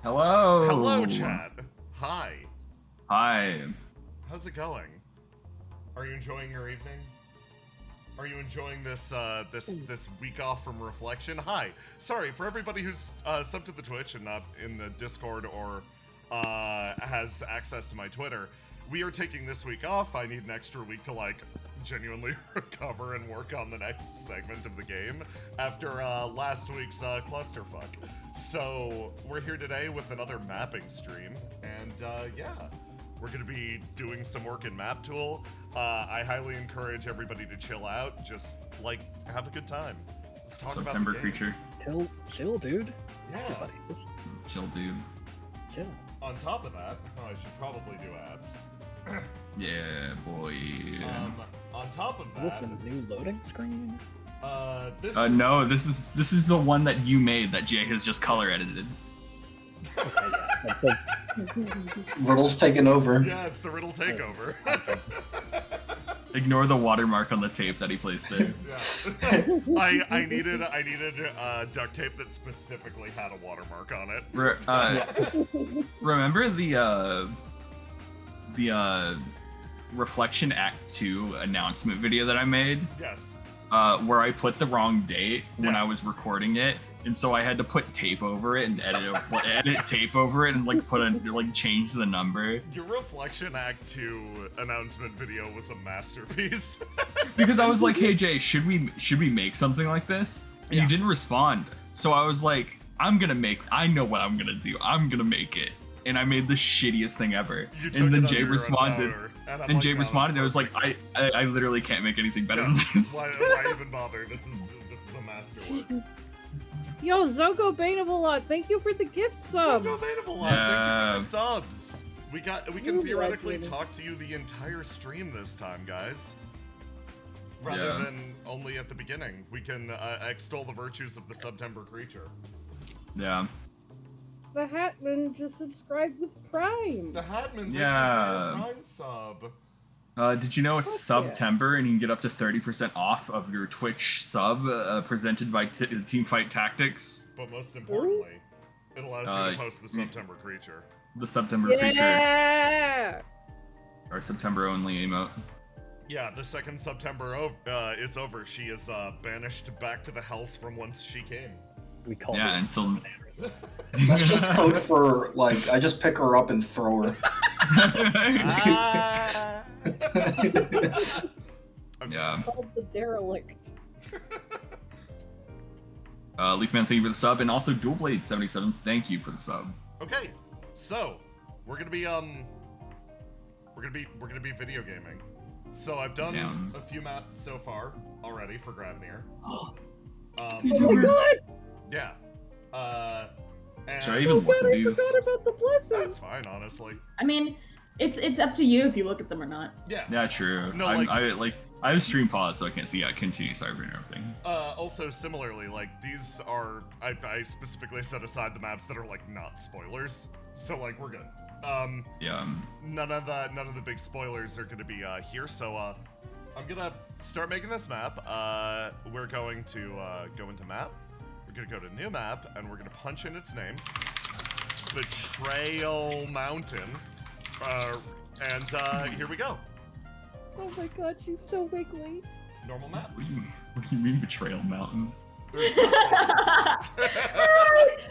Hello. Hello, Chad. Hi. Hi. How's it going? Are you enjoying your evening? Are you enjoying this this week off from reflection? Hi. Sorry for everybody who's subbed to the Twitch and not in the Discord or has access to my Twitter. We are taking this week off. I need an extra week to genuinely recover and work on the next segment of the game after last week's clusterfuck. So we're here today with another mapping stream, and yeah, we're gonna be doing some work in Map Tool. I highly encourage everybody to chill out, just have a good time. Let's talk September about the game. creature. Chill, dude. Yeah. Everybody, just Chill, dude. chill. On top of that, I should probably do ads. Yeah, boy. On top of Is this that, a new loading screen? this is... No, this is the one that you made that Jay has just color edited. Riddle's taking over. Yeah, it's the Riddle takeover. Ignore the watermark on the tape that he placed there. Yeah. I needed duct tape that specifically had a watermark on it. Remember the Reflection Act 2 announcement video that I made? Yes. Where I put the wrong date when Yeah. I was recording it, and so I had to put tape over it and edit tape over it and change the number. Your Reflection Act 2 announcement video was a masterpiece. Because I was like, "Hey Jay, should we make something like this?" And Yeah. you didn't respond. So I was like, I know what I'm gonna do. I'm gonna make it. And I made the shittiest thing ever. You took And then it Jay under your own responded. power, and I'm And like, Jay "No, responded. that's I was like, perfect." I literally can't make anything better Yeah. than this. Why even bother? This is a masterwork. Yo, Zogo Bainavalot, thank you for the gift sub. So available. Thank you for the subs. We can You theoretically legend. talk to you the entire stream this time, guys. Rather Yeah. than only at the beginning. We can extol the virtues of the September creature. Yeah. The Hatman just subscribed with Prime. The Hatman, thank Yeah. you for your Prime sub. Did you know it's Fuck yeah. September and you can get up to 30% off of your Twitch sub presented by Teamfight Tactics? But most importantly, it allows you to Uh, post the September creature. The September creature, Yeah. or September only emote. Yeah, the second September is over. She is banished back to the hells from whence she came. We call Yeah, it until That's just code for I just pick her up and throw her. Ah! Yeah. Called the derelict. Leafman, thank you for the sub, and also Dual Blade 77, thank you for the sub. Okay, so we're gonna be video gaming. So I've done Damn. a few maps so far already for Gravnir. Oh my god! Yeah. And Should I even Oh look god, at I these? forgot about the blessing. that's fine, honestly. I mean, it's up to you if you look at them or not. Yeah. Yeah, true. No, I have stream pause, so I can't see. Yeah, continue cyber and everything. Also, similarly, these are I specifically set aside the maps that are not spoilers, so we're good. Yeah. None of the big spoilers are gonna be here, so I'm gonna start making this map. We're going to go into map. We're gonna go to new map, and we're gonna punch in its name, Betrayal Mountain. And here we go. Oh my god, she's so wiggly. Normal map. What do you mean Betrayal Mountain? There's no spoilers.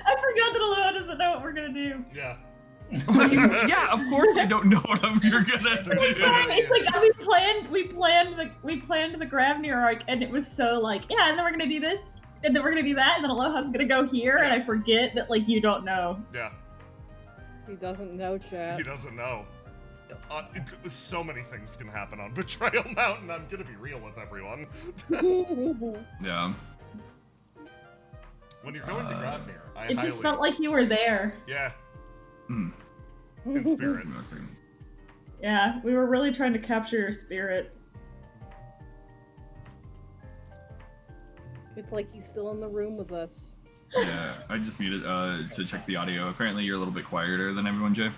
I forgot that Aloha doesn't know what we're gonna do. Yeah. Yeah, of course I don't know what you're gonna There's do. so many- It's like we planned the Gravnir arc, and it was so yeah, and then we're gonna do this, and then we're gonna do that, and then Aloha's gonna go here, and I forget that you don't know. Yeah. He doesn't know, chat. He doesn't know. So many things can happen on Betrayal Mountain. I'm gonna be real with everyone. Yeah. When you're going to Gravnir, I It highly... just felt like you were there. Yeah, Hmm. in spirit. One second. Yeah, we were really trying to capture your spirit. It's like he's still in the room with us. Yeah, I just needed to check the audio. Apparently, you're a little bit quieter than everyone, Jay.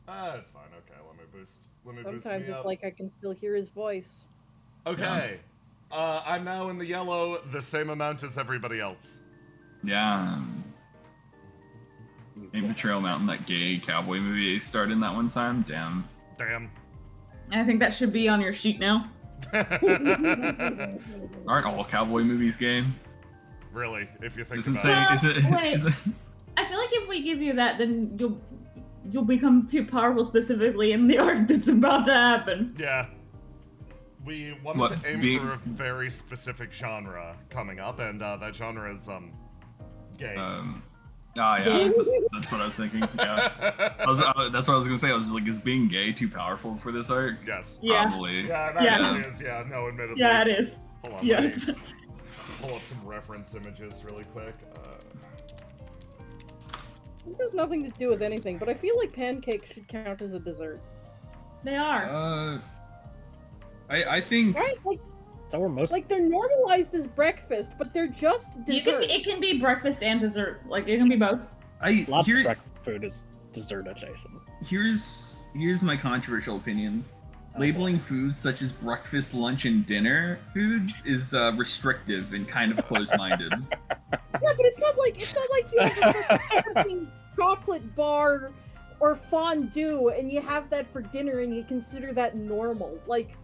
It's fine. Okay, let me boost. Sometimes me it's up. like I can still hear his voice. Okay. I'm now in the yellow, the same amount as everybody else. Yeah. Maybe Betrayal Mountain, that gay cowboy movie starred in that one time. Damn. Damn. I think that should be on your sheet now. Aren't all cowboy movies gay? Really, if you think Isn't about saying, it. is it, wait. is it? I feel like if we give you that, then you'll become too powerful specifically in the arc that's about to happen. Yeah. We wanted What, to aim being- for a very specific genre coming up, and that genre is gay. Yeah, that's what I was thinking. Yeah, that's what I was gonna say. I was like, is being gay too powerful for this art? Yes. Yeah. Probably. Yeah, it Yeah. actually is. Yeah, no, admittedly. Yeah, it is. Hold on. Yes. Let me pull up some reference images really quick. This has nothing to do with anything, but I feel like pancakes should count as a dessert. They are. I think Right? So we're most. Like they're normalized as breakfast, but they're just dessert. It can be breakfast and dessert. Like it can be both. Lots here, of breakfast food is dessert adjacent. here's my controversial opinion. Labeling foods such as breakfast, lunch, and dinner foods is restrictive and kind of closed-minded. Yeah, but it's not like you have a fucking chocolate bar or fondue and you have that for dinner and you consider that normal. Like,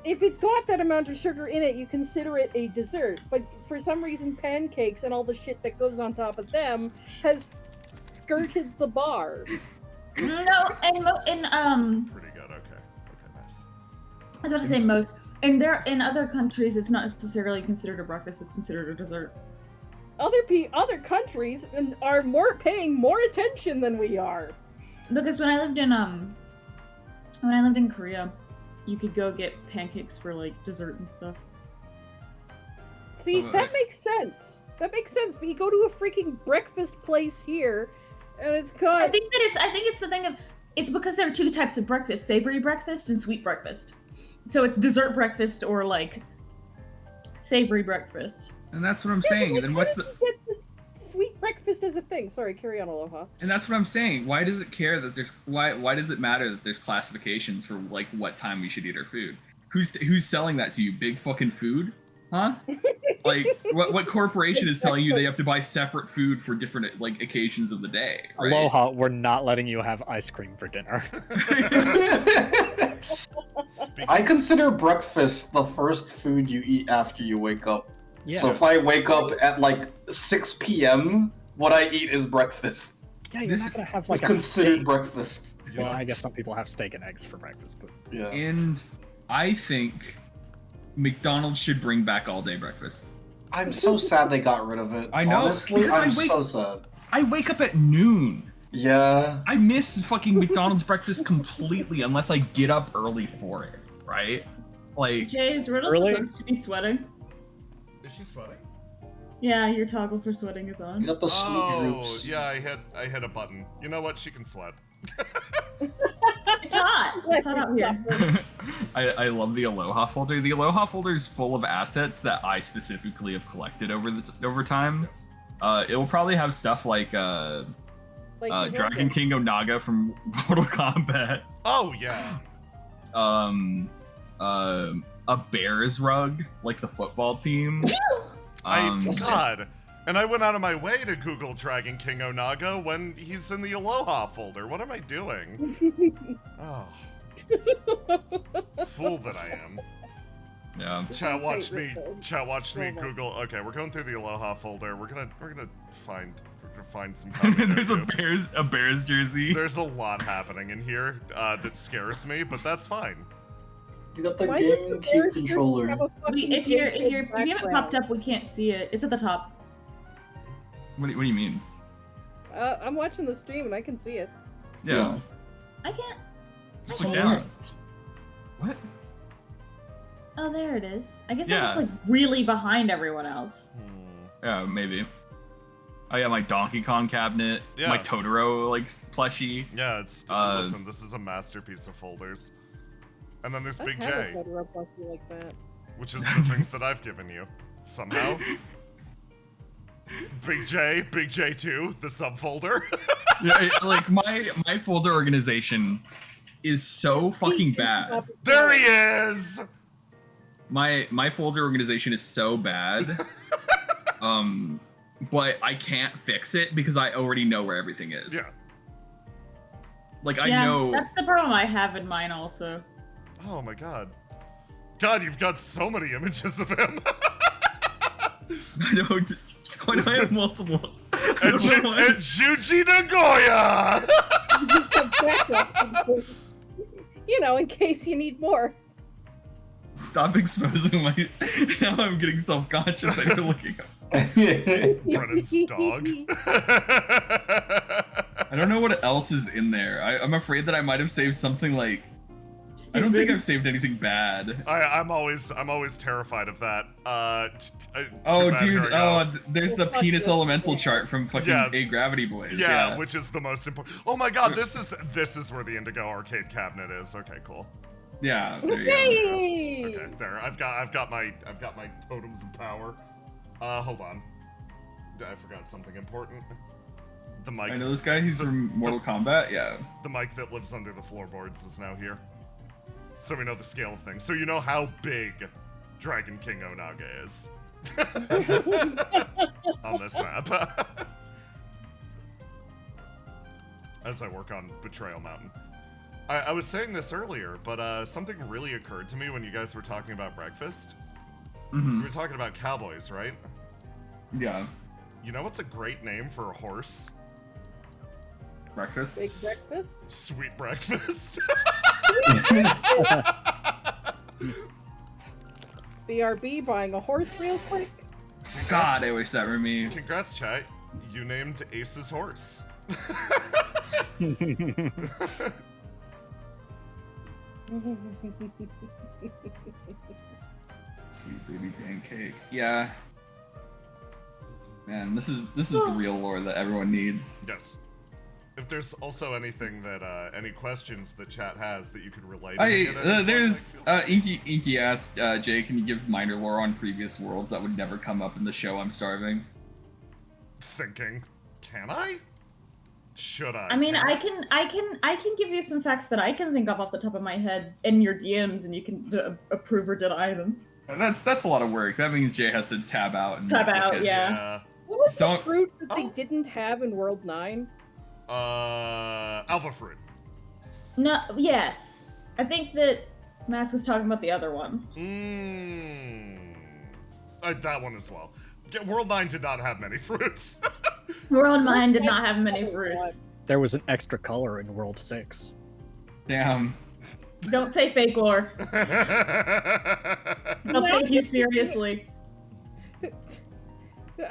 if it's got that amount of sugar in it, you consider it a dessert. But for some reason, pancakes and all the shit that goes on top of them has skirted the bar. No, in Pretty good. Okay, nice. I was about to say most. And in other countries, it's not necessarily considered a breakfast; it's considered a dessert. Other countries are paying more attention than we are. Because when I lived in Korea, you could go get pancakes for like dessert and stuff. See, that makes sense. That makes sense. But you go to a freaking breakfast place here, and it's got. I think it's the thing of it's because there are two types of breakfast: savory breakfast and sweet breakfast. So it's dessert breakfast or like savory breakfast. And that's what I'm saying. And then what's the? Sweet breakfast is a thing. Sorry, carry on, Aloha. And that's what I'm saying. Why does it care that there's why does it matter that there's classifications for like what time we should eat our food? Who's selling that to you? Big fucking food? Huh? Like what corporation is telling you they have to buy separate food for different like occasions of the day? Right? Aloha, we're not letting you have ice cream for dinner. I consider breakfast the first food you eat after you wake up. Yeah. So if I wake up at like 6 p.m., what I eat is breakfast. Yeah, you're not gonna have It's like a considered steak. breakfast. Well, I guess some people have steak and eggs for breakfast, but Yeah. And I think McDonald's should bring back all day breakfast. I'm so sad they got rid of it. I know, Honestly, because I'm I wake- so sad. I wake up at noon. Yeah. I miss fucking McDonald's breakfast completely unless I get up early for it, right? Like, Jay, is Riddle Really? supposed to be sweating? Is she sweating? Yeah, your toggle for sweating is on. You got the sweet Oh, droops. yeah, I hit a button. You know what? She can sweat. It's hot. It's hot out here. I love the Aloha folder. The Aloha folder is full of assets that I specifically have collected over time. Yes. It will probably have stuff like Like Dragon King Onaga from Mortal Kombat. Oh yeah. A Bears rug, like the football team. God. And I went out of my way to Google Dragon King Onaga when he's in the Aloha folder. What am I doing? Oh. Fool that I am. Yeah. Chat watched me Aloha. Google. Okay, we're going through the Aloha folder. We're gonna find some content. There's a Bears jersey. There's a lot happening in here that scares me, but that's fine. You got the Why does the GameCube Bears controller. have a fucking If you JPEG haven't background? popped up, we can't see it. It's at the top. What do you mean? I'm watching the stream and I can see it. Yeah. I can't. Just I look can't. down. What? Oh, there it is. I guess I'm Yeah. just like really behind everyone else. Yeah, maybe. I got my Donkey Kong cabinet, Yeah. my Totoro like plushie. Yeah, it's listen. This is a masterpiece of folders. And then there's Big I have J, a Totoro plushie like that. which is the things that I've given you somehow. Big J 2, the subfolder. Yeah, like my folder organization is so fucking bad. There he is. My folder organization is so bad. but I can't fix it because I already know where everything is. Yeah. Like I yeah, know. that's the problem I have in mine also. Oh my god. God, you've got so many images of him. I don't. Why do I have multiple? I and, don't know why. and Juji Nagoya! You know, in case you need more. Stop exposing my. Now I'm getting self-conscious that you're looking up. Brennan's dog. I don't know what else is in there. I'm afraid that I might have saved something like. I don't think Stupid. I've saved anything bad. I'm always terrified of that. Oh, too bad, dude. here I go. There's the Fuck penis you. elemental chart from fucking Yeah. A Gravity Boys. Yeah, which is the most important. Oh my god, this is where the Indigo arcade cabinet is. Okay, cool. Yeah. There you go. Yay! Okay, there. I've got my totems of power. Hold on. I forgot something important. The mic. I know this guy. He's from Mortal Kombat. Yeah. The mic that lives under the floorboards is now here. So we know the scale of things. So you know how big Dragon King Onaga is on this map. As I work on Betrayal Mountain. I was saying this earlier, but something really occurred to me when you guys were talking about breakfast. We Hmm. were talking about cowboys, right? Yeah. You know what's a great name for a horse? Breakfast. Big breakfast? Sweet breakfast. BRB buying a horse real quick? God, I wish that were me. Congrats, chat. You named Ace's horse. Sweet baby pancake. Yeah. Man, this is the real lore that everyone needs. Yes. If there's also anything that any questions the chat has that you could relate. to me at any point, There's like, Inky asked Jay, can you give minor lore on previous worlds that would never come up in the show? I'm starving. thinking, can I? Should I? I mean, Can I can give you some facts that I can think of off the top of my head in your DMs, and you can approve or deny them. That's a lot of work. That means Jay has to tab out. And Tab look out, at- yeah. What was So- the fruit that they Oh. didn't have in World 9? Alpha fruit. No, yes. I think that Mask was talking about the other one. That one as well. World 9 did not have many fruits. World Mine did not have many fruits. There was an extra color in World 6. Damn. Don't say fake lore. They'll take you seriously.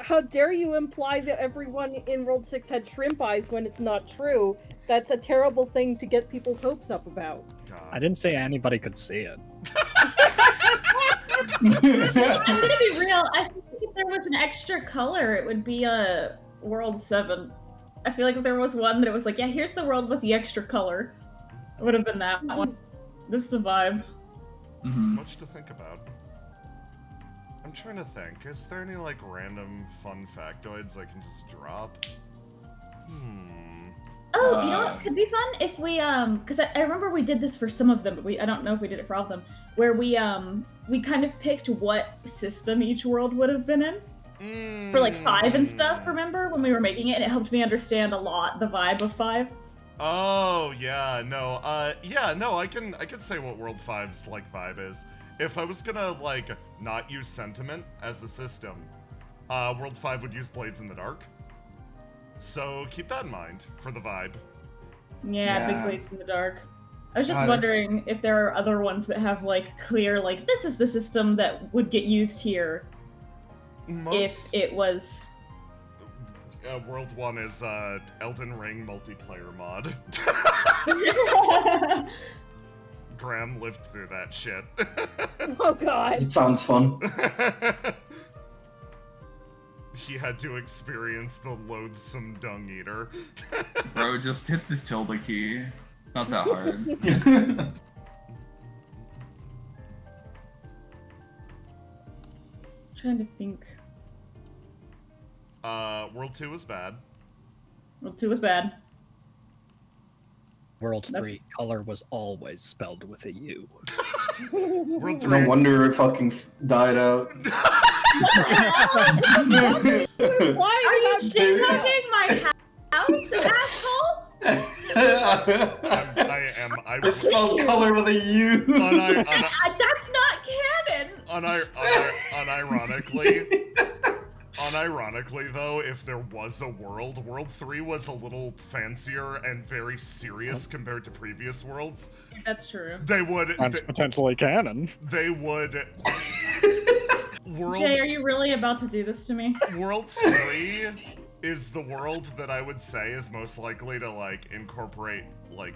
How dare you imply that everyone in World 6 had shrimp eyes when it's not true? That's a terrible thing to get people's hopes up about. I didn't say anybody could see it. I'm gonna be real. I think if there was an extra color, it would be a World 7. I feel like if there was one that it was like, yeah, here's the world with the extra color, it would have been that one. This is the vibe. Hmm. Much to think about. I'm trying to think. Is there any like random fun factoids I can just drop? Oh, you know what could be fun if we because I remember we did this for some of them, but I don't know if we did it for all of them, where we kind of picked what system each world would have been in for like 5 and stuff. Remember when we were making it, and it helped me understand a lot the vibe of 5. Oh yeah, no, I can say what World 5's like vibe is. If I was gonna like not use sentiment as a system, World 5 would use Blades in the Dark. So keep that in mind for the vibe. Yeah, Big Yeah. Blades in the Dark. I was just God. wondering if there are other ones that have like clear, like this is the system that would get used here Most if it was. World 1 is Elden Ring multiplayer mod. Graham lived through that shit. Oh god. It sounds fun. He had to experience the loathsome dung eater. Bro, just hit the tilde key. It's not that hard. Trying to think. World 2 was bad. World 2 was bad. World That's- 3 color was always spelled with a U. World 3. No wonder it fucking died out. Why Are you not shit talking my house, asshole? I am. I spelled color with a U. That's not canon. Unironically, though, if there was a world, World 3 was a little fancier and very serious compared to previous worlds. That's true. They would. That's potentially canon. They would. Jay, are you really about to do this to me? World 3 is the world that I would say is most likely to, like, incorporate, like,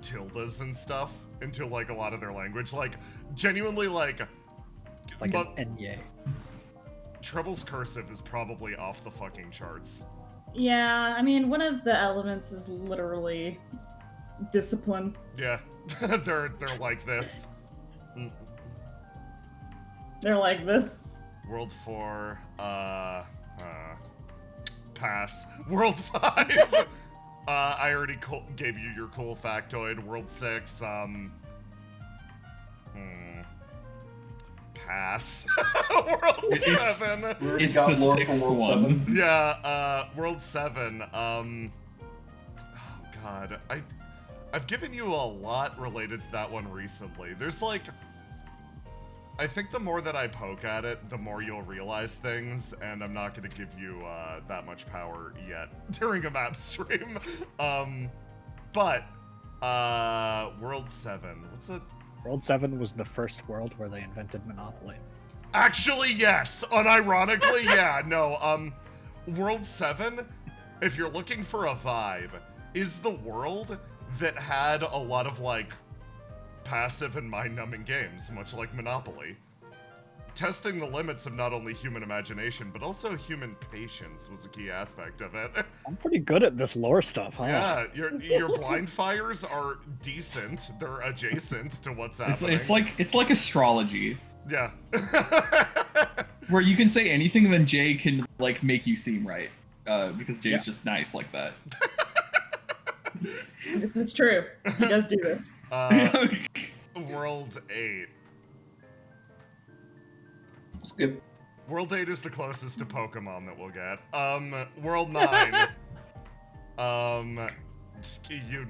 tildes and stuff into, like, a lot of their language. Like, genuinely, like Like an Enya. Treble's cursive is probably off the fucking charts. Yeah, I mean, one of the elements is literally discipline. Yeah, they're like this. They're like this. World 4, pass. World 5, I already gave you your cool factoid. World 6, pass. World 7. It's the sixth one. Yeah, World 7, oh god, I've given you a lot related to that one recently. There's like, I think the more that I poke at it, the more you'll realize things, and I'm not gonna give you that much power yet during a map stream. But World 7, what's it? World 7 was the first world where they invented Monopoly. Actually, yes. Unironically, yeah. No, World 7, if you're looking for a vibe, is the world that had a lot of, like, passive and mind-numbing games, much like Monopoly. Testing the limits of not only human imagination, but also human patience was a key aspect of it. I'm pretty good at this lore stuff, huh? Yeah, your blind fires are decent. They're adjacent to what's happening. It's like astrology, Yeah. where you can say anything and then Jay can like make you seem right, because Jay's just nice like that. It's true. He does do this. World 8. Skip. World 8 is the closest to Pokemon that we'll get. World 9. You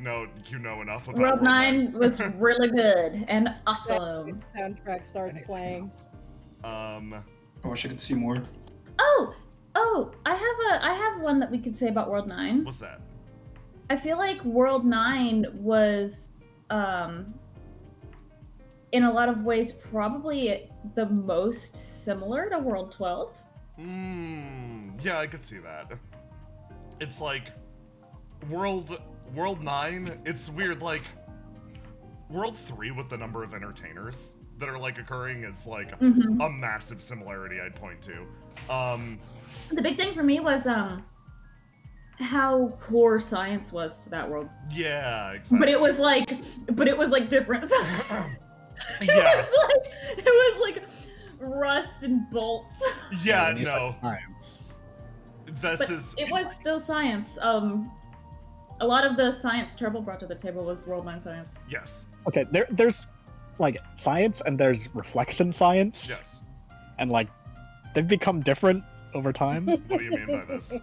know enough about World 9 was really good and That awesome. soundtrack starts playing. I wish I could see more. Oh, I have one that we could say about World 9. What's that? I feel like World 9 was, in a lot of ways, probably the most similar to World 12. Yeah, I could see that. It's like World 9, it's weird, like World 3 with the number of entertainers that are like occurring is like a massive similarity I'd point to. The big thing for me was how core science was to that world. Yeah, exactly. But it was like different. Yeah. It was like rust and bolts. Yeah, And you said no. Science. But it was still science. A lot of the science Treble brought to the table was World 9 science. Yes. Okay, there's like science and there's reflection science. Yes. And like they've become different over time. What do you mean by this?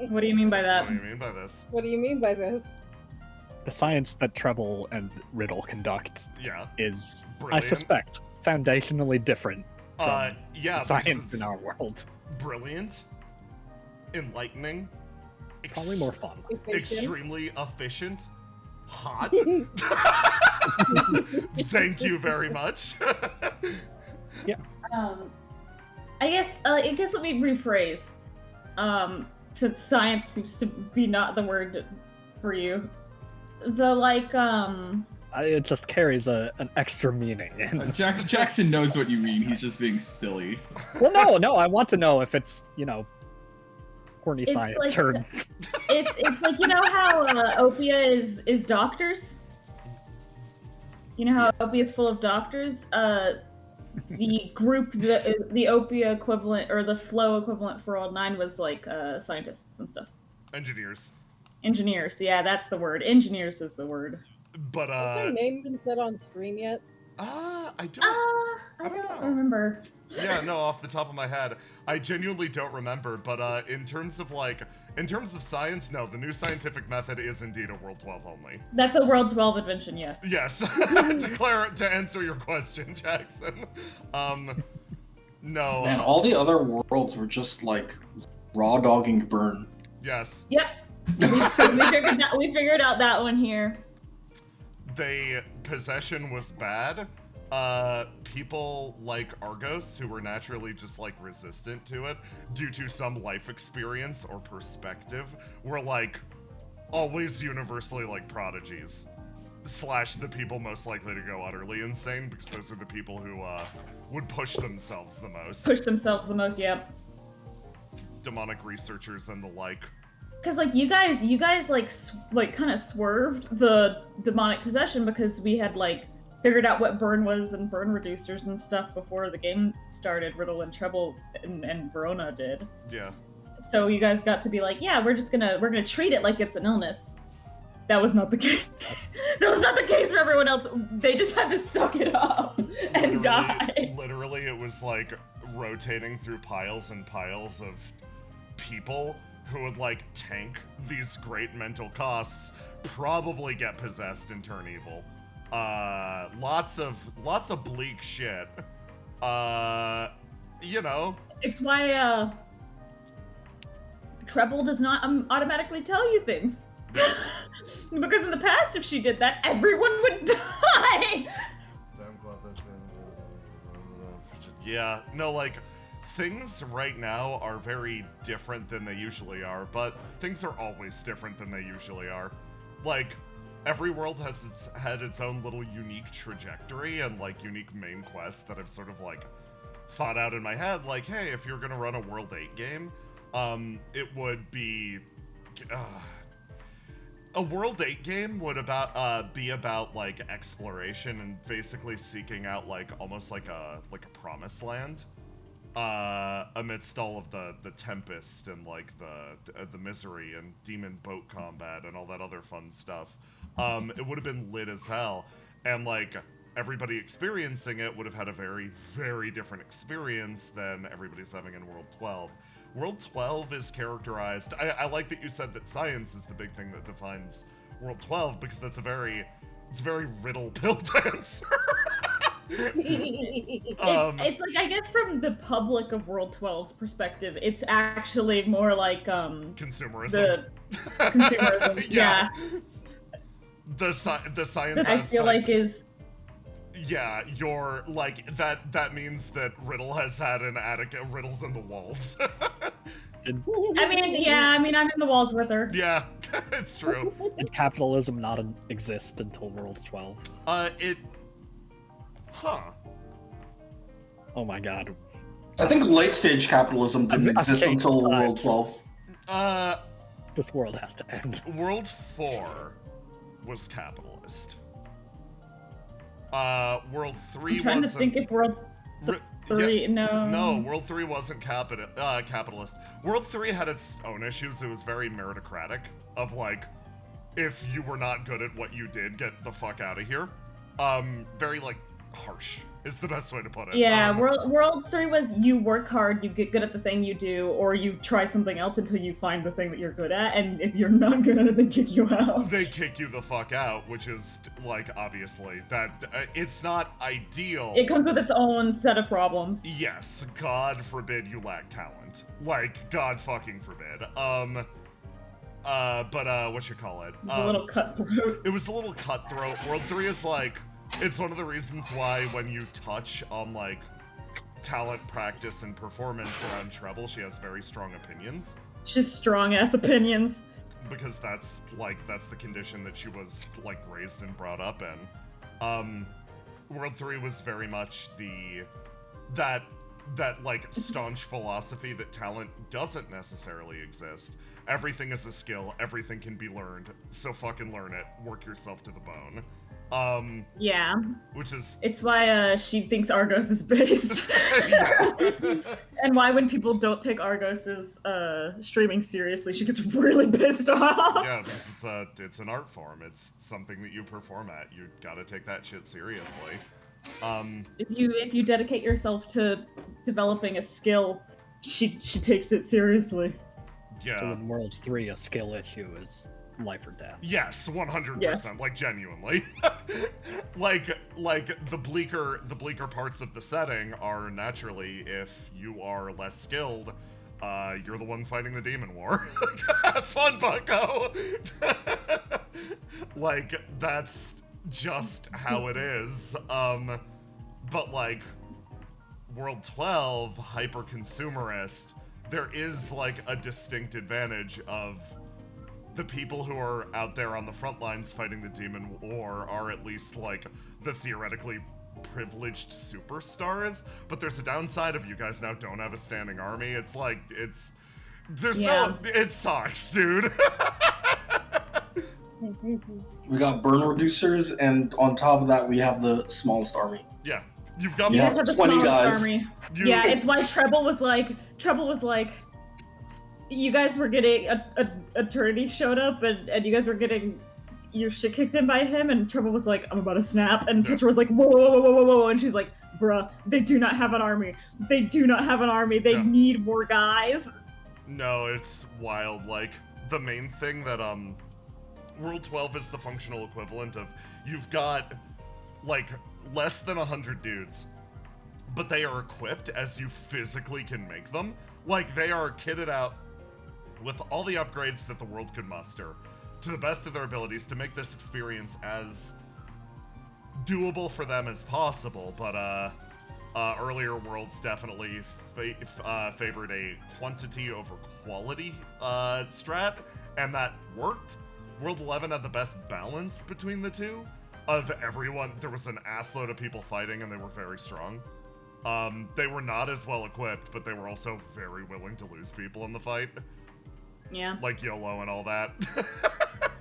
What do you mean by that? What do you mean by this? What do you mean by this? The science that Treble and Riddle conduct Yeah. is, Brilliant. I suspect, foundationally different from Yeah, the science because in our world. brilliant, enlightening, Probably more fun. extremely efficient, hot. Thank you very much. I guess let me rephrase. Since science seems to be not the word for you. It just carries an extra meaning. Jackson knows what you mean. He's just being silly. Well, no, I want to know if it's, horny It's science like or... it's like, you know how Opia is doctors? You know how Opia is full of doctors? The group, the Opia equivalent, or the flow equivalent for World 9 was like scientists and stuff. Engineers. Engineers, yeah, that's the word. Engineers is the word. But Has my name been said on stream yet? I don't. I don't remember. Yeah, no, off the top of my head, I genuinely don't remember. But in terms of science, no, the new scientific method is indeed a World 12 only. That's a World 12 invention, yes. Yes, to answer your question, Jackson. No. Man, all the other worlds were just like raw dogging burn. Yes. Yep. We figured out that one here. Possession was bad. People like Argos, who were naturally just like resistant to it due to some life experience or perspective, were like always universally like prodigies. / the people most likely to go utterly insane, because those are the people who would push themselves the most. Push themselves the most, yep. Demonic researchers and the like. Cause like you guys like kind of swerved the demonic possession because we had like figured out what burn was and burn reducers and stuff before the game started. Riddle and Treble and Verona did. Yeah. So you guys got to be like, yeah, we're gonna treat it like it's an illness. That was not the case. That was not the case for everyone else. They just had to suck it up and die. Literally, it was like rotating through piles and piles of people who would like tank these great mental costs, probably get possessed and turn evil. Lots of bleak shit. You know. It's why Treble does not automatically tell you things. Because in the past, if she did that, everyone would die. Yeah, no, like, things right now are very different than they usually are, but things are always different than they usually are. Like, every world has had its own little unique trajectory and, like, unique main quests that I've sort of, like, thought out in my head. Like, hey, if you're gonna run a World 8 game, it would be... a World 8 game would be about, like, exploration and basically seeking out, like, almost like a promised land. Amidst all of the Tempest and, like, the Misery and Demon Boat Combat and all that other fun stuff. It would have been lit as hell. And, like, everybody experiencing it would have had a very, very different experience than everybody's having in World 12. World 12 is characterized... I like that you said that science is the big thing that defines World 12, because that's it's a very riddle built answer. It's like, I guess from the public of World 12's perspective, it's actually more like consumerism. The consumerism, yeah. The science That I feel like is... Yeah, you're like that means that Riddle has had an attic of riddles in the walls. I'm in the walls with her. Yeah, it's true. Did capitalism not exist until World 12? Oh my god. I think late stage capitalism didn't exist until World 12. This world has to end. World 4 was capitalist. World 3 I'm trying to think if World 3, No, World 3 wasn't capitalist. World 3 had its own issues. It was very meritocratic, of like, if you were not good at what you did, get the fuck out of here. Very, like, harsh is the best way to put it. Yeah, World 3 was you work hard, you get good at the thing you do, or you try something else until you find the thing that you're good at, and if you're not good at it, they kick you out. They kick you the fuck out, which is, like, obviously, that it's not ideal. It comes with its own set of problems. Yes, God forbid you lack talent. Like, God fucking forbid. What you call it? It was a little cutthroat. It was a little cutthroat. World 3 is like, it's one of the reasons why when you touch on, like, talent, practice, and performance around Treble, she has very strong opinions. Just strong-ass opinions. Because that's the condition that she was, like, raised and brought up in. World 3 was very much that like, staunch philosophy that talent doesn't necessarily exist. Everything is a skill, everything can be learned, so fucking learn it, work yourself to the bone. Yeah. Which is... It's why she thinks Argos is based. And why when people don't take Argos's streaming seriously, she gets really pissed off. Yeah, because it's an art form. It's something that you perform at. You gotta take that shit seriously. If you dedicate yourself to developing a skill, she takes it seriously. So Yeah. in World 3, a skill issue is life or death. Yes, 100%. Yes. Like genuinely. like the bleaker parts of the setting are naturally if you are less skilled, you're the one fighting the demon war. Have fun, bucko. Like that's just how it is. But like World 12, hyper consumerist, there is like a distinct advantage of the people who are out there on the front lines fighting the demon war are at least like the theoretically privileged superstars, but there's a downside of you guys now don't have a standing army. It sucks, dude. We got burn reducers, and on top of that, we have the smallest army. Yeah. You've got Yeah. You guys have the 20 smallest guys. army. You- Yeah, it's why Treble was like, you guys were getting Eternity showed up, and you guys were getting your shit kicked in by him, and Treble was like, I'm about to snap, and Yeah. Tetra was like, whoa, whoa, whoa, whoa, whoa, whoa, and she's like, bruh, they do not have an army. They do not have an army. They Yeah. need more guys. No, it's wild. Like, the main thing that, World 12 is the functional equivalent of, you've got, like, less than 100 dudes, but they are equipped as you physically can make them. Like, they are kitted out with all the upgrades that the world could muster, to the best of their abilities, to make this experience as doable for them as possible, but, earlier worlds definitely favored a quantity over quality strat, and that worked. World 11 had the best balance between the two. Of everyone, there was an assload of people fighting, and they were very strong. They were not as well equipped, but they were also very willing to lose people in the fight, Yeah. like YOLO and all that.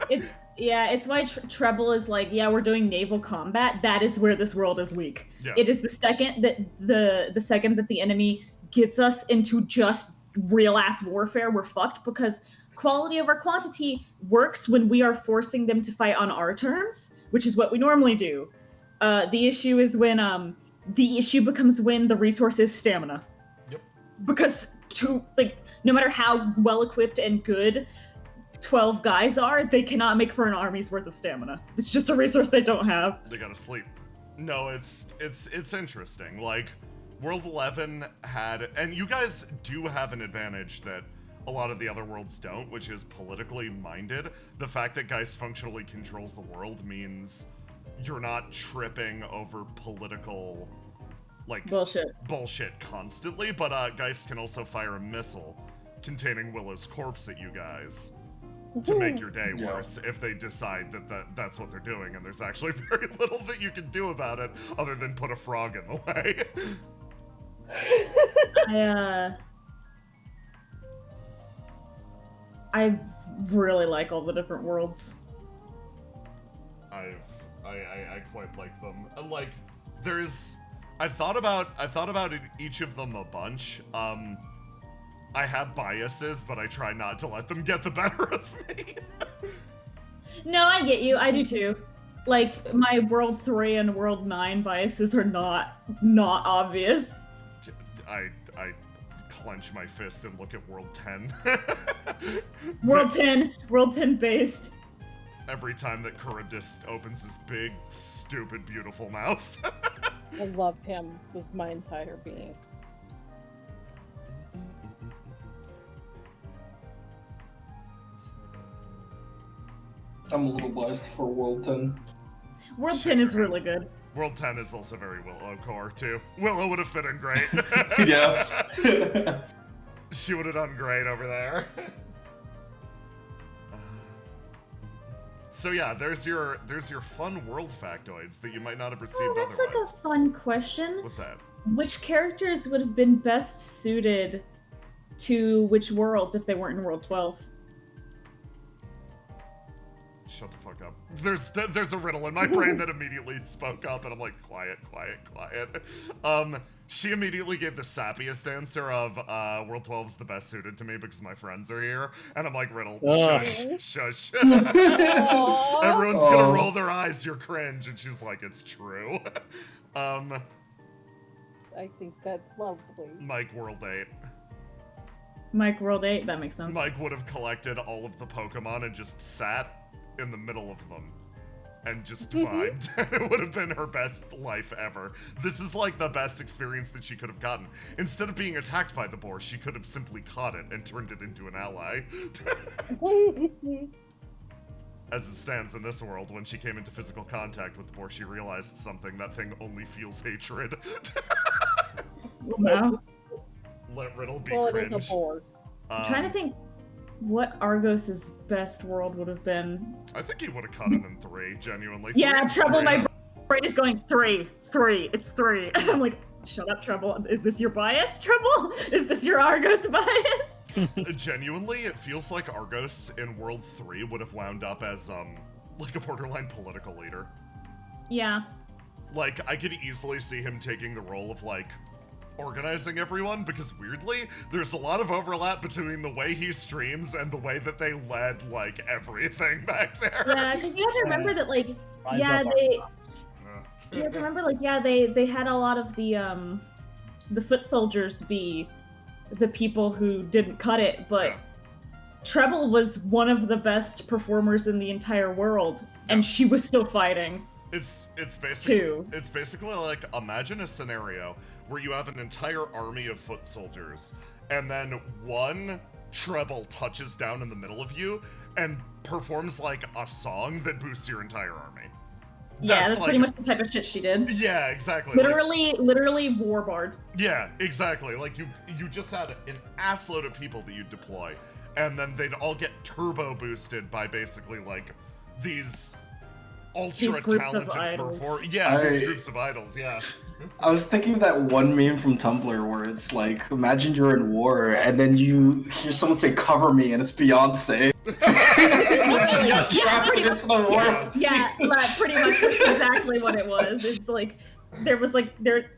It's why Treble is like, yeah, we're doing naval combat. That is where this world is weak. Yeah. It is the second that the second that the enemy gets us into just real ass warfare, we're fucked, because quality over quantity works when we are forcing them to fight on our terms, which is what we normally do. The issue is when the issue becomes when the resource is stamina. Yep. Because no matter how well equipped and good 12 guys are, they cannot make for an army's worth of stamina. It's just a resource they don't have. They gotta sleep. No, it's interesting. Like, World 11 had, and you guys do have an advantage that a lot of the other worlds don't, which is politically minded. The fact that Geist functionally controls the world means you're not tripping over political, like, bullshit constantly, but Geist can also fire a missile containing Willa's corpse at you guys to make your day Yeah. worse if they decide that's what they're doing, and there's actually very little that you can do about it other than put a frog in the way. I really like all the different worlds. I quite like them. Like, I've thought about each of them a bunch. I have biases, but I try not to let them get the better of me. No, I get you. I do too. Like, my World 3 and World 9 biases are not obvious. I clench my fist and look at World 10. World 10 based. Every time that Charybdis opens his big, stupid, beautiful mouth. I love him with my entire being. I'm a little biased for World 10. World 10 is really good. World 10 is also very Willow core, too. Willow would have fit in great. Yeah. She would have done great over there. So yeah, there's your fun world factoids that you might not have received Oh, that's otherwise. like a fun question. What's that? Which characters would have been best suited to which worlds if they weren't in World 12? Shut the fuck up. There's a riddle in my brain that immediately spoke up, and I'm like, quiet. She immediately gave the sappiest answer of, World 12's the best suited to me because my friends are here. And I'm like, riddle, shush. Aw. Everyone's gonna roll their eyes, you're cringe. And she's like, it's true. I think that's lovely. Mike, World 8. Mike World 8, that makes sense. Mike would have collected all of the Pokemon and just sat in the middle of them and just vibed. It would have been her best life ever. This is like the best experience that she could have gotten. Instead of being attacked by the boar, she could have simply caught it and turned it into an ally. As it stands in this world, when she came into physical contact with the boar, she realized something. That thing only feels hatred. Wow. Let riddle be Well, cringe. it is a boar. I'm trying to think what Argos's best world would have been. I think he would have caught it in 3, genuinely. Yeah, 3 Trouble, my yeah. brain is going 3, it's 3. I'm like, shut up, Trouble. Is this your bias, Trouble? Is this your Argos bias? Genuinely, it feels like Argos in World 3 would have wound up as, like a borderline political leader. Yeah. Like, I could easily see him taking the role of, like, organizing everyone, because weirdly, there's a lot of overlap between the way he streams and the way that they led, like, everything back there. Yeah, because you have to remember that, like, Rise yeah, up our they... thoughts. You have to remember, like, yeah, they had a lot of the foot soldiers be the people who didn't cut it, but Yeah. Treble was one of the best performers in the entire world, and she was still fighting. It's basically Two. It's basically like, imagine a scenario where you have an entire army of foot soldiers, and then one Treble touches down in the middle of you and performs like a song that boosts your entire army. Yeah, that's like- pretty much the type of shit she did. Yeah, exactly. Like, Literally warbard. yeah, exactly. Like you just had an assload of people that you'd deploy, and then they'd all get turbo boosted by basically like these ultra These groups of talented idols. Yeah, these I- groups of idols. Yeah. I was thinking of that one meme from Tumblr where it's like, imagine you're in war and then you hear someone say, "Cover me," and it's Beyonce. You got drafted into the war. Yeah, like, pretty much that's exactly what it was. It's like there was like there.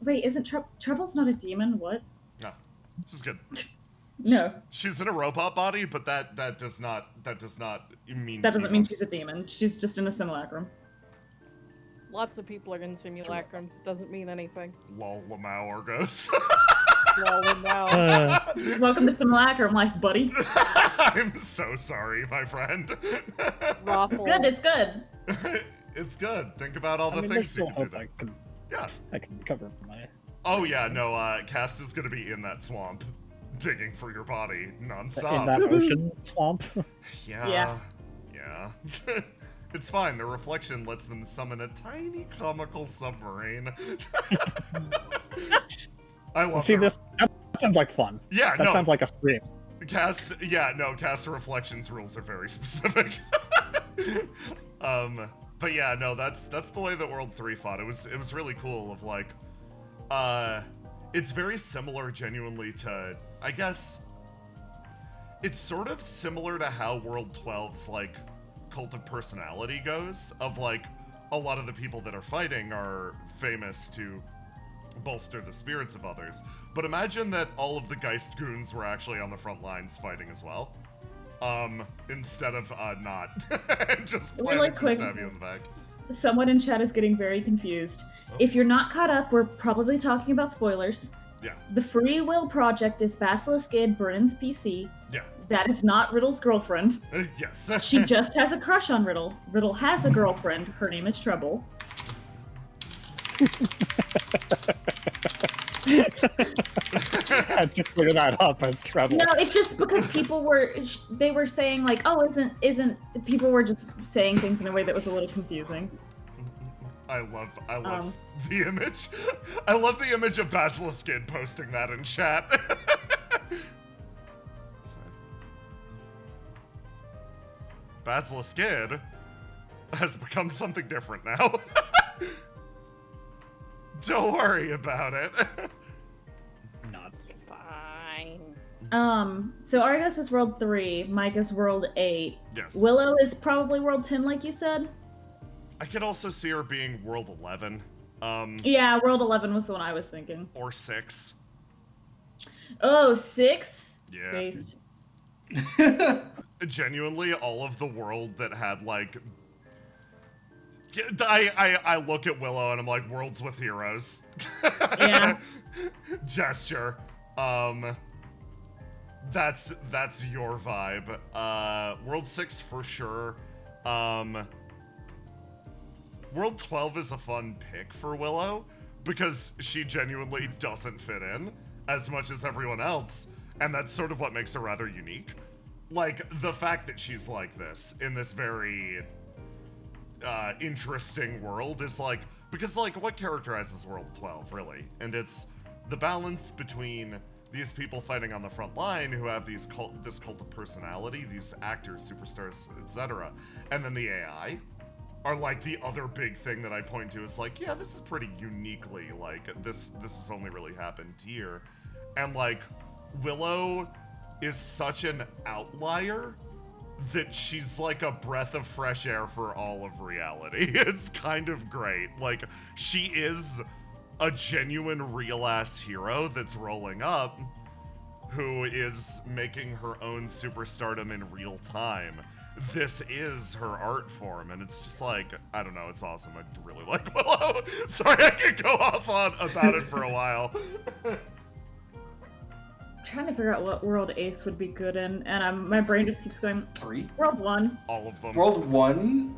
Wait, isn't Treble's not a demon? What? No, she's good. No, She's in a robot body, but that does not mean that doesn't mean demon. she's a demon. She's just in a simulacrum. Lots of people are in simulacrums. It doesn't mean anything. Lol, Lamau Argos. Well, now. Welcome to simulacrum life, buddy. I'm so sorry, my friend. Raffle. Good, it's good. It's good. Think about all the I mean, there's things you still can do. hope There. Yeah. I can cover my. Oh yeah, no. Cast is gonna be in that swamp, digging for your body nonstop. In that ocean swamp. Yeah. Yeah. It's fine. Their reflection lets them summon a tiny comical submarine. I love See, their- that sounds like fun. Yeah, That no. sounds like a stream. Cast reflections rules are very specific. But yeah, no, that's the way that World 3 fought. It was really cool of like, it's very similar genuinely to, I guess, it's sort of similar to how World 12's like cult of personality goes, of like, a lot of the people that are fighting are famous to bolster the spirits of others. But imagine that all of the Geist goons were actually on the front lines fighting as well. Instead of not. Just planning Really to quick. stab you in the back. Someone in chat is getting very confused. If you're not caught up, we're probably talking about spoilers. Yeah. The Free Will Project is Basilisk Id Brennan's PC. Yeah. That is not Riddle's girlfriend. Yes. She just has a crush on Riddle. Riddle has a girlfriend. Her name is Trouble. Had to clear that up as trouble. No, it's just because people were they were saying like, oh, isn't people were just saying things in a way that was a little confusing. I love the image. I love the image of Basilisk Id posting that in chat. Basilisk Id has become something different now. Don't worry about it. Not. Fine. So Argos is world 3, Mike is world 8. Yes. Willow is probably world 10, like you said. I could also see her being world 11. Yeah, world 11 was the one I was thinking. Or 6. Oh, 6? Yeah. Based. Genuinely, all of the world that had, like... I look at Willow and I'm like, worlds with heroes. Yeah. Gesture. That's your vibe. World 6 for sure. World 12 is a fun pick for Willow because she genuinely doesn't fit in as much as everyone else, and that's sort of what makes her rather unique. Like, the fact that she's like this in this very interesting world is like, because like, what characterizes World 12 really? And it's the balance between these people fighting on the front line who have this cult of personality, these actors, superstars, etc., and then the AI are like the other big thing that I point to is like, yeah, this is pretty uniquely like this has only really happened here. And like Willow is such an outlier that she's like a breath of fresh air for all of reality. It's kind of great. Like, she is a genuine real-ass hero that's rolling up, who is making her own superstardom in real time. This is her art form, and it's just like, I don't know, it's awesome. I really like Willow. Sorry, I could go off on about it for a while. Trying to figure out what world Ace would be good in, and my brain just keeps going, 3? World 1. All of them. World 1?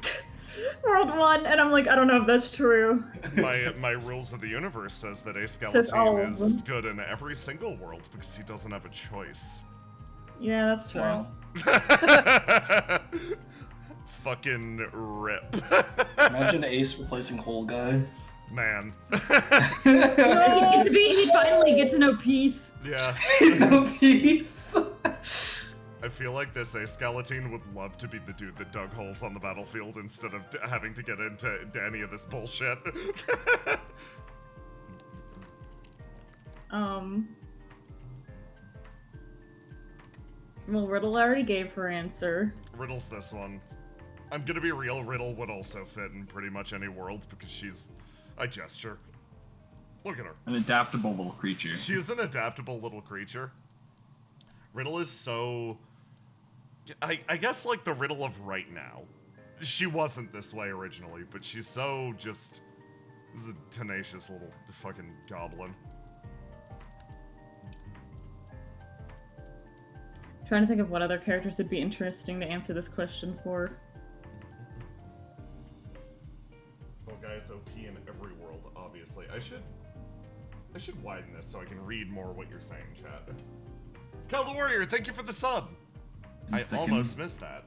World 1, and I'm like, I don't know if that's true. My rules of the universe says that Ace Says all Galatine of is them. good in every single world because he doesn't have a choice. Yeah, that's true. Wow. Fucking rip. Imagine Ace replacing Whole Guy. Man. He'd finally get to know peace. Yeah. No peace. I feel like this Ace Galatine would love to be the dude that dug holes on the battlefield instead of having to get into any of this bullshit. Well, Riddle already gave her answer. Riddle's this one. I'm gonna be real, Riddle would also fit in pretty much any world because she's a gesture. Look at her. An adaptable little creature. She is an adaptable little creature. Riddle is so... I guess like the Riddle of right now. She wasn't this way originally, but she's so just... This is a tenacious little fucking goblin. Trying to think of what other characters would be interesting to answer this question for. Well, guys, OP in every world, obviously. I should widen this so I can read more what you're saying, chat. Cal the Warrior, thank you for the sub. I almost missed that.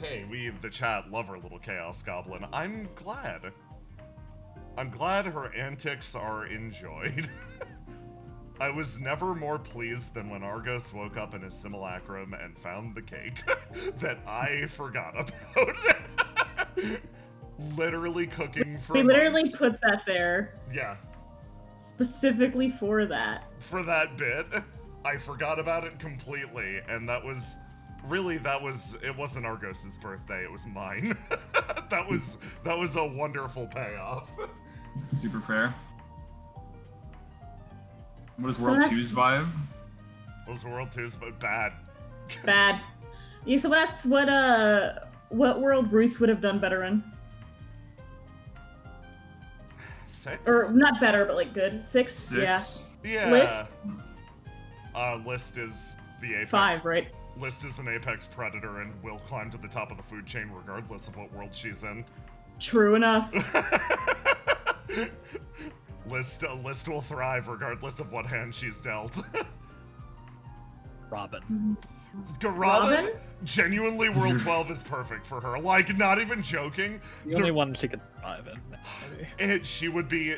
Hey, we, the chat, love our little Chaos Goblin. I'm glad. I'm glad her antics are enjoyed. I was never more pleased than when Argos woke up in his simulacrum and found the cake that I forgot about. Literally cooking for We literally months. put that there Yeah, specifically for that. for that bit. I forgot about it completely, and that was... Really, it wasn't Argos's birthday, it was mine. that was a wonderful payoff. Super fair. What is So World that's- 2's vibe? Was World 2's but bad. Bad. Yeah, someone asks what world Ruth would have done better in. 6? Or not better, but like good. 6? 6. Yeah. List? List is the apex. 5, right? List is an apex predator and will climb to the top of the food chain regardless of what world she's in. True enough. List will thrive regardless of what hand she's dealt. Robin. Robin? Genuinely, World 12 is perfect for her. Like, not even joking. The only one she could survive in. Maybe. She would be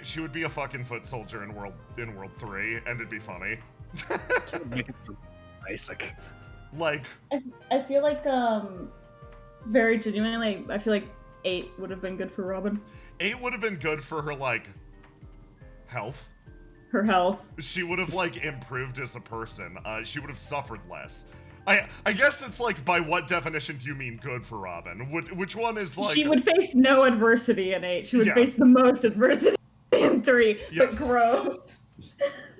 a fucking foot soldier in World 3, and it'd be funny. Make it basic. Like, I feel like, very genuinely, I feel like 8 would have been good for Robin. 8 would have been good for her, like, health. her health. She would have like improved as a person. She would have suffered less. I guess it's like, by what definition do you mean good for Robin? Which one is like... She would face no adversity in 8. She would Yeah. face the most adversity in 3, Yes. but grow.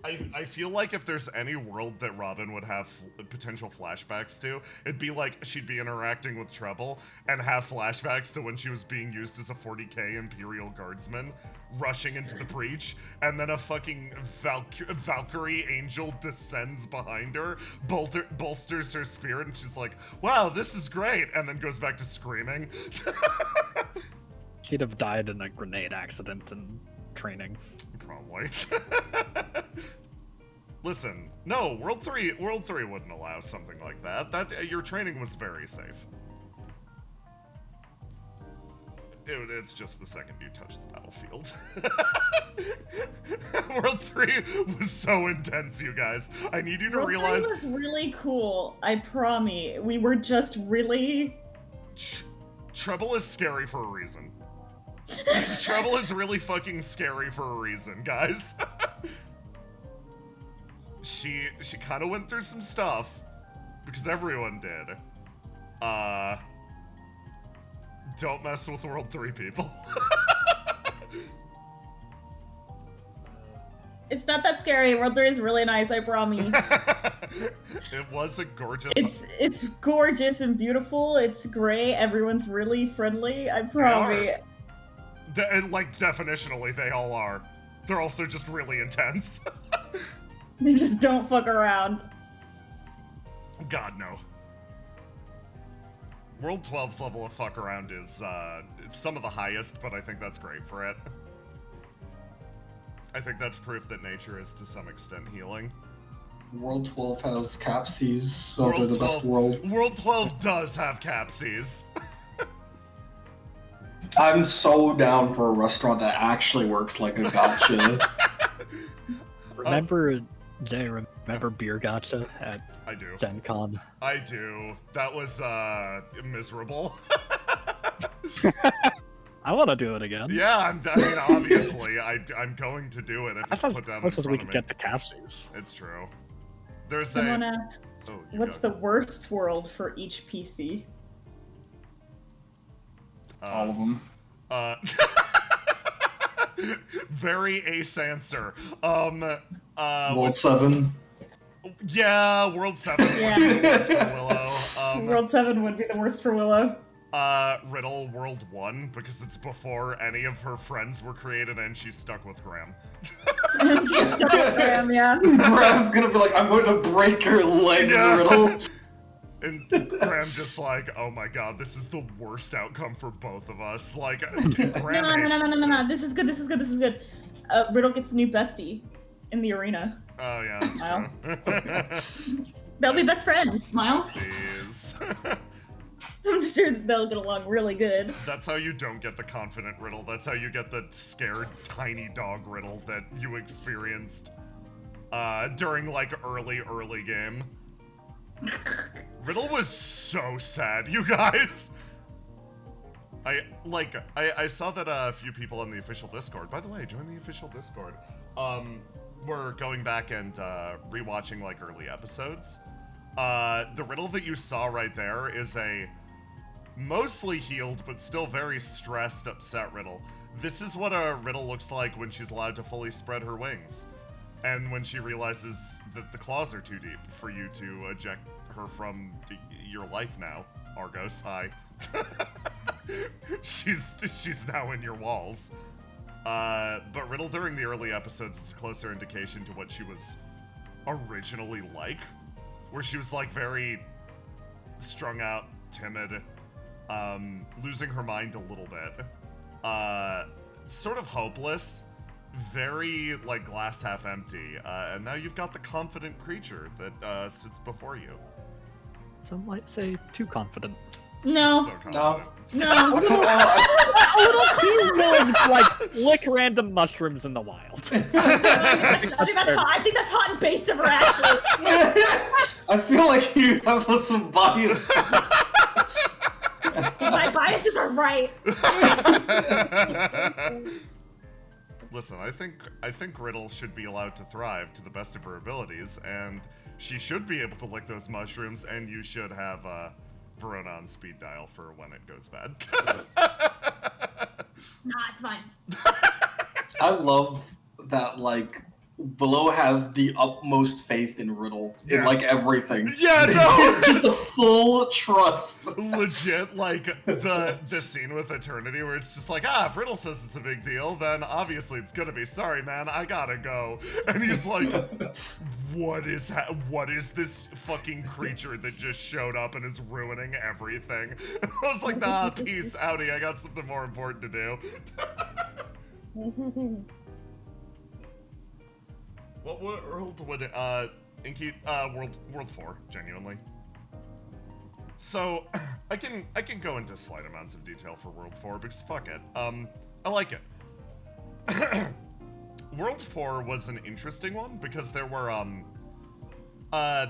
I feel like if there's any world that Robin would have potential flashbacks to, it'd be like she'd be interacting with Treble and have flashbacks to when she was being used as a 40k Imperial Guardsman, rushing into the breach, and then a fucking Valkyrie angel descends behind her, bolsters her spirit, and she's like, wow, this is great, and then goes back to screaming. She'd have died in a grenade accident in training. Probably. Listen, no, World 3 wouldn't allow something like that. Your training was very safe. It's just the second you touch the battlefield. World 3 was so intense, you guys. I need you to realize... World 3 was really cool, I promise. We were just really... Treble is scary for a reason. Treble is really fucking scary for a reason, guys. She kind of went through some stuff, because everyone did. Don't mess with World 3 people. It's not that scary. World 3 is really nice, I promise. It was a gorgeous... It's gorgeous and beautiful. It's great. Everyone's really friendly, I promise. Like, definitionally, they all are. They're also just really intense. They just don't fuck around. God, no. World 12's level of fuck around is some of the highest, but I think that's great for it. I think that's proof that nature is to some extent healing. World 12 has Capsies, so they're the best world. World 12 does have Capsies. I'm so down for a restaurant that actually works like a gotcha. Remember Beer Gotcha at I do. Gen Con? I do. That was miserable. I want to do it again. Yeah, I mean, obviously, I'm going to do it if I it's thought put down in this is we front could of me. get the Capsies. It's true. There's Someone a... asks, Oh, you what's go. the worst world for each PC? All of them. Very ace answer. World 7. Yeah, World 7 Yeah. would be the worst for Willow. World 7 would be the worst for Willow. Riddle World 1, because it's before any of her friends were created and she's stuck with Graham. She's stuck with Graham, yeah. Graham's gonna be like, I'm going to break your legs, Yeah. Riddle. And Graham just like, oh my god, this is the worst outcome for both of us. Like, Graham No. This is good. Riddle gets a new bestie in the arena. Oh yeah, that's Smile. true. They'll be best friends. Smile. Jeez. I'm sure they'll get along really good. That's how you don't get the confident Riddle. That's how you get the scared tiny dog Riddle that you experienced during like early game. Riddle was so sad, you guys. I saw that a few people in the official Discord. By the way, join the official Discord. We're going back and rewatching like early episodes. The Riddle that you saw right there is a mostly healed but still very stressed, upset Riddle. This is what a Riddle looks like when she's allowed to fully spread her wings, and when she realizes that the claws are too deep for you to eject her from your life now. Argos, hi. she's now in your walls. But Riddle during the early episodes is a closer indication to what she was originally like, where she was like very strung out, timid, losing her mind a little bit, sort of hopeless, very like glass half empty, and now you've got the confident creature that sits before you. Some might say too confident. No. She's so confident. No. A little too willing to like lick random mushrooms in the wild. I think that's hot and based of her, actually. I feel like you have some bias. My biases are right. listen, I think Riddle should be allowed to thrive to the best of her abilities, and she should be able to lick those mushrooms, and you should have Verona on speed dial for when it goes bad. Nah, it's fine. I love that, like, Below has the utmost faith in Riddle in, Yeah. like, everything. Yeah, no! Just a full trust. Legit, like, the scene with Eternity where it's just like, if Riddle says it's a big deal, then obviously it's gonna be, sorry, man, I gotta go. And he's like, what is this fucking creature that just showed up and is ruining everything? And I was like, nah, peace, outie, I got something more important to do. What world would Inky World 4, genuinely. So I can go into slight amounts of detail for World 4 because fuck it. I like it. World 4 was an interesting one because there were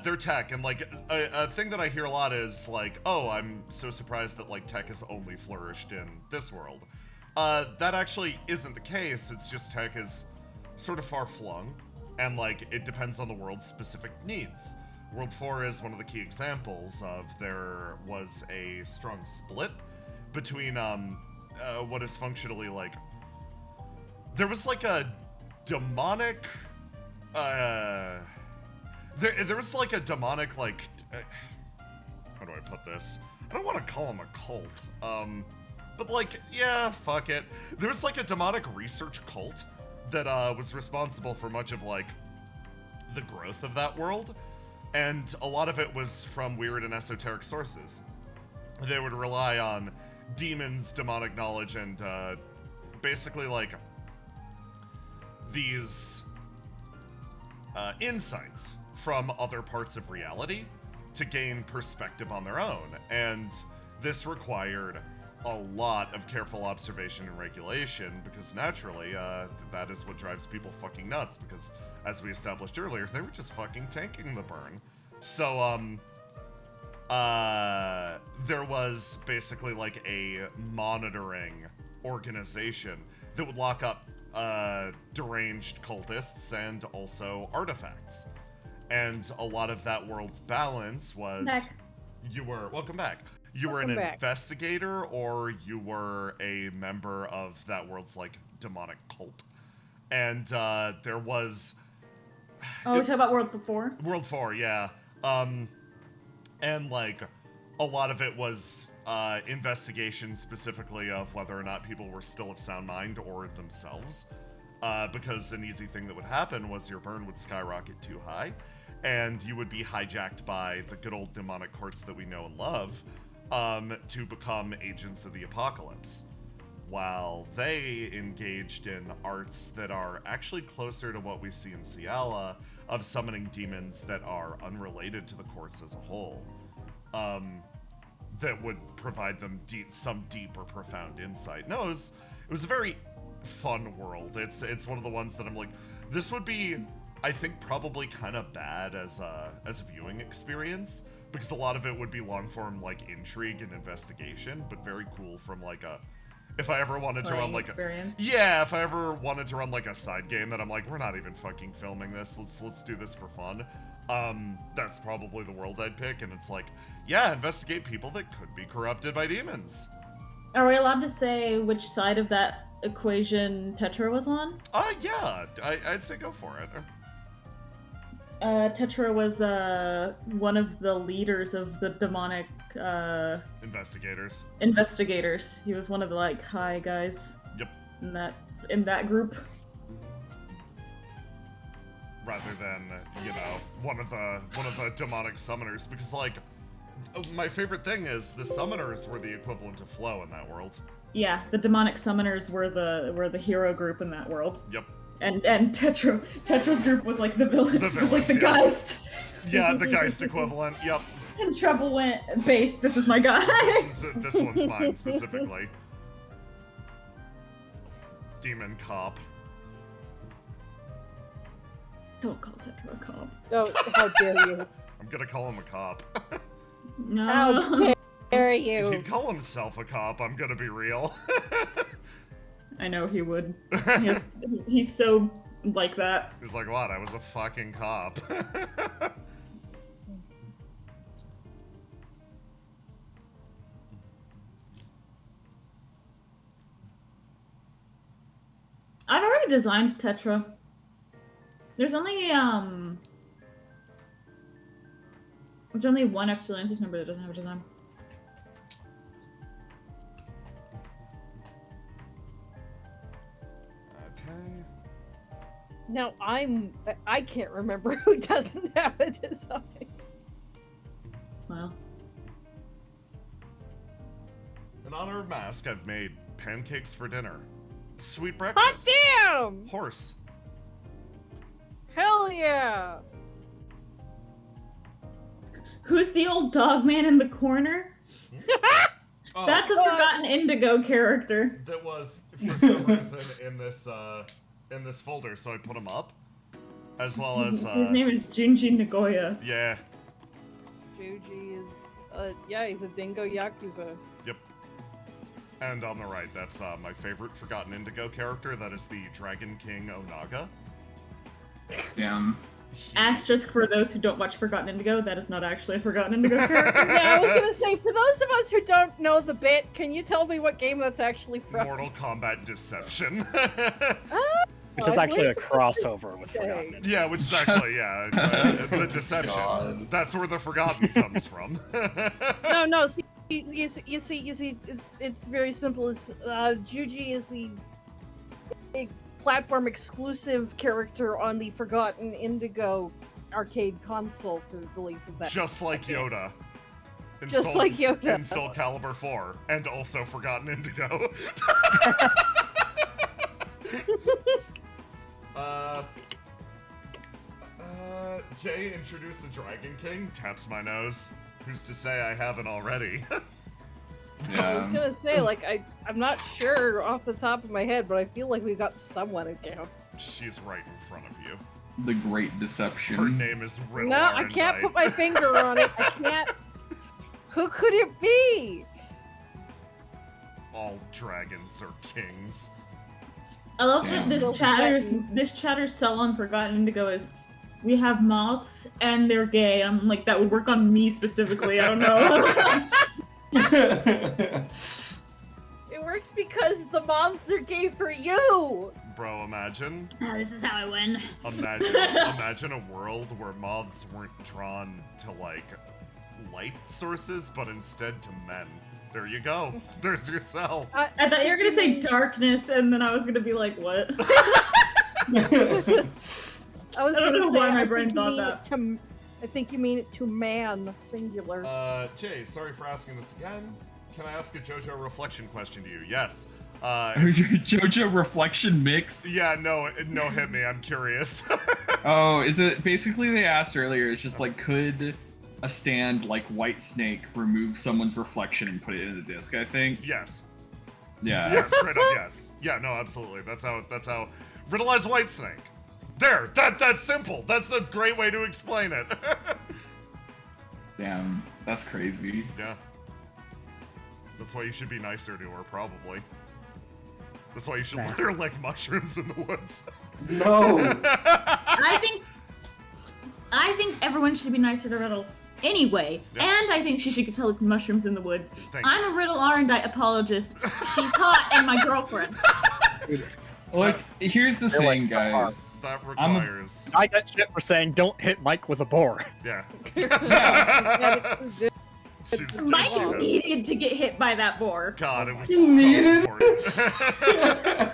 their tech, and like a thing that I hear a lot is like, oh, I'm so surprised that like tech has only flourished in this world. That actually isn't the case. It's just tech is sort of far flung, and like it depends on the world's specific needs. World 4 is one of the key examples of there was a strong split between what is functionally like, there was like a demonic there was like a demonic, like, how do I put this? I don't want to call him a cult, but like, yeah, fuck it. There was like a demonic research cult that was responsible for much of like the growth of that world, and a lot of it was from weird and esoteric sources. They would rely on demons, demonic knowledge, and basically like these insights from other parts of reality to gain perspective on their own. And this required a lot of careful observation and regulation because naturally, that is what drives people fucking nuts because, as we established earlier, they were just fucking tanking the burn. So, there was basically like a monitoring organization that would lock up deranged cultists and also artifacts. And a lot of that world's balance was welcome back. You were an investigator or you were a member of that world's like demonic cult. And there was we're talking about World 4? World 4, yeah. And like a lot of it was investigation specifically of whether or not people were still of sound mind or themselves. Because an easy thing that would happen was your burn would skyrocket too high, and you would be hijacked by the good old demonic courts that we know and love to become agents of the apocalypse. While they engaged in arts that are actually closer to what we see in Ciala, of summoning demons that are unrelated to the courts as a whole. That would provide them some deep or profound insight. No, it was a very fun world. It's one of the ones that I'm like, this would be, I think, probably kind of bad as a viewing experience, because a lot of it would be long form like intrigue and investigation, but very cool from like a, if I ever wanted to run like experience. if I ever wanted to run like a side game that I'm like, we're not even fucking filming this, let's do this for fun. That's probably the world I'd pick, and it's like, yeah, investigate people that could be corrupted by demons. Are we allowed to say which side of that equation Tetra was on? Yeah, I'd say go for it. Tetra was one of the leaders of the demonic Investigators. He was one of the like high guys. Yep. In that group. Rather than, one of the demonic summoners, because like my favorite thing is the summoners were the equivalent of Flow in that world. Yeah, the demonic summoners were the hero group in that world. Yep. And Tetra's group was like the villain. It was like the yeah. Geist. Yeah, the Geist equivalent. Yep. And Treble went base. This is my guy. This one's mine specifically. Demon cop. Don't call Tetra a cop. Oh, how dare you! I'm gonna call him a cop. No. How dare you! He'd call himself a cop, I'm gonna be real. I know he would. He's so like that. He's like, what? I was a fucking cop. I've already designed Tetra. There's only one extra Lances member that doesn't have a design. Okay. Now I can't remember who doesn't have a design. Wow. In honor of Mask, I've made pancakes for dinner. Sweet Hot breakfast. damn! Horse. Hell yeah! Who's the old dog man in the corner? Oh, That's a Forgotten Indigo character. that was for some reason in this folder, so I put him up, as well as His name is Junji Nagoya. yeah. Juji is yeah, he's a dingo yakuza. Yep. And on the right, that's my favorite Forgotten Indigo character. That is the Dragon King Onaga. Damn. Asterisk for those who don't watch Forgotten Indigo, that is not actually a Forgotten Indigo character. Yeah, I was gonna say, for those of us who don't know the bit, can you tell me what game that's actually from? Mortal Kombat Deception. Which is I actually a believe- crossover with Okay. Forgotten. Indigo. Yeah, which is actually, the Deception. God. That's where the Forgotten comes from. No. See, you see, it's very simple. It's Juji is the platform exclusive character on the Forgotten Indigo arcade console for the release of that. Just like Yoda. In Just like Yoda. In Soul Calibur 4, and also Forgotten Indigo. Jay introduced the Dragon King, taps my nose. Who's to say I haven't already? I was Yeah. gonna say, like, I'm not sure off the top of my head, but I feel like we've got someone who counts. She's right in front of you. The Great Deception. Her name is Riddle No, I can't put my finger on it. I can't. Who could it be? All dragons are kings. I love Yeah. that this chatter's sell on Forgotten Indigo is we have moths and they're gay. I'm like, that would work on me specifically. I don't know. It works because the moths are gay for you. Bro, imagine This is how I win. imagine a world where moths weren't drawn to like light sources, but instead to men. There you go. There's yourself. I thought you were gonna say darkness, and then I was gonna be like, what? I was I don't gonna know say, why my I brain think you thought mean that. it to. I think you mean it to man, singular. Jay, sorry for asking this again. Can I ask a JoJo reflection question to you? Yes. JoJo reflection mix. Yeah, no, hit me. I'm curious. Oh, is it basically they asked earlier? It's just like, could a stand like White Snake remove someone's reflection and put it in the disc? I think. Yes. Yeah. Yeah, straight up yes. Yeah, no, absolutely. That's how Riddleize White Snake. There, that's simple. That's a great way to explain it. Damn, that's crazy. Yeah. That's why you should be nicer to her, probably. That's why you should let her like mushrooms in the woods. No. I think everyone should be nicer to Riddle anyway, Yeah. and I think she should collect mushrooms in the woods. Thank I'm a Riddle Arendite apologist. She's hot and my girlfriend. Look, here's the They're thing, like, come on. guys. That I'm a- requires. I get shit for saying don't hit Mike with a boar. Yeah. She's Mike she has- needed to get hit by that boar. God, it was You so needed? important.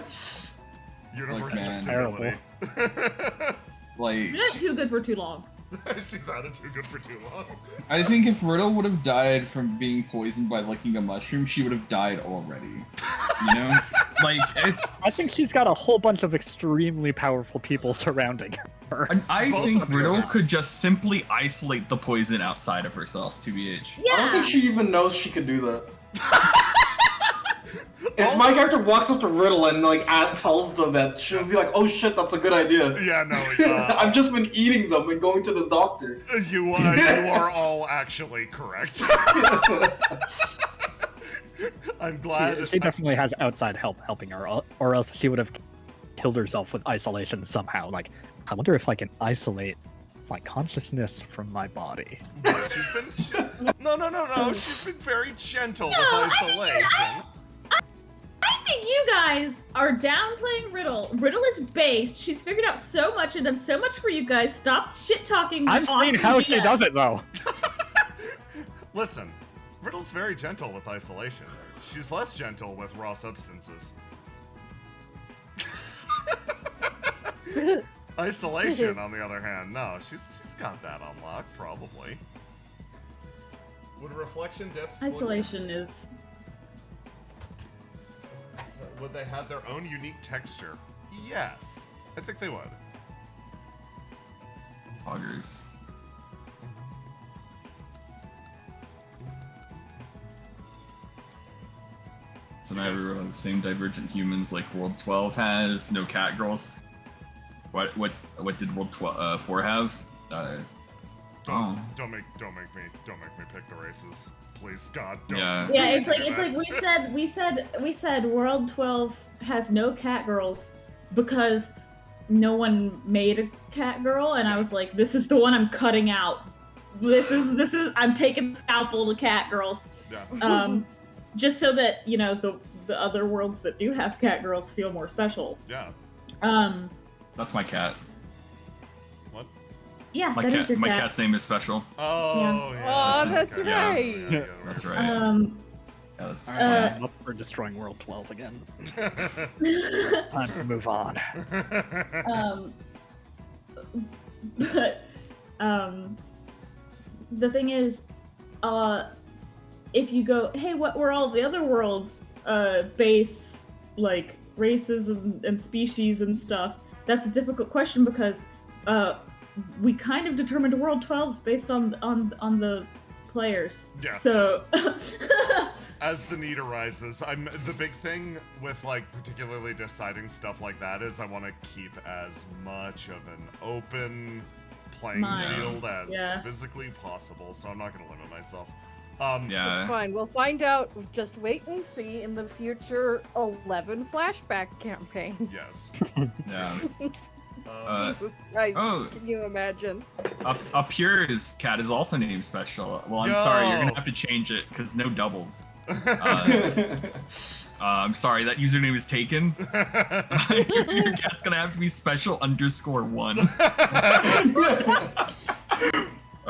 Universal man. stability. Like, You're not too good for too long. She's had it too good for too long. I think if Riddle would have died from being poisoned by licking a mushroom, she would have died already. You know? Like, it's. I think she's got a whole bunch of extremely powerful people surrounding her. I Both think of these Riddle are- could just simply isolate the poison outside of herself, TBH. I don't Yeah. think she even knows she could do that. If my character walks up to Riddle and like tells them that, she'll be like, "Oh shit, that's a good idea." Yeah, no, I've just been eating them and going to the doctor. you are all actually correct. I'm glad. She definitely has outside help helping her, or else she would have killed herself with isolation somehow. Like, I wonder if I can isolate my consciousness from my body. No. She's been very gentle with No, isolation. I think you guys are downplaying Riddle. Riddle is based. She's figured out so much and done so much for you guys. Stop shit talking. I've seen how she does it though. Listen, Riddle's very gentle with isolation. She's less gentle with raw substances. Isolation, on the other hand, no, she's got that unlocked, probably. Would reflection discs Isolation is. Would they have their own unique texture? Yes, I think they would. Poggers. So now everyone has the same divergent humans like World 12 has. No cat girls. What did World 4 have? Don't make me pick the races, please, God. Don't. Yeah, it's like we said World 12 has no cat girls because no one made a cat girl, and I was like, this is the one I'm cutting out. This is I'm taking the scalpel to cat girls. Yeah. Just so that the other worlds that do have cat girls feel more special. Yeah. That's my cat. What? Yeah, My that cat. is your My cat. cat's name is Special. Oh, Yeah. yeah. Oh, that's okay. right. Yeah, that's right. Um, Yeah, that's I'm up for destroying World 12 again. Time to move on. But the thing is, if you go, hey, what were all the other worlds base, like races and species and stuff? That's a difficult question because we kind of determined World 12s based on the players. Yeah. So As the need arises, the big thing with like particularly deciding stuff like that is I want to keep as much of an open playing Mind. field as Yeah. physically possible, so I'm not going to limit myself. It's yeah. fine. We'll find out. Just wait and see in the future 11 flashback campaign. Yes. Yeah. Jesus Christ. oh. Can you imagine? Up here, his cat is also named Special. Well, I'm sorry, you're gonna have to change it because no doubles. I'm sorry, that username is taken. Your cat's gonna have to be Special_1.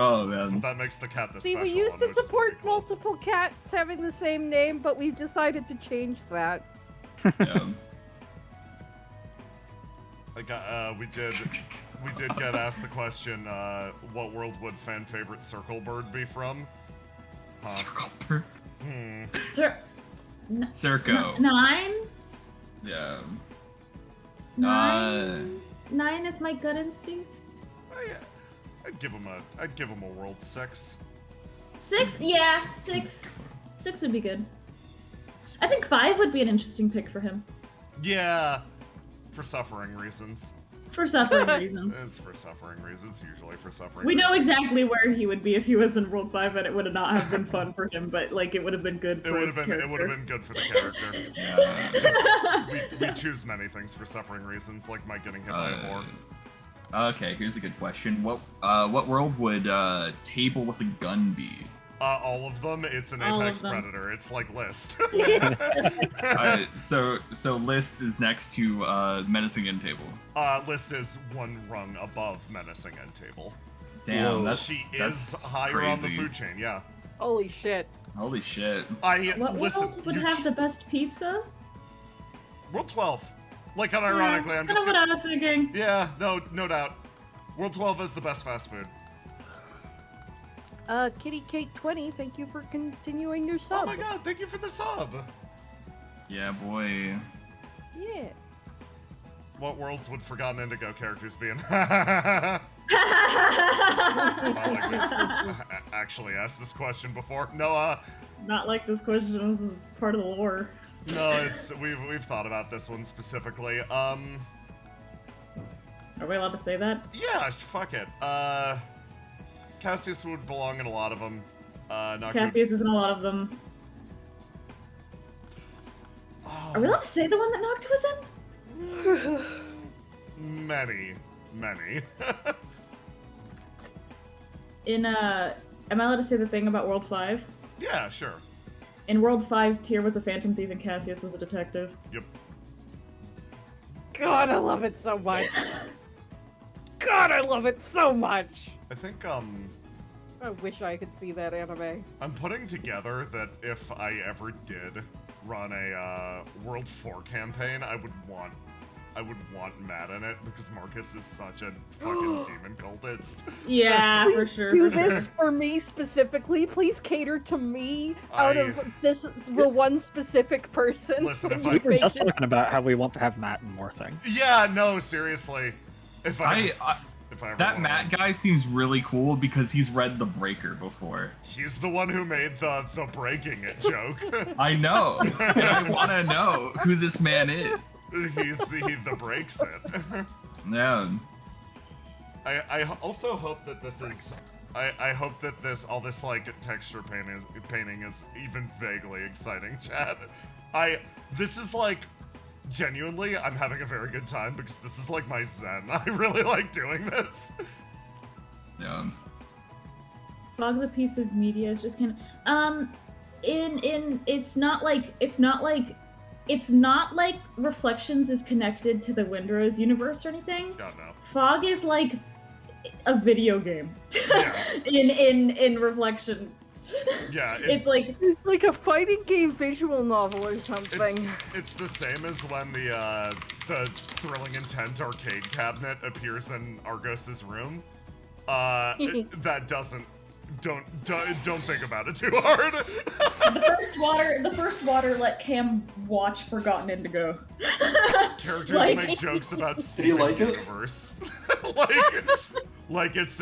Oh man. That makes the cat the See, special we used one, to which is support pretty cool. multiple cats having the same name, but we've decided to change that. Yeah. We did get asked the question, what world would fan favorite Circle Bird be from? Circle bird. Circo. 9? Yeah. 9 is my gut instinct. I'd give him a world 6. 6? Yeah, 6. 6 would be good. I think 5 would be an interesting pick for him. Yeah, for suffering reasons. For suffering reasons. It's for suffering reasons, usually for suffering We know reasons. exactly where he would be if he was in World 5, and it would not have been fun for him, but like it would have been good for his character. It would have been good for the character. Yeah. Just, we choose many things for suffering reasons, like Mike getting hit by a boar. Okay, here's a good question. What world would Table with a Gun be? All of them. It's an All of apex them. predator. It's like List. So List is next to Menacing End Table. List is one rung above Menacing End Table. Damn, Whoa. that's She that's is higher on the crazy. food chain. Yeah. Holy shit. Holy shit. What Listen. world would you have the best pizza? World 12. Like, unironically, I'm That's just what gonna... I was thinking. Yeah, no doubt. World 12 is the best fast food. Kitty Kate 20, thank you for continuing your Oh sub. my god, thank you for the sub. Yeah, boy. Yeah. What worlds would Forgotten Indigo characters be in? Not like we've actually asked this question before. No, Not like this question. This is part of the lore. no, we've thought about this one specifically. Are we allowed to say that? Yeah, fuck it. Cassius would belong in a lot of them. Cassius is in a lot of them. Are we allowed to say the one that Noctua was in? Many. Am I allowed to say the thing about World 5? Yeah, sure. In World 5, Tyr was a phantom thief and Cassius was a detective. Yep. God, I love it so much. God, I love it so much. I think, I wish I could see that anime. I'm putting together that if I ever did run a World 4 campaign, I would want Matt in it because Marcus is such a fucking demon cultist. Yeah, for Please sure. do this for me specifically. Please cater to me out of the one specific person. Listen, if when I- you We were make just it. talking about how we want to have Matt in more things. Yeah, no, seriously. If I ever That wanna- Matt guy seems really cool because he's read The Breaker before. He's the one who made the breaking it joke. I know, and I want to know who this man is. he the breaks it. Yeah. I also hope that this is. I hope that all this like texture painting is even vaguely exciting, Chad. This is like genuinely I'm having a very good time because this is like my zen. I really like doing this. Yeah. Fog the piece of media is just kind of it's not like Reflections is connected to the Windrose universe or anything. God no. Fog is like a video game. Yeah. in Reflection. Yeah. It's like It's like a fighting game visual novel or something. It's the same as when the Thrilling Intent arcade cabinet appears in Argos's room. That doesn't. Don't think about it too hard. the first water let Cam watch Forgotten Indigo. Characters Like- make jokes about you Steven like it? Universe. like it's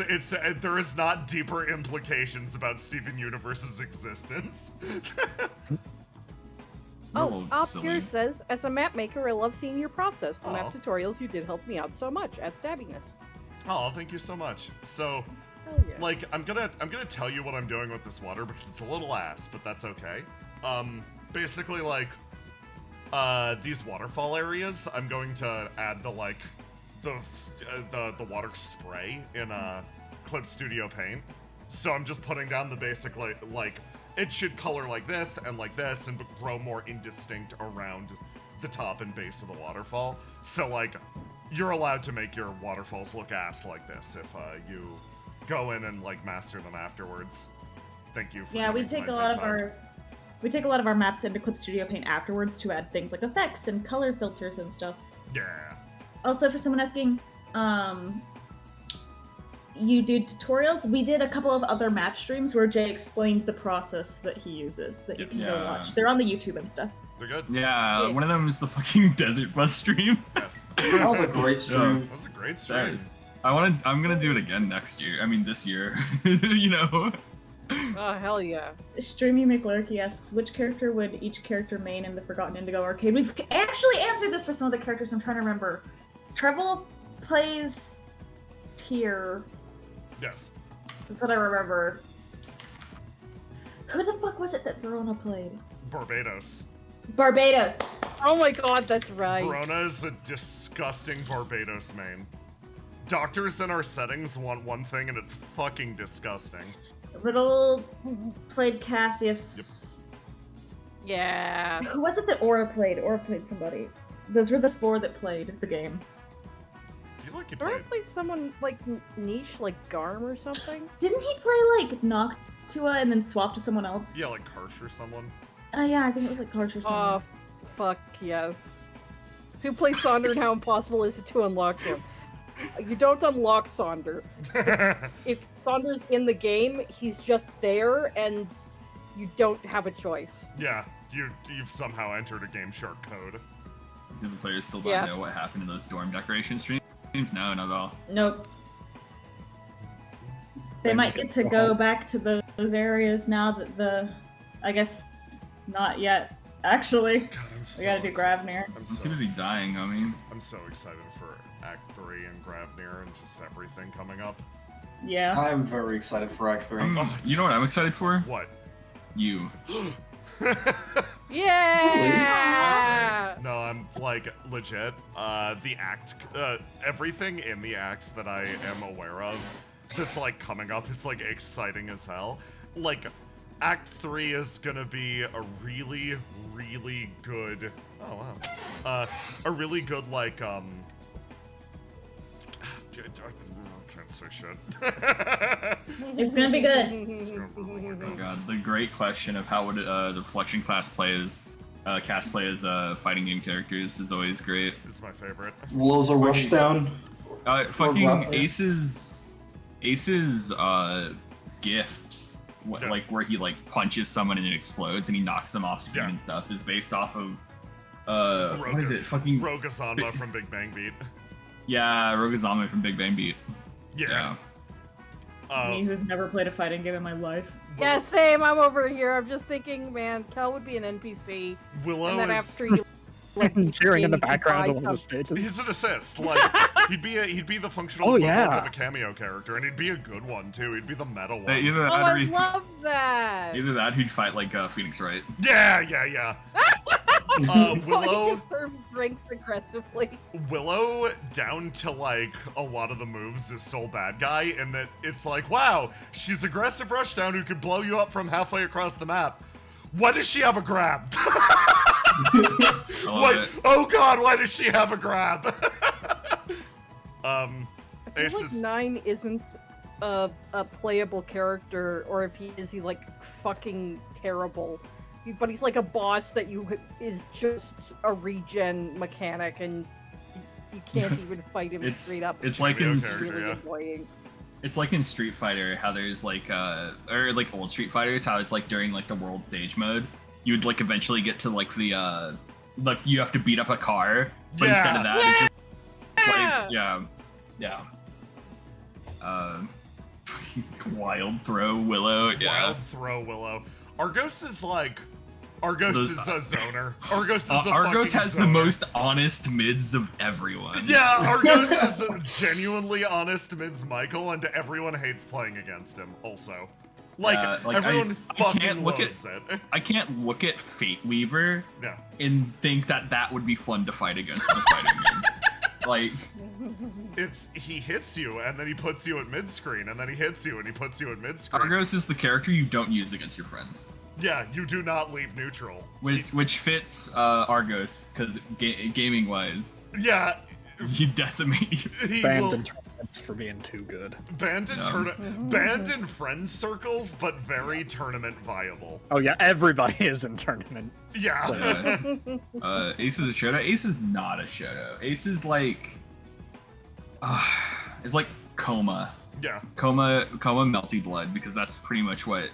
there is not deeper implications about Steven Universe's existence. Oh, Op silly. here says, as a map maker, I love seeing your process. The Aw. map tutorials you did help me out so much at Stabbiness. Oh, thank you so much. So, Hell yeah. like, I'm gonna tell you what I'm doing with this water because it's a little ass, but that's okay. Basically, like, these waterfall areas, I'm going to add the water spray in Clip Studio Paint. So I'm just putting down the basic like it should color like this and grow more indistinct around the top and base of the waterfall. So like, you're allowed to make your waterfalls look ass like this if you go in and like master them afterwards. Thank you. For Yeah, we coming to take my a lot TED of Talk. we take a lot of our maps into Clip Studio Paint afterwards to add things like effects and color filters and stuff. Yeah. Also, for someone asking, you do tutorials? We did a couple of other map streams where Jay explained the process that he uses that you can go Yeah. watch. They're on the YouTube and stuff. They're good. Yeah, Yeah. one of them is the fucking Desert Bus stream. Yes. That was a great stream. That was a great stream. I'm gonna do it again next year. I mean, this year. You know. Oh, hell yeah. Streamy McLurky asks, which character would each character main in the Forgotten Indigo arcade? We've actually answered this for some of the characters. I'm trying to remember. Treble plays Tyr. Yes. That's what I remember. Who the fuck was it that Verona played? Barbados. Barbados. Oh my god, that's right. Verona is a disgusting Barbados main. Doctors in our settings want one thing, and it's fucking disgusting. Riddle played Cassius. Yeah. Who was it that Aura played? Aura played somebody. Those were the four that played the game. I feel like you Or played. play someone like niche, like Garm or something. Didn't he play like Noctua and then swap to someone else? Yeah, like Karsh or someone. Yeah, I think it was like Karch or Oh, someone. fuck yes. Who plays Sonder and how impossible is it to unlock him? You don't unlock Sonder. If Sonder's in the game, he's just there and you don't have a choice. Yeah, you've somehow entered a Game Shark code. Do the players still not Yeah. know what happened in those dorm decoration streams? No, not at all. Nope. They Then might we get can to go go home. back to those areas now that I guess not yet. Actually, God, I'm so. we gotta do Gravnir. I'm I'm so. too busy dying, I mean. I'm so excited for Act 3 and Gravnir and just everything coming up. Yeah. I'm very excited for Act 3. Oh, it's You know what I'm just- excited for? What? You. Yeah! like legit, the act, everything in the acts that I am aware of that's like coming up is like exciting as hell. Like, Act 3 is gonna be a really, really good. Oh wow. A really good like I can't say shit. It's gonna be good. It's gonna be really Oh good. god, the great question of how would the Reflection class play as cast play as fighting game characters is always great. This is my favorite. Willow's a rushdown. Fucking grappler. Ace's gifts, Yeah. like where he like punches someone and it explodes and he knocks them off screen Yeah. and stuff, is based off of what is Rogue- it? Fucking Rogue Azanma from Big Bang Beat. yeah, Rogazama from Big Bang Beat. Yeah. Me, who's never played a fighting game in my life. Yeah, same. I'm over here. I'm just thinking, man, Kel would be an NPC, Willow and then is. after you, like, Cheering in the you buy background of one of the something. stages. He's an assist. Like he'd be the functional Oh, equivalent yeah. of a cameo character, and he'd be a good one too. He'd be the meta one. Either Oh, that or I he'd, love that. either that who'd fight like Phoenix Wright. Yeah. He Willow, just serves drinks aggressively. Willow, down to like a lot of the moves is sole bad guy, and that it's like, wow, she's aggressive rushdown who could blow you up from halfway across the map. Why does she have a grab? I love What? it. Oh god, why does she have a grab? I feel Ace like is. Nine isn't a playable character, or if he is, he like fucking terrible. But he's like a boss that is just a regen mechanic, and you can't even fight him It's straight up. it's like Cameo in character. really yeah. annoying. It's like in Street Fighter, how there's like or like old Street Fighters, how it's like during like the world stage mode, you would like eventually get to like the like you have to beat up a car, but Yeah. instead of that, it's just like Yeah! yeah. Wild Throw Willow, yeah. Wild throw Willow. Argos is like. Argos The- is a zoner. Argos is a Argos fucking has the zoner. most honest mids of everyone. Yeah, Argos is a genuinely honest mids Michael, and everyone hates playing against him. Also, like, everyone I fucking can't look at loves it. I can't look at Fate Weaver Yeah, and think that that would be fun to fight against in a fighting game. Like, he hits you, and then he puts you at mid screen, and then he hits you, and he puts you at mid screen. Argos is the character you don't use against your friends. Yeah, you do not leave neutral. Which fits Argos, because gaming-wise, Yeah, you decimate you. he Banned will in tournaments for being too good. banned in No. banned in friend circles, but very tournament viable. Oh yeah, everybody is in tournament. Yeah. Ace is a Shoto. Ace is not a Shoto. Ace is like... it's like Coma. Yeah. Coma Melty Blood, because that's pretty much what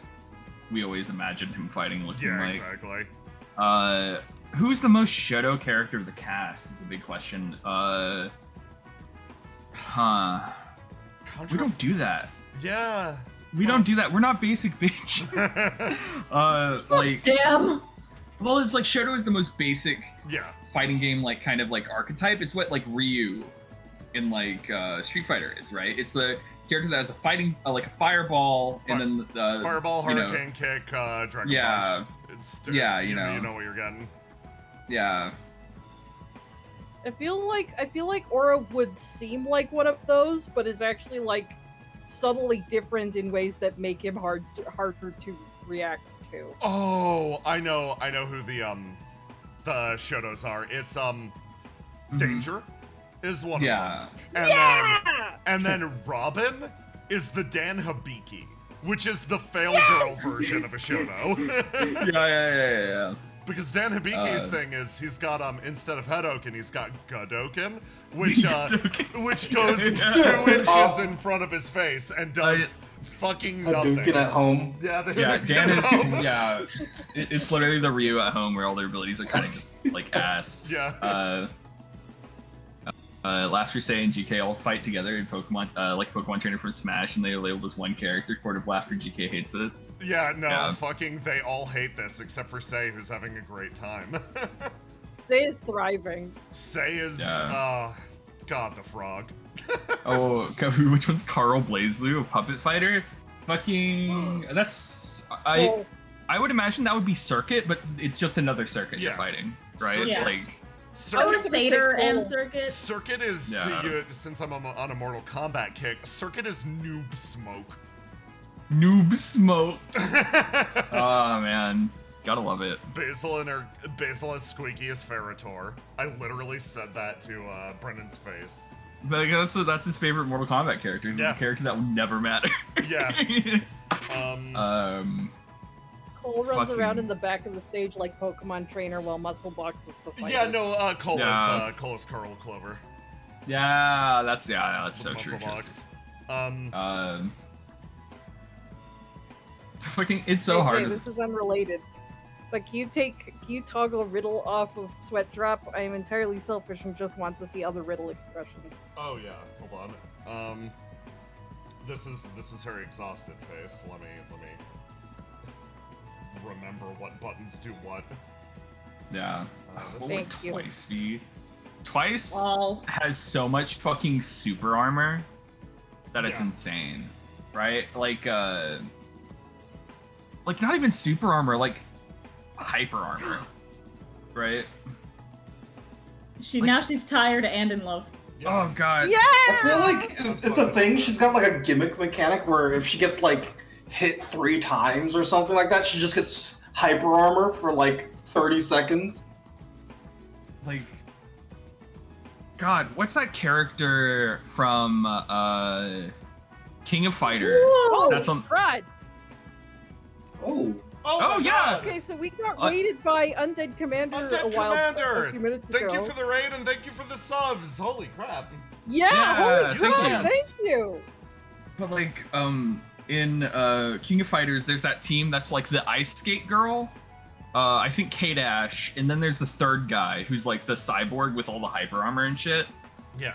we always imagined him fighting looking Yeah, like. exactly. Who's the most Shoto character of the cast is a big question. We don't do that. Yeah. We don't do that. We're not basic bitches. Like, Damn. well, it's like Shoto is the most basic Yeah. fighting game, like kind of like archetype. It's what like Ryu in like Street Fighter is, right? It's the character that has a fighting, like a fireball, and then Fireball, you know, Hurricane Kick, Dragon Yeah. Punch. It's, Yeah, you you know. know what you're getting. yeah. I feel like Aura would seem like one of those, but is actually like subtly different in ways that make him harder to react to. Oh, I know who the Shotos are. It's Danger is one Yeah. of them. And and then Robin is the Dan Hibiki, which is the fail girl version of a Shoto. Yeah. Because Dan Hibiki's thing is he's got instead of Hadoken, he's got Gadoken, which goes 2 inches in front of his face and does fucking nothing. Hadouken at home. Yeah, the Yeah, Hadouken Dan at home. yeah. It's literally the Ryu at home where all their abilities are kind of just like ass. Yeah. Laughter Say and GK all fight together in Pokemon, like Pokemon Trainer from Smash, and they are labeled as one character. Court of Laughter, GK hates it. Yeah, no, Yeah. fucking they all hate this except for Sei, who's having a great time. Say is thriving. Sei is, Yeah. God, the frog. Oh, which one's Carl BlazBlue, a puppet fighter? Fucking, that's Well, I would imagine that would be Circuit, but it's just another circuit you're Yeah. fighting, right? Circuit. Yes. Like, Oh, Circuit, Satyr and Cool. Circuit. Circuit is Yeah. to you, since I'm on a Mortal Kombat kick. Circuit is noob smoke. Noob smoke. Oh man, gotta love it. Basil as squeaky as Ferritor. I literally said that to Brennan's face. But that's his favorite Mortal Kombat character. He's Yeah. a character that will never matter. Yeah. Cole runs around Fucking- in the back of the stage like Pokemon trainer while Muscle boxes the fighter. Yeah, no, Cole Yeah. is Carl Clover. that's with so true. Muscle Box. Fucking, it's so JJ, hard. This is unrelated. But can you toggle Riddle off of Sweat Drop? I am entirely selfish and just want to see other Riddle expressions. Oh yeah, hold on. This is her exhausted face. Let me remember what buttons do what. Yeah. This- What Thank would you. Twice be? Twice All. has so much fucking super armor that it's Yeah. insane, right? Like not even super armor, like hyper armor, right? Now she's tired and in love. Oh god. Yeah! I feel like it's a thing. She's got like a gimmick mechanic where if she gets like hit 3 times or something like that, she just gets hyper armor for like 30 seconds. Like, God, what's that character from King of Fighter? Oh, That's on. Rod! Oh. Oh, my yeah! God. Okay, so we got raided by Undead Commander Undead a few minutes ago. Thank you for the raid and thank you for the subs. Holy crap. Yeah, Yeah, holy thank crap, you. thank you! But like, in King of Fighters, there's that team that's like the ice skate girl. I think K-Dash, and then there's the third guy who's like the cyborg with all the hyper armor and shit. Yeah.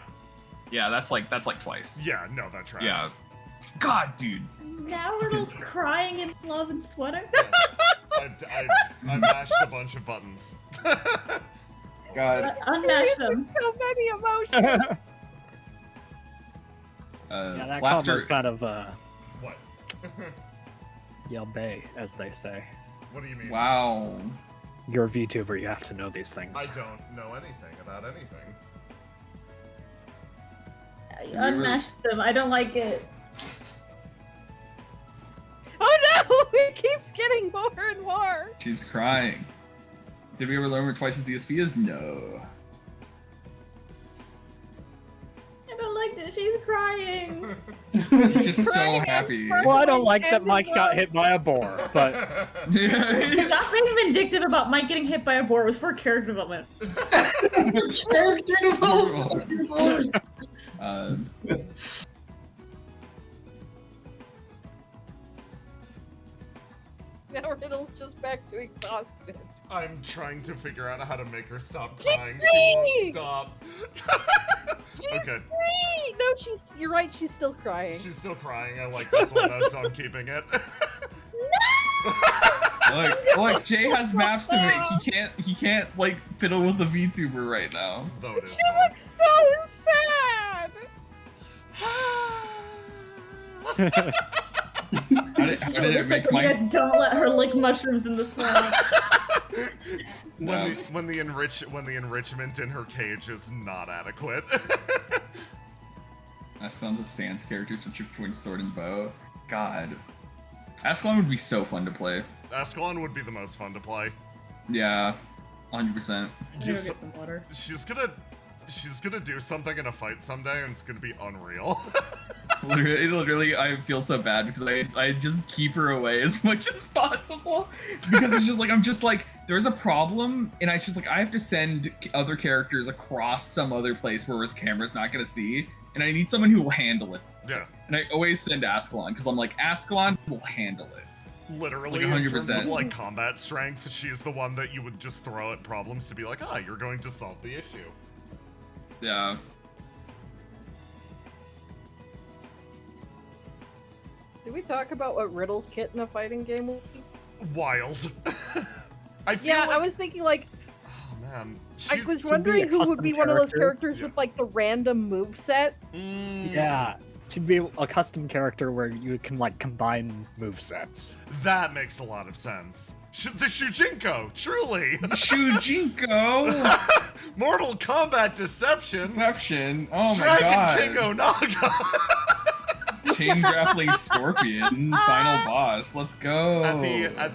Yeah, that's like Twice. Yeah, no, that tracks. Yeah. God, dude. Now Riddle's crying in love and sweater. I mashed a bunch of buttons. God. Unmash them. So many emotions! Yeah, that laughter. combo's kind of What? yelbe, as they say. What do you mean? Wow. You're a VTuber, you have to know these things. I don't know anything about anything. Unmash them. I don't like it. Oh no! It keeps getting more and more! She's crying. Did we ever learn where Twice's ESP is? No. I don't like that she's crying. She's just so Crying happy. and Well, I don't Like like that and Mike got love. hit by a boar, but Yeah. Stop being vindictive about Mike getting hit by a boar. It was for character development. Character development. Now Riddle's just back to exhausted. I'm trying to figure out how to make her stop She's crying. She won't screaming! stop. She's Okay. free! No, you're right, she's still crying. She's still crying. I like this one though, so I'm keeping it. Look, Jay has maps to make. He can't like fiddle with the VTuber right now. Though it is She looks so sad! How did it It's like make when you Mike? guys don't let her lick mushrooms in the swamp. No. when the enrichment in her cage is not adequate. Ascalon's a stance character, switch between sword and bow. God, Ascalon would be so fun to play. Ascalon would be the most fun to play. Yeah, 100%. I'm gonna Just- get some water. She's gonna do something in a fight someday, and it's gonna be unreal. Literally, I feel so bad because I just keep her away as much as possible because it's just like I'm just like there's a problem and I just like I have to send other characters across some other place where the camera's not gonna see and I need someone who will handle it. Yeah, And I always send Ascalon because I'm like Ascalon will handle it. literally, Like in terms of 100%. like combat strength, she's the one that you would just throw at problems to be like, you're going to solve the issue. Yeah. Did we talk about what Riddle's kit in a fighting game will be? Wild. I feel Yeah, like, I was thinking like oh man, I was be a wondering who would custom be one of those character. characters Yeah. with like the random moveset. Mm, yeah, to be a custom character where you can like combine movesets. That makes a lot of sense. The Shujinko, truly. Shujinko! Mortal Kombat Deception. Deception. Oh my Dragon god. King Onaga. Chain grappling scorpion. Final boss. Let's go. At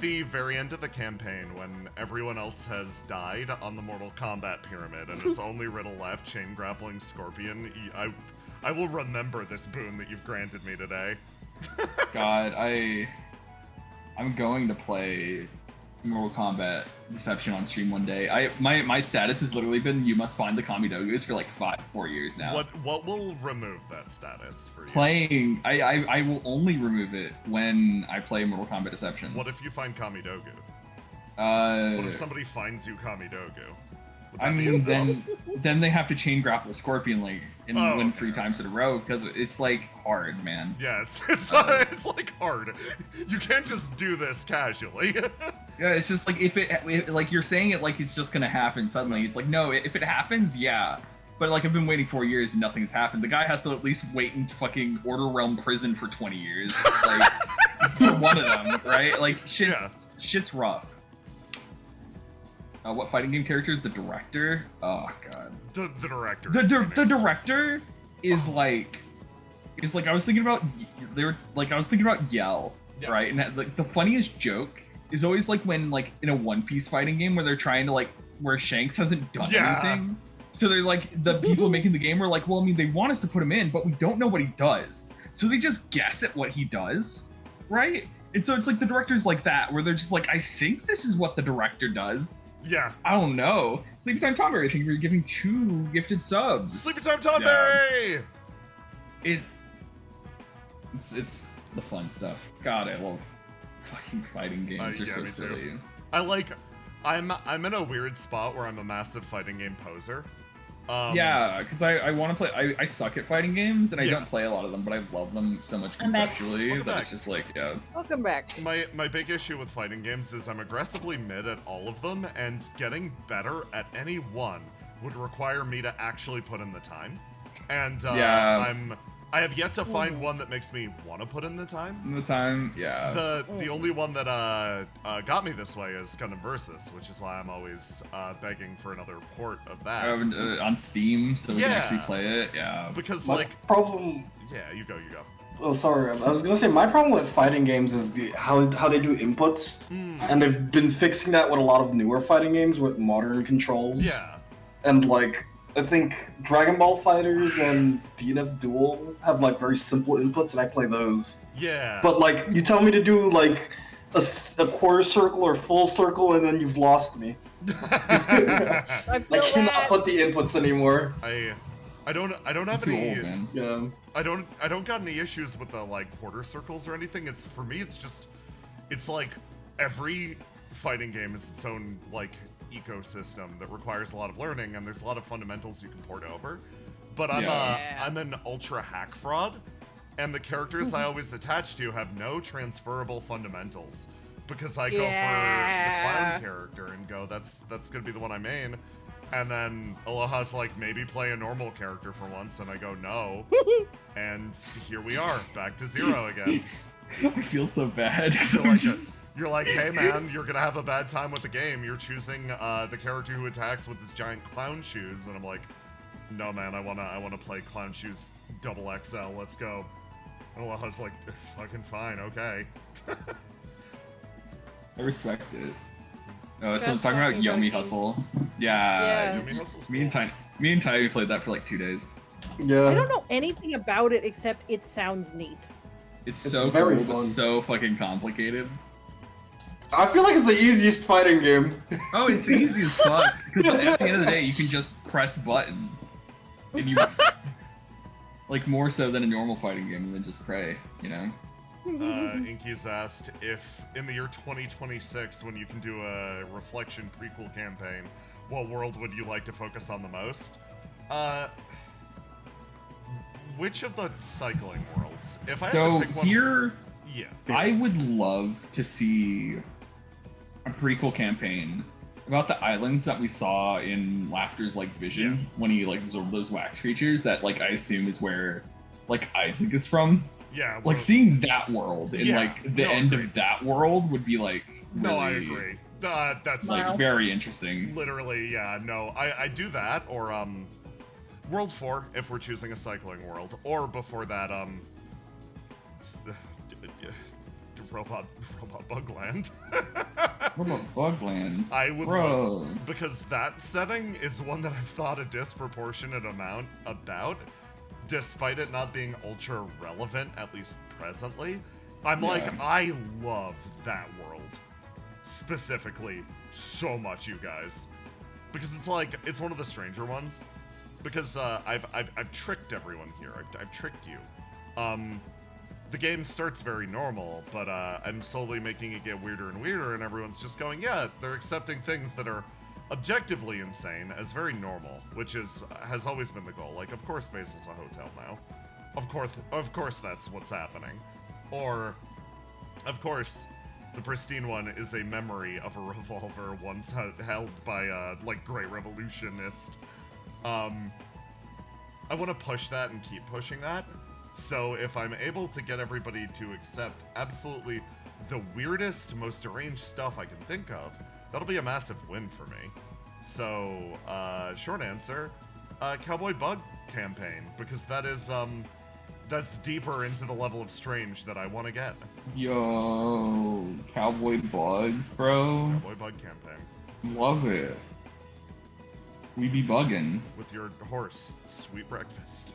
the very end of the campaign, when everyone else has died on the Mortal Kombat pyramid and it's only Riddle left, chain grappling scorpion, I will remember this boon that you've granted me today. God, I'm going to play Mortal Kombat Deception on stream one day. My status has literally been you must find the Kamidogus for like 4 years now. What will remove that status for you? Playing, I will only remove it when I play Mortal Kombat Deception. What if you find Kamidogu? What if somebody finds you Kamidogu? Would I that be mean, enough? then they have to chain grapple Scorpion like and Oh, win okay. 3 times in a row because it's like hard, man. Yeah, it's like hard. You can't just do this casually. Yeah, it's just like if like you're saying it like it's just gonna happen suddenly. It's like no, if it happens, yeah. But like I've been waiting 4 years and nothing's happened. The guy has to at least wait in fucking Order Realm prison for 20 years, like for one of them, right? Like shit's rough. What fighting game character is the director? Oh god. The director. The is Phoenix. director is like I was thinking about Yell, Yeah. right? And like the funniest joke is always like when like in a One Piece fighting game where they're trying to like where Shanks hasn't done Yeah. anything. So they're like the people making the game were like, well, I mean, they want us to put him in, but we don't know what he does. So they just guess at what he does, right? And so it's like the director's like that, where they're just like, I think this is what the director does. Yeah. I don't know. Sleepy Time Tomberry, I think we're giving 2 gifted subs. Sleepy Time Tonberry! It's the fun stuff. God, I love fucking fighting games. They're yeah, so me too. silly. I'm in a weird spot where I'm a massive fighting game poser. Yeah, because I want to play. I suck at fighting games, and I Yeah. don't play a lot of them, but I love them so much I'm back. conceptually Welcome that back. it's just like, yeah. Welcome back. My big issue with fighting games is I'm aggressively mid at all of them, and getting better at any one would require me to actually put in the time. And Yeah. I have yet to find one that makes me want to put in the time. In the time, yeah. The only one that got me this way is Gundam Versus, which is why I'm always begging for another port of that. On Steam, so we can Yeah. actually play it. Yeah. Because My like, problem. yeah, you go. Oh, sorry. I was gonna say my problem with fighting games is how they do inputs, and they've been fixing that with a lot of newer fighting games with modern controls. Yeah. And like, I think Dragon Ball Fighters and DNF Duel have like very simple inputs, and I play those. Yeah. But like, you tell me to do like a quarter circle or full circle, and then you've lost me. I I feel cannot that. put the inputs anymore. I don't have Too any. old, man. Yeah. I don't got any issues with the like quarter circles or anything. It's for me. It's like every fighting game is its own like ecosystem that requires a lot of learning, and there's a lot of fundamentals you can port over. But I'm an ultra hack fraud, and the characters I always attach to have no transferable fundamentals because I go for the Yeah. clown character and go that's gonna be the one I main. And then Aloha's like, maybe play a normal character for once, and I go, no. And here we are, back to 0 again. I feel so bad. 'cause You're I'm like, just- you're like, hey man, you're gonna have a bad time with the game. You're choosing the character who attacks with his giant clown shoes, and I'm like, no man, I wanna play clown shoes double XL. Let's go. And Aloha's like, fucking fine, okay. I respect it. Oh, That's someone's talking about fucking Yomi joking. Hustle. Yeah. Yeah. Yomi Hustle's Me and cool. Tiny played that for like 2 days. Yeah. I don't know anything about it except it sounds neat. It's It's so very cool, but fun. so fucking complicated. I feel like it's the easiest fighting game. Oh, it's easy as fuck. Because at the end of the day, you can just press button, and you like more so than a normal fighting game, and then just pray. You know. Inky's asked if in the year 2026, when you can do a reflection prequel campaign, what world would you like to focus on the most? Which of the cycling worlds? If I had So to pick one, here, yeah, I would love to see a prequel campaign about the islands that we saw in Laughter's like vision when he like absorbed those wax creatures. That like I assume is where like Isaac is from. Yeah, Like well, seeing that world and Yeah, like the no, end agreed. of that world would be like really, no, I agree. That's Smart. like very interesting. literally, yeah, no, I do that, or World 4 if we're choosing a cycling world, or before that, Robot Bugland. What about Bugland? I would Bro. love, because that setting is one that I've thought a disproportionate amount about, despite it not being ultra relevant, at least presently. I'm like, Yeah. I love that world specifically so much, you guys, because it's like it's one of the stranger ones. Because I've tricked everyone here. I've tricked you. The game starts very normal, but I'm slowly making it get weirder and weirder, and everyone's just going, yeah, they're accepting things that are objectively insane as very normal, which has always been the goal. Like, of course, Basil's a hotel now. Of course, that's what's happening. Or, of course, the pristine one is a memory of a revolver once held by a like great revolutionist. I want to push that and keep pushing that. So if I'm able to get everybody to accept absolutely the weirdest, most deranged stuff I can think of, that'll be a massive win for me. So, short answer, Cowboy Bug campaign, because that is, that's deeper into the level of strange that I want to get. Yo, Cowboy Bugs, bro. Cowboy Bug campaign. Love it. We be bugging. With your horse, sweet breakfast.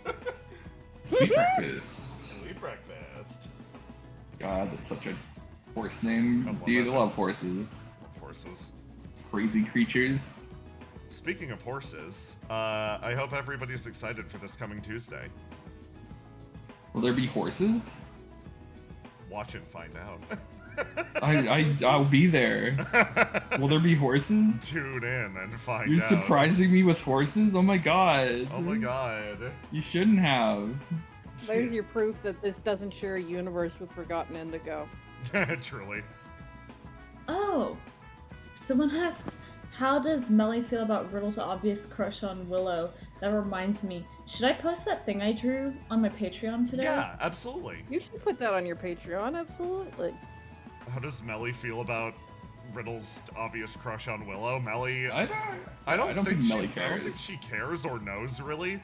Sweet breakfast. Sweet breakfast. God, that's such a horse name. I love Dude, it. I love horses. Horses. Crazy creatures. Speaking of horses, I hope everybody's excited for this coming Tuesday. Will there be horses? Watch and find out. I'll be there. Will there be horses? Tune in and find You're out. surprising me with horses? Oh my god. Oh my god. You shouldn't have. There's your proof that this doesn't share a universe with Forgotten Indigo. Truly. Oh, someone asks, how does Melly feel about Riddle's obvious crush on Willow? That reminds me, should I post that thing I drew on my Patreon today? Yeah, absolutely. You should put that on your Patreon, absolutely. How does Melly feel about Riddle's obvious crush on Willow? Melly, I don't think she, Melly I don't think cares. she cares or knows really.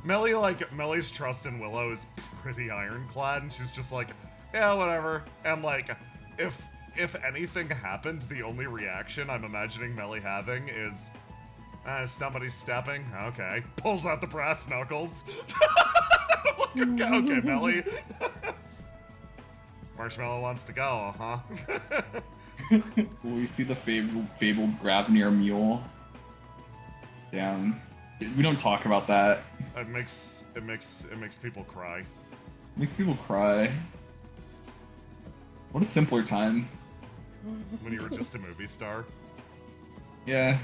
Melly's trust in Willow is pretty ironclad, and she's just like, yeah, whatever. And like, if anything happened, the only reaction I'm imagining Melly having is, somebody's stepping. Okay, pulls out the brass knuckles. okay, Melly. Marshmallow wants to go, huh? Will we see the fabled Gravnir mule? Damn. We don't talk about that. It makes people cry. Makes people cry. What a simpler time. When you were just a movie star. Yeah.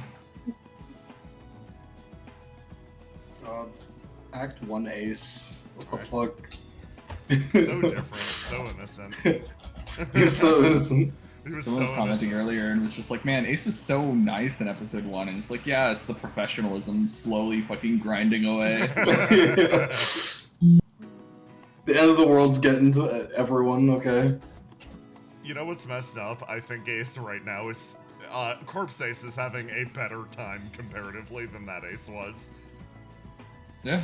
Act 1 Ace. What the fuck? So different, so innocent. He's so innocent. He was Someone was so commenting innocent. earlier and was just like, man, Ace was so nice in episode 1. And it's like, yeah, it's the professionalism slowly fucking grinding away. The end of the world's getting to everyone, okay? You know what's messed up? I think Ace right now is Corpse Ace is having a better time comparatively than that Ace was. Yeah.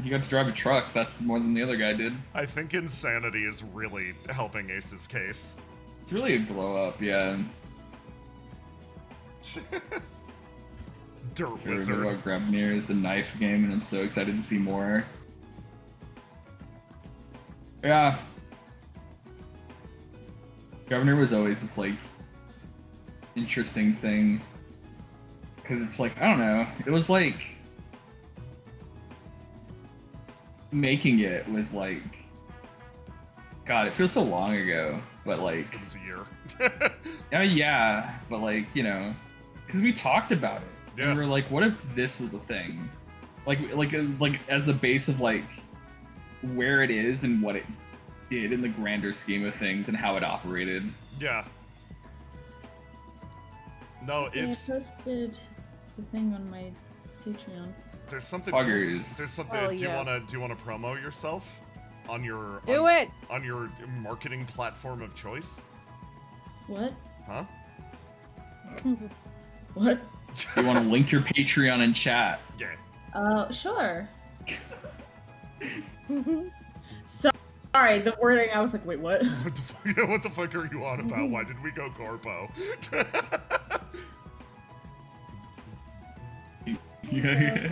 You got to drive a truck. That's more than the other guy did. I think insanity is really helping Ace's case. It's really a glow up, yeah. Dirt If you Wizard. remember about Gravnir is the knife game, and I'm so excited to see more. Yeah. Gravnir was always this, like, interesting thing. Because it's like, I don't know, it was like... Making it was like... God, it feels so long ago, but like... It was a year. Yeah, but like, you know... Because we talked about it. Yeah. And we were like, what if this was a thing? Like as the base of like where it is and what it did in the grander scheme of things and how it operated. Yeah. No, Yeah, I it's posted the thing on my Patreon. There's something. Buggers. There's something. Oh, do you yeah. wanna promo yourself on your Do it! on your marketing platform of choice? What? Huh? What? You want to link your Patreon in chat? Yeah. Sure. Sorry, the wording, I was like, wait, what? What the fuck? Yeah, what the fuck are you on about? Why did we go corpo? Yeah.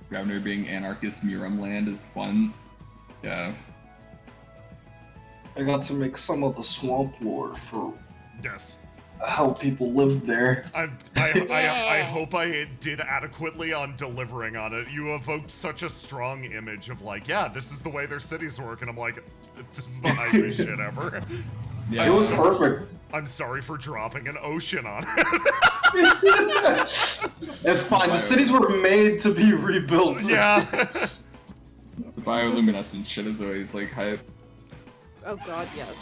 Gravner being anarchist Miram land is fun. Yeah. I got to make some of the swamp lore for Yes. how people lived there. I hope I did adequately on delivering on it. You evoked such a strong image of like, yeah, this is the way their cities work, and I'm like, this is the highest shit ever. Yeah. It was perfect. I'm sorry for dropping an ocean on it. It's fine. The cities were made to be rebuilt. Yeah. The bioluminescence shit is always like hype. Oh god, yes.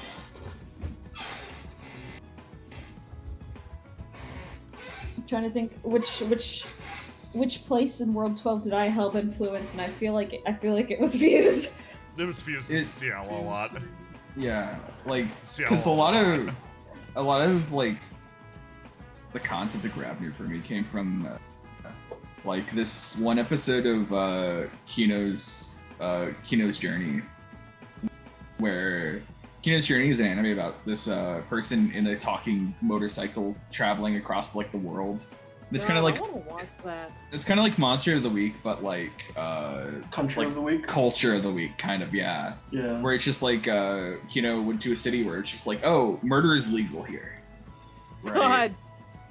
I'm trying to think which place in World 12 did I help influence, and I feel like it was Fused. It was Fused in Seattle a lot. Yeah, like Seattle because a lot of like the concept of Gravner for me came from like this one episode of Kino's Journey, where Kino's Journey is an anime about this person in a talking motorcycle traveling across like the world. And it's kind of like I want to watch that. it's kind of like Monster of the Week, but like Country like of the week. Culture of the Week, kind of, yeah. Yeah. Where it's just like Kino went to a city where it's just like, oh, murder is legal here. Right?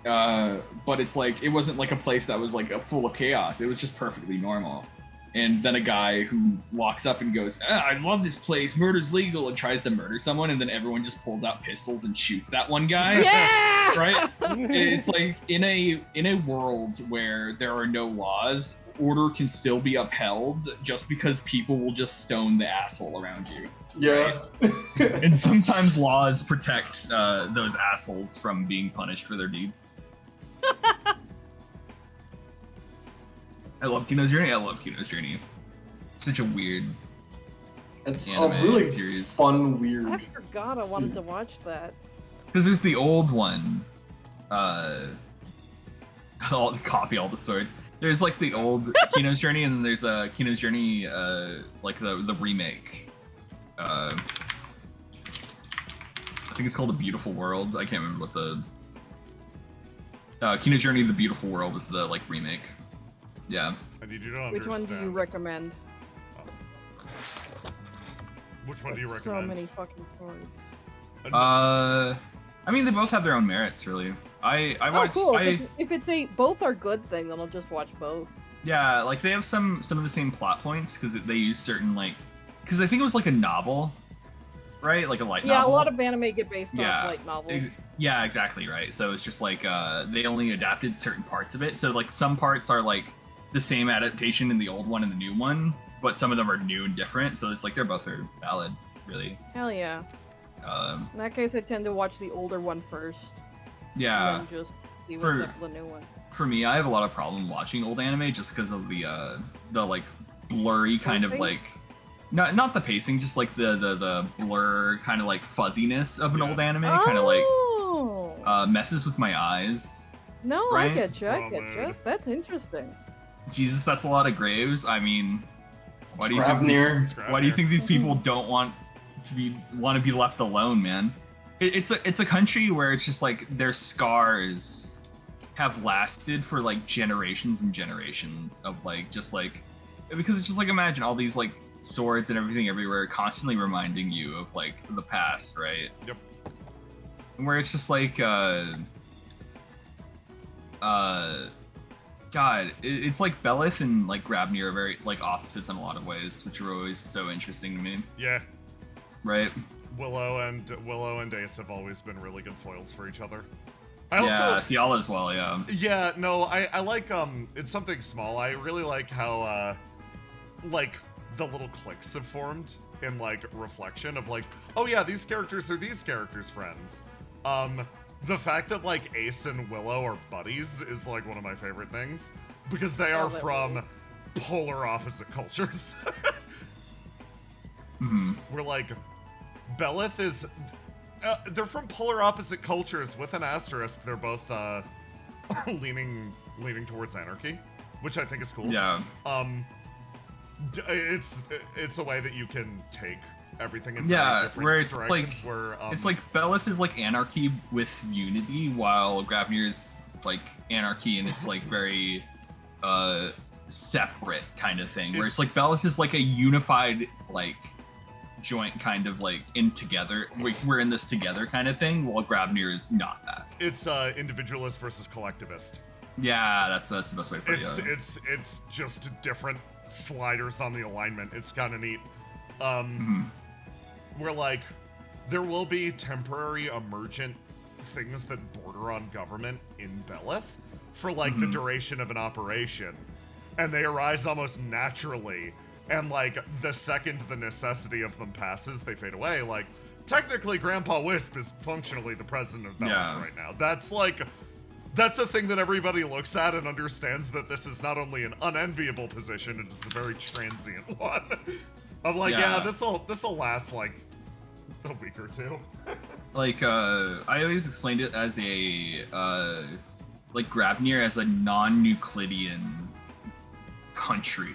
But it's like it wasn't like a place that was like full of chaos. It was just perfectly normal. And then a guy who walks up and goes, I love this place, murder's legal, and tries to murder someone, and then everyone just pulls out pistols and shoots that one guy. Yeah! Right? It's like in a world where there are no laws, order can still be upheld just because people will just stone the asshole around you. Yeah. And sometimes laws protect those assholes from being punished for their deeds. I love Kino's Journey. I love Kino's Journey. Such a weird It's anime a really series. fun, weird. I forgot I wanted to watch that. Because there's the old one. I'll copy all the swords. There's like the old Kino's Journey, and then there's Kino's Journey, like the remake. I think it's called A Beautiful World. I can't remember what the Kino's Journey: The Beautiful World is the like remake. Yeah. I need you to Which one understand. do you recommend? Which one do you So recommend? many fucking swords. I mean, they both have their own merits, really. I watched. Oh, cool. If it's both are good thing, then I'll just watch both. Yeah, like they have some of the same plot points because they use certain like, because I think it was like a novel, right? Like a light Yeah, novel. a lot of anime get based Yeah, off light novels. Yeah, exactly right. So it's just like they only adapted certain parts of it. So like some parts are like the same adaptation in the old one and the new one, but some of them are new and different. So it's like they're both are valid, really. Hell yeah. In that case, I tend to watch the older one first. Yeah. And then just see what's For- up with the new one. For me, I have a lot of problem watching old anime just because of the like blurry kind of Pacing? like not the pacing, just like the blur kind of like fuzziness of an Yeah. old anime kind of like Oh! messes with my eyes. No, right? I get you. I Oh, get you. man. That's interesting. Jesus, that's a lot of graves. I mean, why do you think Gravnir. why do you think these people Mm-hmm. don't want to be left alone, man? It's a country where it's just like their scars have lasted for like generations and generations of like just like because it's just like imagine all these like swords and everything everywhere constantly reminding you of like the past, right? Yep. Where it's just like God, it's like Belith and like Grabnir are very like opposites in a lot of ways, which are always so interesting to me, Yeah, right? Willow and Ace have always been really good foils for each other. I Yeah, also, Ciala as well, yeah. yeah, no, I like it's something small. I really like how like the little cliques have formed in like reflection of like, oh yeah, these characters are these characters' friends. the fact that like Ace and Willow are buddies is like one of my favorite things because they are that from polar opposite cultures. Hmm. We're like, Belith is. They're from polar opposite cultures with an asterisk. They're both leaning towards anarchy, which I think is cool. Yeah. It's a way that you can take everything in Yeah, very different where it's directions. like Where it's like Belith is like anarchy with unity, while Gravnir is like anarchy and it's like very separate kind of thing. Where it's like Belith is like a unified like joint kind of like in together, we're in this together kind of thing, while Gravnir is not that. It's individualist versus collectivist. Yeah, that's the best way to put it. It's just different sliders on the alignment. It's kind of neat. Where like there will be temporary emergent things that border on government in Belith for like the duration of an operation, and they arise almost naturally. And like the second the necessity of them passes, they fade away. Like technically, Grandpa Wisp is functionally the president of Belith right now. That's a thing that everybody looks at and understands that this is not only an unenviable position, it is a very transient one. I'm like, yeah, this'll last like a week or two. Like I always explained it as a like Gravnir as a non-Euclidean country.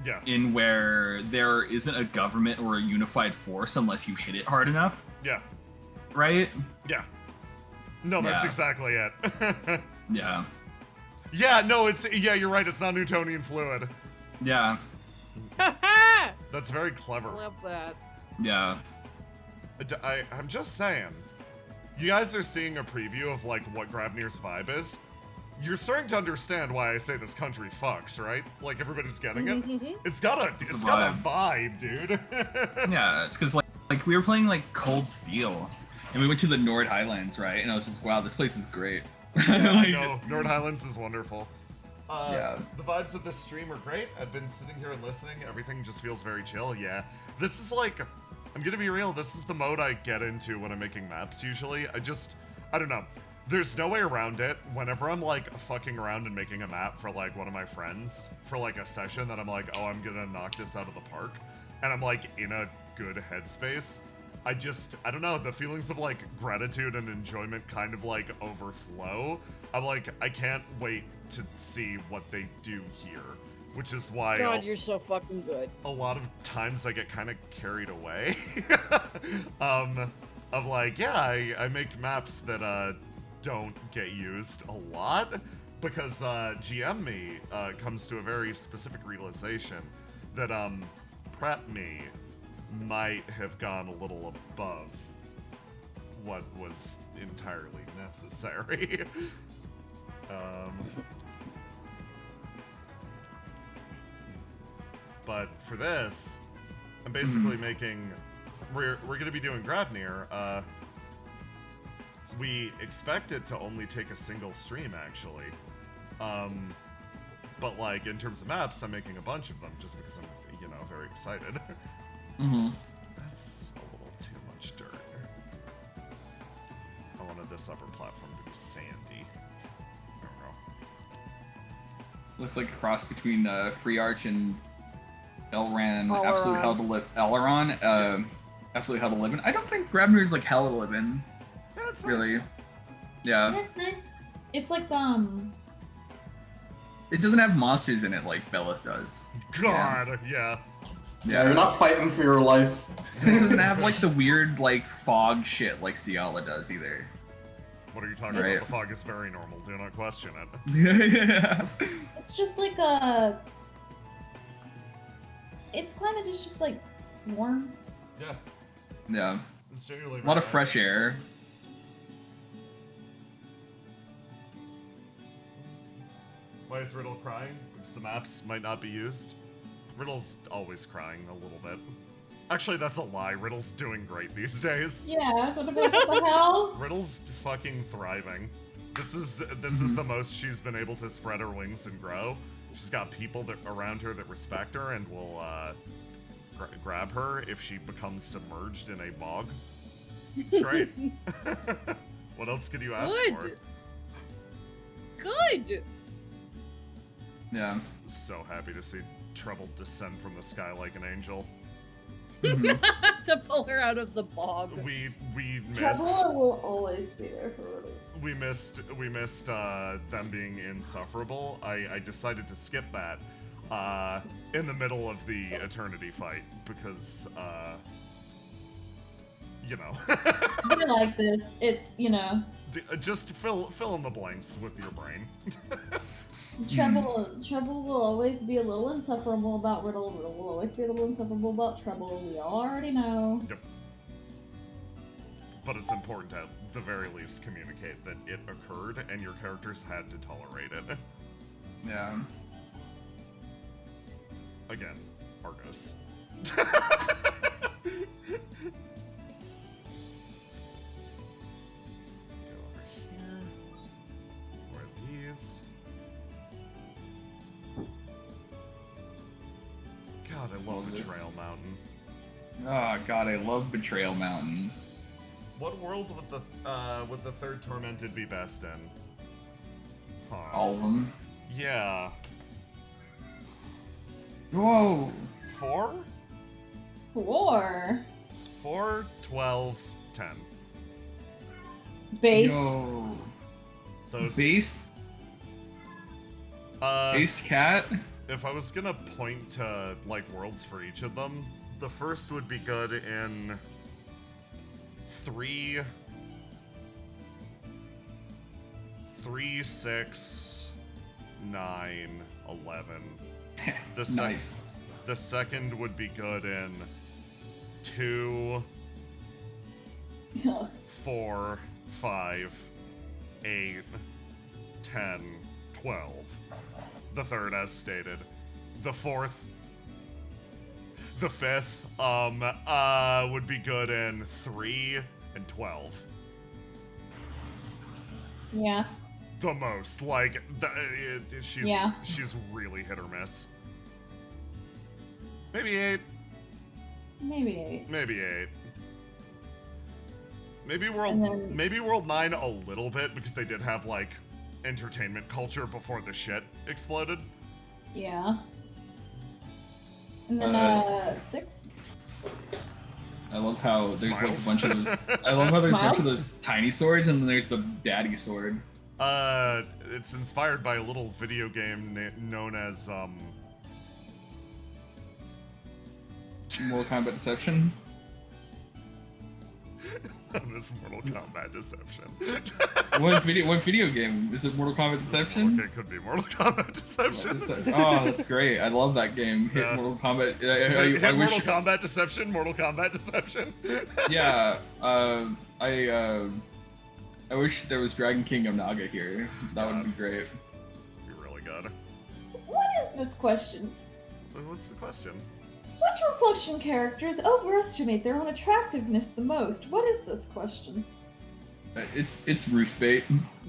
Yeah. In where there isn't a government or a unified force unless you hit it hard enough. Yeah. Right? Yeah. No, that's Yeah. exactly it. Yeah. Yeah, no, you're right, it's not Newtonian fluid. Yeah. That's very clever. Love that. Yeah. I'm just saying, you guys are seeing a preview of like what Gravnir's vibe is. You're starting to understand why I say this country fucks, right? Like everybody's getting it. It's got a vibe, dude. Yeah, it's because like we were playing like Cold Steel, and we went to the Nord Highlands, right? And I was just, wow, this place is great. Like, No, Nord Highlands is wonderful. Yeah. The vibes of this stream are great. I've been sitting here and listening. Everything just feels very chill. Yeah. This is like, I'm gonna be real. This is the mode I get into when I'm making maps usually. I don't know. There's no way around it. Whenever I'm like fucking around and making a map for like one of my friends for like a session that I'm like, oh, I'm gonna knock this out of the park, and I'm like in a good headspace, I don't know, the feelings of like gratitude and enjoyment kind of like overflow. I'm like, I can't wait to see what they do here, which is why God, you're so fucking good. a lot of times I get kind of carried away. Of like, yeah, I make maps that don't get used a lot because GM me comes to a very specific realization that Prep Me might have gone a little above what was entirely necessary. But for this, I'm basically making. We're gonna be doing Gravnir. We expect it to only take a single stream, actually. But like in terms of maps, I'm making a bunch of them just because I'm, very excited. Mm-hmm. That's a little too much dirt. I wanted this upper platform to be sandy. There we go. Looks like a cross between Free Arch and Elran. Elron. Absolute Hell to Live. Elron. Absolute Hell to Live in. I don't think Gravnir is like Hell to Live in. Yeah, it's Really. nice. Yeah. That's nice. It's like It doesn't have monsters in it like Belith does. God, yeah. Yeah, you're not fighting for your life. And it doesn't have like the weird like fog shit like Ciala does either. What are you talking Right. about? The fog is very normal. Do not question it. Yeah. it's just like its climate is just like warm. Yeah, Yeah. it's genuinely A lot of fresh air. Why is Riddle crying? Because the maps might not be used. Riddle's always crying a little bit. Actually, that's a lie. Riddle's doing great these days. Yeah, so what the hell? Riddle's fucking thriving. This is the most she's been able to spread her wings and grow. She's got people around her that respect her and will grab her if she becomes submerged in a bog. It's great. What else could you ask for? Good. Yeah. So happy to see Treble descend from the sky like an angel. Mhm. To pull her out of the bog. We missed Trouble will always be there for Riddle. we missed them being insufferable. I decided to skip that in the middle of the Eternity fight because you know. I like this. It's, you know, Just fill in the blanks with your brain. Trouble will always be a little insufferable about Riddle. Riddle will always be a little insufferable about Trouble. We all already know. Yep. But it's important to, at the very least, communicate that it occurred and your characters had to tolerate it. Yeah. Again, Argus. Go over here. Where are these? God, I love This. Betrayal Mountain. Oh god, I love Betrayal Mountain. What world would the third Tormented be best in? Huh. All of them. Yeah. Whoa. 4? 4, 12, 10. Based. Yo. Those. Based? Based cat? If I was gonna point to like worlds for each of them, the first would be good in 3, 6, 9, 11. Nice. The second would be good in 2, 4, 5, 8, 10, 12. The third, as stated. The fourth, the fifth, would be good in 3 and 12. Yeah. The most, like, she's really hit or miss. Maybe 8. Maybe 8. Maybe 8. Maybe And then- maybe World 9 a little bit because they did have like entertainment culture before the shit exploded. Yeah. And then 6. I love how there's like a Smiles. bunch of those. I love how there's a bunch Smiles? of those tiny swords, and then there's the daddy sword. It's inspired by a little video game known as Mortal Kombat Deception. known as Mortal Kombat Deception. What video game is it? Mortal Kombat Deception. It could be Mortal Kombat Deception. Oh, that's great! I love that game. Hit Yeah. Mortal Kombat. Hit I wish. Mortal Kombat Deception. Mortal Kombat Deception. Yeah. I wish there was Dragon Kingdom Naga here. That would be great. Be really good. What is this question? What's the question? Which reflection characters overestimate their own attractiveness the most? What is this question? It's Roost Bait.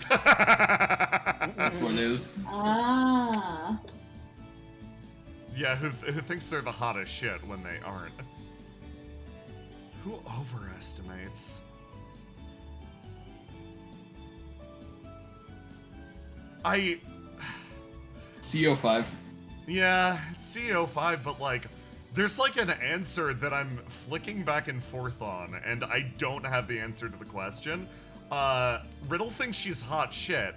That's what it is. Ah. Yeah, who thinks they're the hottest shit when they aren't? Who overestimates? CO5. Yeah, it's CO5, but like, there's like an answer that I'm flicking back and forth on, and I don't have the answer to the question. Riddle thinks she's hot shit.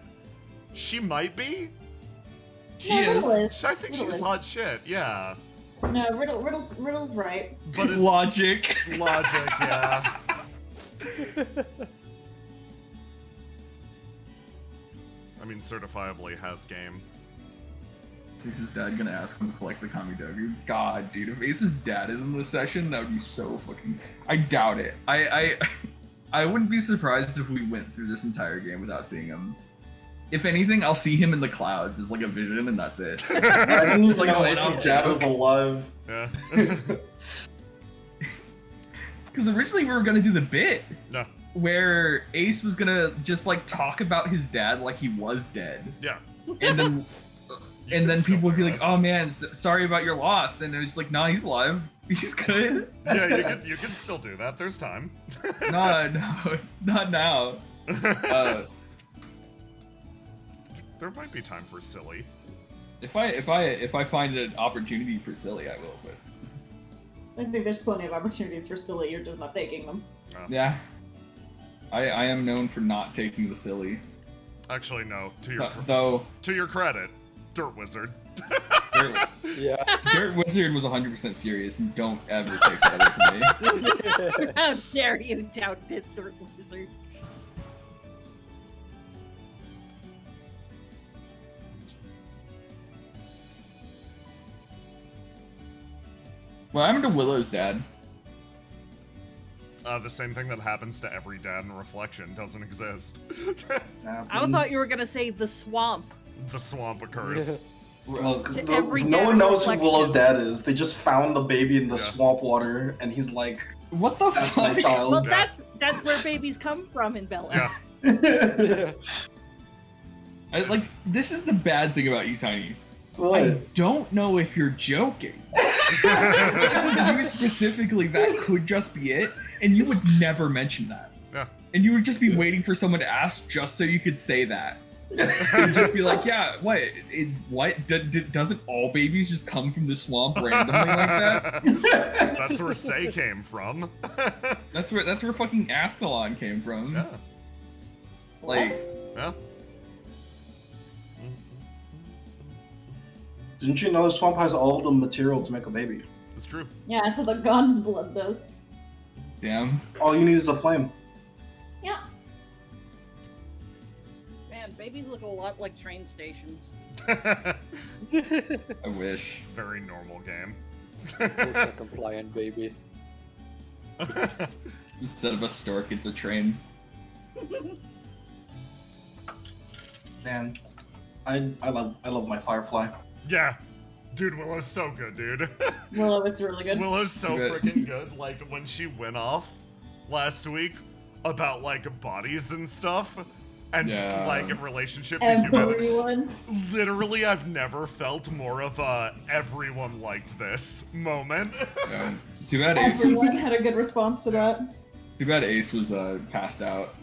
She might be. She No, is. Riddle is. I think Riddle she's is. hot shit, yeah. No, Riddle's right. But it's Logic. logic, yeah. I mean, certifiably has game. Is Ace's dad gonna ask him to collect the Kamidogu? God, dude, if Ace's dad is in this session, that would be so fucking. I doubt it. I wouldn't be surprised if we went through this entire game without seeing him. If anything, I'll see him in the clouds as like a vision, and that's it. I didn't It's even like know a Ace's one-off dad was joke. alive. Yeah. Because originally we were gonna do the bit No. where Ace was gonna just like talk about his dad like he was dead, Yeah. and then You and can then still people would do be like, that. "Oh man, sorry about your loss," and it was like, "Nah, he's alive. He's good." Yeah, you can still do that. There's time. No, not now. There might be time for silly. If I find an opportunity for silly, I will. But I think there's plenty of opportunities for silly. You're just not taking them. yeah, I am known for not taking the silly. Actually, no. Though To your credit, Dirt Wizard. Yeah. Dirt Wizard was 100% serious, and don't ever take that away from me. How dare you doubt the Dirt Wizard? What happened to Willow's dad? The same thing that happens to every dad in Reflection doesn't exist. I thought you were gonna say the swamp. The swamp occurs. Well, Every no dad one knows who reflection. Willow's dad is. They just found a baby in the Yeah. swamp water, and he's like, What the "That's fuck? my child." Well, Yeah. that's where babies come from in Bel Air. Yeah. Like, this is the bad thing about you, Tiny. I What? don't know if you're joking. You specifically, that could just be it, and you would never mention that. Yeah. And you would just be waiting for someone to ask just so you could say that. And just be like, yeah, what? Doesn't all babies just come from the swamp randomly like that? That's where Say came from. That's where fucking Ascalon came from. Yeah. Like, Yeah. Didn't you know the swamp has all the material to make a baby? It's true. Yeah, that's what the god's blood does. damn. All you need is a flame. Yeah. Man, babies look a lot like train stations. I wish. Very normal game. Ultra compliant baby. Instead of a stork, it's a train. Man, I love my Firefly. Yeah. Dude, Willow's so good, dude. Willow, it's really good. Willow's so Good. freaking good. Like, when she went off last week about, like, bodies and stuff, and, Yeah. like, in relationship to humanity. Everyone. Literally, I've never felt more of a everyone liked this moment. Too bad Ace was. Everyone had a good response to that. Too bad Ace was passed out.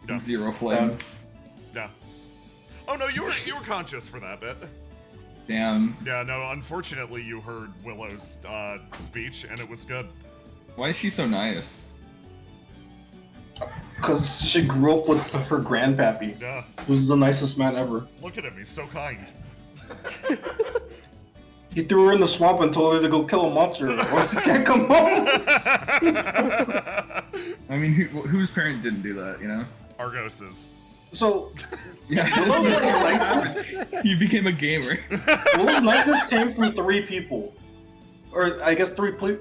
Yeah. Zero flame. Yeah. Oh no, you were conscious for that bit. Damn. Yeah, no, unfortunately you heard Willow's speech and it was good. Why is she so nice? Because she grew up with her grandpappy, Yeah. who's the nicest man ever. Look at him, he's so kind. He threw her in the swamp and told her to go kill a monster, or she can't come home. I mean, whose parent didn't do that, you know? Argos's. So, Yeah. Willow's niceness, You became a gamer. Willow's niceness came from 3 people. Or, I guess 3 people.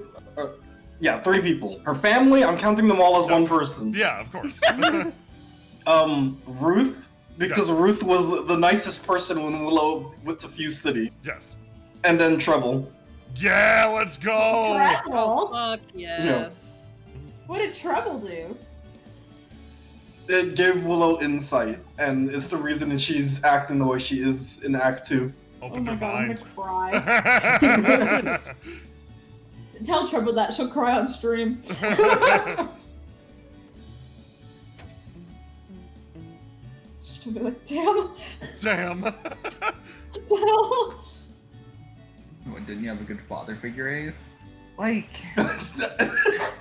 Yeah, 3 people. Her family, I'm counting them all as one person. Yeah, of course. Ruth, because Ruth was the nicest person when Willow went to Fuse City. Yes. And then Treble. Yeah, let's go! Treble? Fuck yes. Yeah. What did Treble do? It gave Willow insight, and it's the reason that she's acting the way she is in Act 2. Opened oh her my god, I'm mind. gonna cry. Tell Treble that, she'll cry on stream. She'll be like, damn. Damn. Damn. What, didn't you have a good father figure, Ace? Like,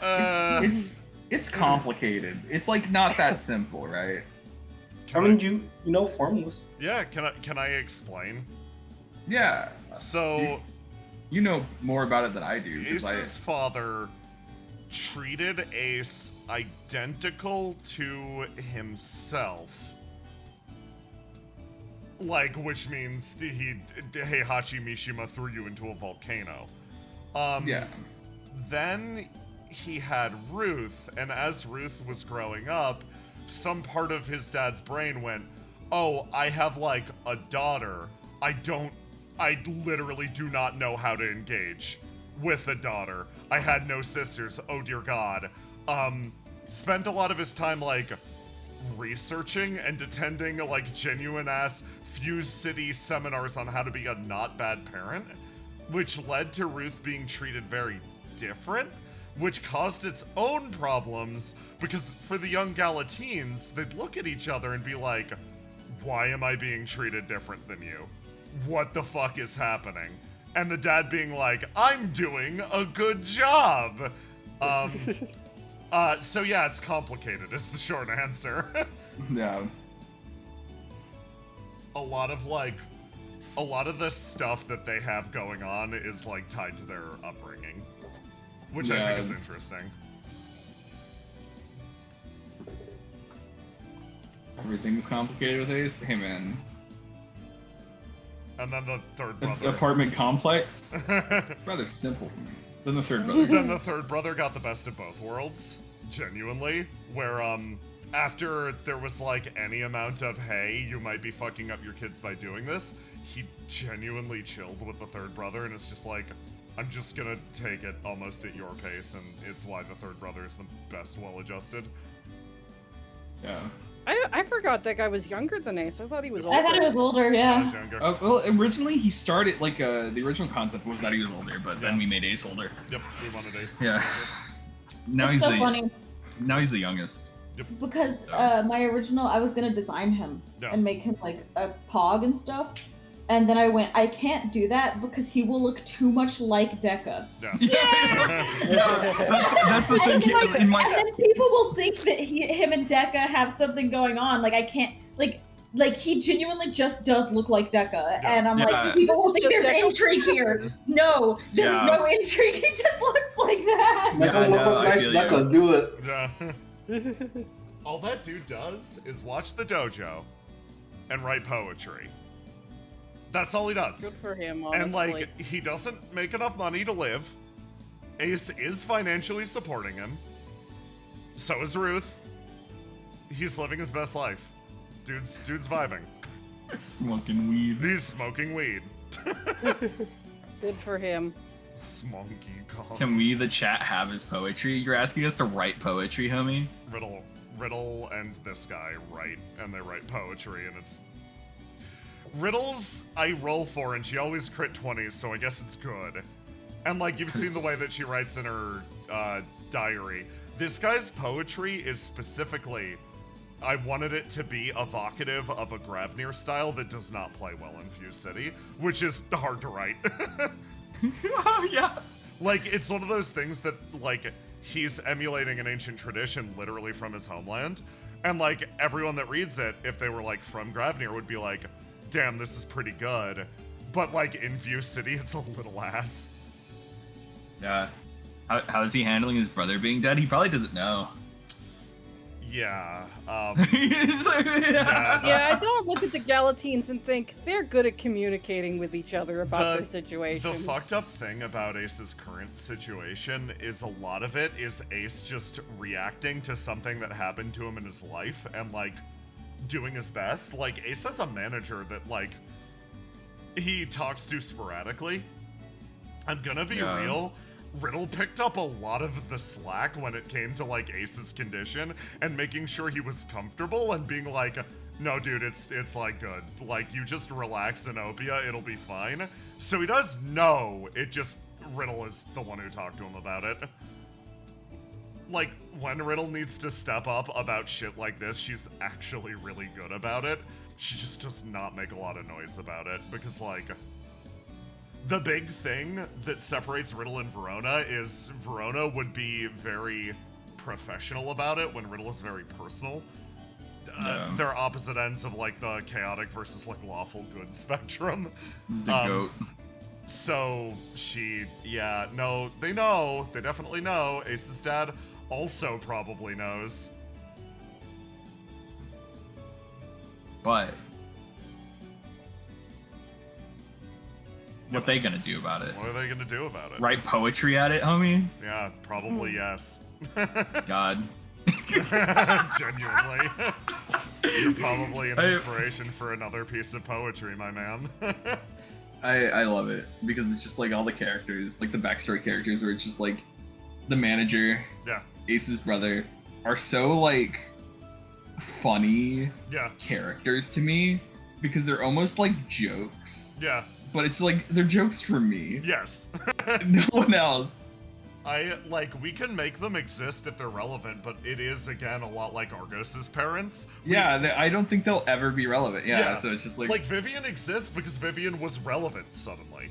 Uh, it's complicated. It's like not that simple, right? I mean, you know Formless. yeah, can I explain? Yeah. So, You know more about it than I do. 'Cause Ace's father treated Ace identical to himself. Like, which means Heihachi Mishima threw you into a volcano. Yeah. Then he had Ruth, and as Ruth was growing up, some part of his dad's brain went, oh, I have like a daughter. I literally do not know how to engage with a daughter. I had no sisters, oh dear God. Spent a lot of his time like researching and attending like genuine ass Fuse City seminars on how to be a not bad parent, which led to Ruth being treated very different which caused its own problems because for the young Galatines, they'd look at each other and be like, why am I being treated different than you? What the fuck is happening? And the dad being like, I'm doing a good job. So yeah, it's complicated is the short answer. Yeah. A lot of the stuff that they have going on is like tied to their upbringing, which I think is interesting. Everything's complicated with Ace. Hey man. And then the third The brother. apartment complex. Rather simple. Then the third brother. Then the third brother got the best of both worlds, genuinely, where after there was like any amount of, hey, you might be fucking up your kids by doing this, he genuinely chilled with the third brother and it's just like, I'm just gonna take it almost at your pace, and it's why the third brother is the best well-adjusted. Yeah. I forgot that guy was younger than Ace. I thought he was older. I thought he was older, I was yeah. younger. Well, originally he started like the original concept was that he was older, but then Yeah. we made Ace older. Yep, we wanted Ace. Yeah. Now It's he's so the funny now he's the youngest. because my original, I was gonna design him Yeah. and make him like a pog and stuff. And then I went, I can't do that because he will look too much like Deca. Yeah. That's the And, thing. like, In my and then people will think that him and Deca have something going on. Like I can't, like he genuinely just does look like Deca, and I'm Yeah. like, people will think This is there's just Deca. intrigue here. No, there's Yeah. no intrigue. He just looks like that. Make Yeah, him look I know, like I nice feel you. Deca, do it. Yeah. All that dude does is watch the dojo and write poetry. That's all he does. Good for him, honestly. And like, he doesn't make enough money to live. Ace is financially supporting him. So is Ruth. He's living his best life. Dude's vibing. smoking weed. He's smoking weed. Good for him. Smoky Kong. Can we, the chat, have his poetry? You're asking us to write poetry, homie? Riddle and this guy write, and they write poetry, and it's... Riddle's I roll for, and she always crit 20s, so I guess it's good. And like, you've seen the way that she writes in her diary. This guy's poetry is specifically... I wanted it to be evocative of a Gravnir style that does not play well in Fuse City, which is hard to write. Oh, yeah. Like, it's one of those things that, like, he's emulating an ancient tradition literally from his homeland. And, like, everyone that reads it, if they were, like, from Gravnir, would be like, damn, this is pretty good. But, like, in Fuse City, it's a little ass. Yeah. How is he handling his brother being dead? He probably doesn't know. Yeah. Yeah, I don't look at the Galatines and think they're good at communicating with each other about their situation. The fucked up thing about Ace's current situation is a lot of it is Ace just reacting to something that happened to him in his life and, like, doing his best. Like, Ace has a manager that, like, he talks to sporadically. I'm gonna be real. Riddle picked up a lot of the slack when it came to, like, Ace's condition and making sure he was comfortable and being like, no, dude, it's like, good. Like, you just relax, Zenobia, it'll be fine. So he does know, it just, Riddle is the one who talked to him about it. Like, when Riddle needs to step up about shit like this, she's actually really good about it. She just does not make a lot of noise about it because, like... The big thing that separates Riddle and Verona is Verona would be very professional about it when Riddle is very personal. They're opposite ends of, like, the chaotic versus, like, lawful good spectrum. The goat. So she, yeah, no, they know. They definitely know. Ace's dad also probably knows. But what they gonna do about it? What are they gonna do about it? Write poetry at it, homie? Yeah, probably yes. God. Genuinely. You're probably an inspiration for another piece of poetry, my man. I love it because it's just like all the characters, like the backstory characters, where it's just like the manager, Yeah. Ace's brother, are so like funny Yeah. characters to me because they're almost like jokes. Yeah. But it's like they're jokes for me. Yes. No one else. we can make them exist if they're relevant, but it is, again, a lot like Argos's parents. Yeah, I don't think they'll ever be relevant. Yeah, so it's just Like, Vivian exists because Vivian was relevant suddenly.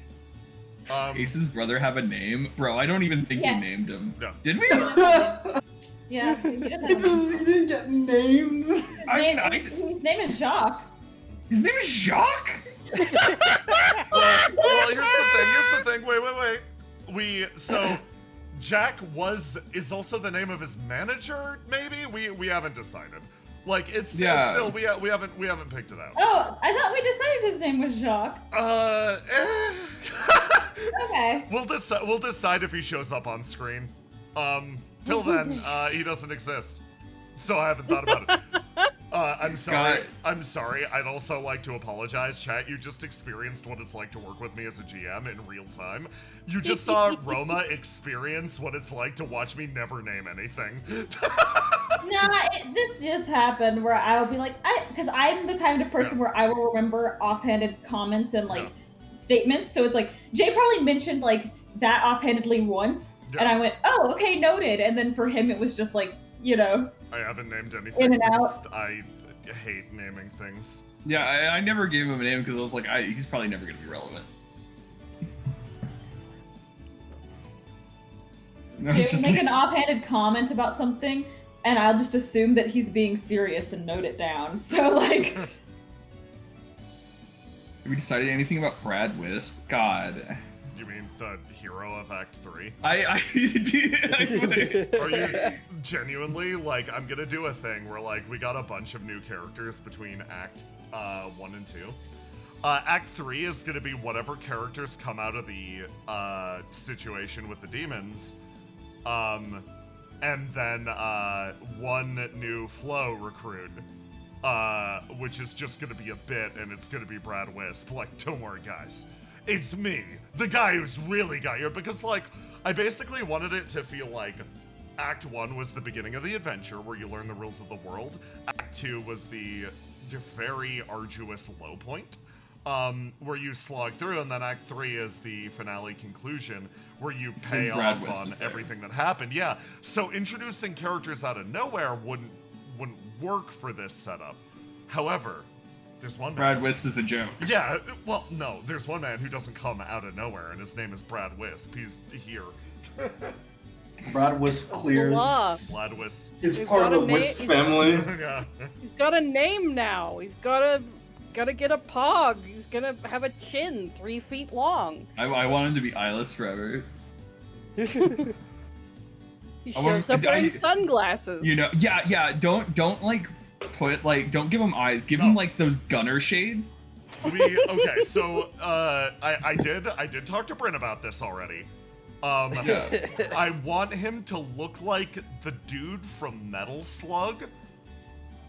Does Ace's brother have a name? Bro, I don't even think Yes. we named him. No. Did we? Yeah, he doesn't He have a he didn't get named. his name is Jacques. His name is Jacques? Well, here's the thing. Wait. So, Jack is also the name of his manager, maybe? We haven't decided. Like, it's still, we haven't picked it out. Oh, I thought we decided his name was Jacques. Okay. We'll decide if he shows up on screen. Till then, he doesn't exist. So I haven't thought about it. I'm sorry. I'm sorry. I'd also like to apologize, chat. You just experienced what it's like to work with me as a GM in real time. You just saw Roma experience what it's like to watch me never name anything. This just happened where I'll be like, because I'm the kind of person where I will remember offhanded comments and statements. So it's like Jay probably mentioned that offhandedly once, and I went, "Oh, okay, noted." And then for him, it was just like, I haven't named anything. In and out. I hate naming things. Yeah, I never gave him a name because I was like, he's probably never going to be relevant. Jay will make an offhanded comment about something, and I'll just assume that he's being serious and note it down. So Have we decided anything about Brad Wisp? God. You mean the hero of Act 3? I Are you genuinely, I'm gonna do a thing where, we got a bunch of new characters between Act 1 and 2. Act 3 is gonna be whatever characters come out of the situation with the demons. And then one new Flow recruit, which is just gonna be a bit, and it's gonna be Brad Wisp. Don't worry, guys. It's me, the guy who's really got you, because, I basically wanted it to feel like Act 1 was the beginning of the adventure, where you learn the rules of the world. Act 2 was the very arduous low point, where you slog through, and then Act 3 is the finale conclusion, where you pay off on everything that happened. Yeah, so introducing characters out of nowhere wouldn't work for this setup. However, there's one man. Brad Wisp is a joke. Yeah, well, no, there's one man who doesn't come out of nowhere, and his name is Brad Wisp. He's here. Brad Wisp clears. Brad Wisp. He's part of the Wisp family. Yeah. He's got a name now. He's gotta get a pog. He's gonna have a chin 3 feet long. I want him to be eyeless forever. He shows up wearing sunglasses. Yeah. Don't don't give him eyes. Give him those gunner shades. Okay, so I did talk to Bryn about this already. I want him to look like the dude from Metal Slug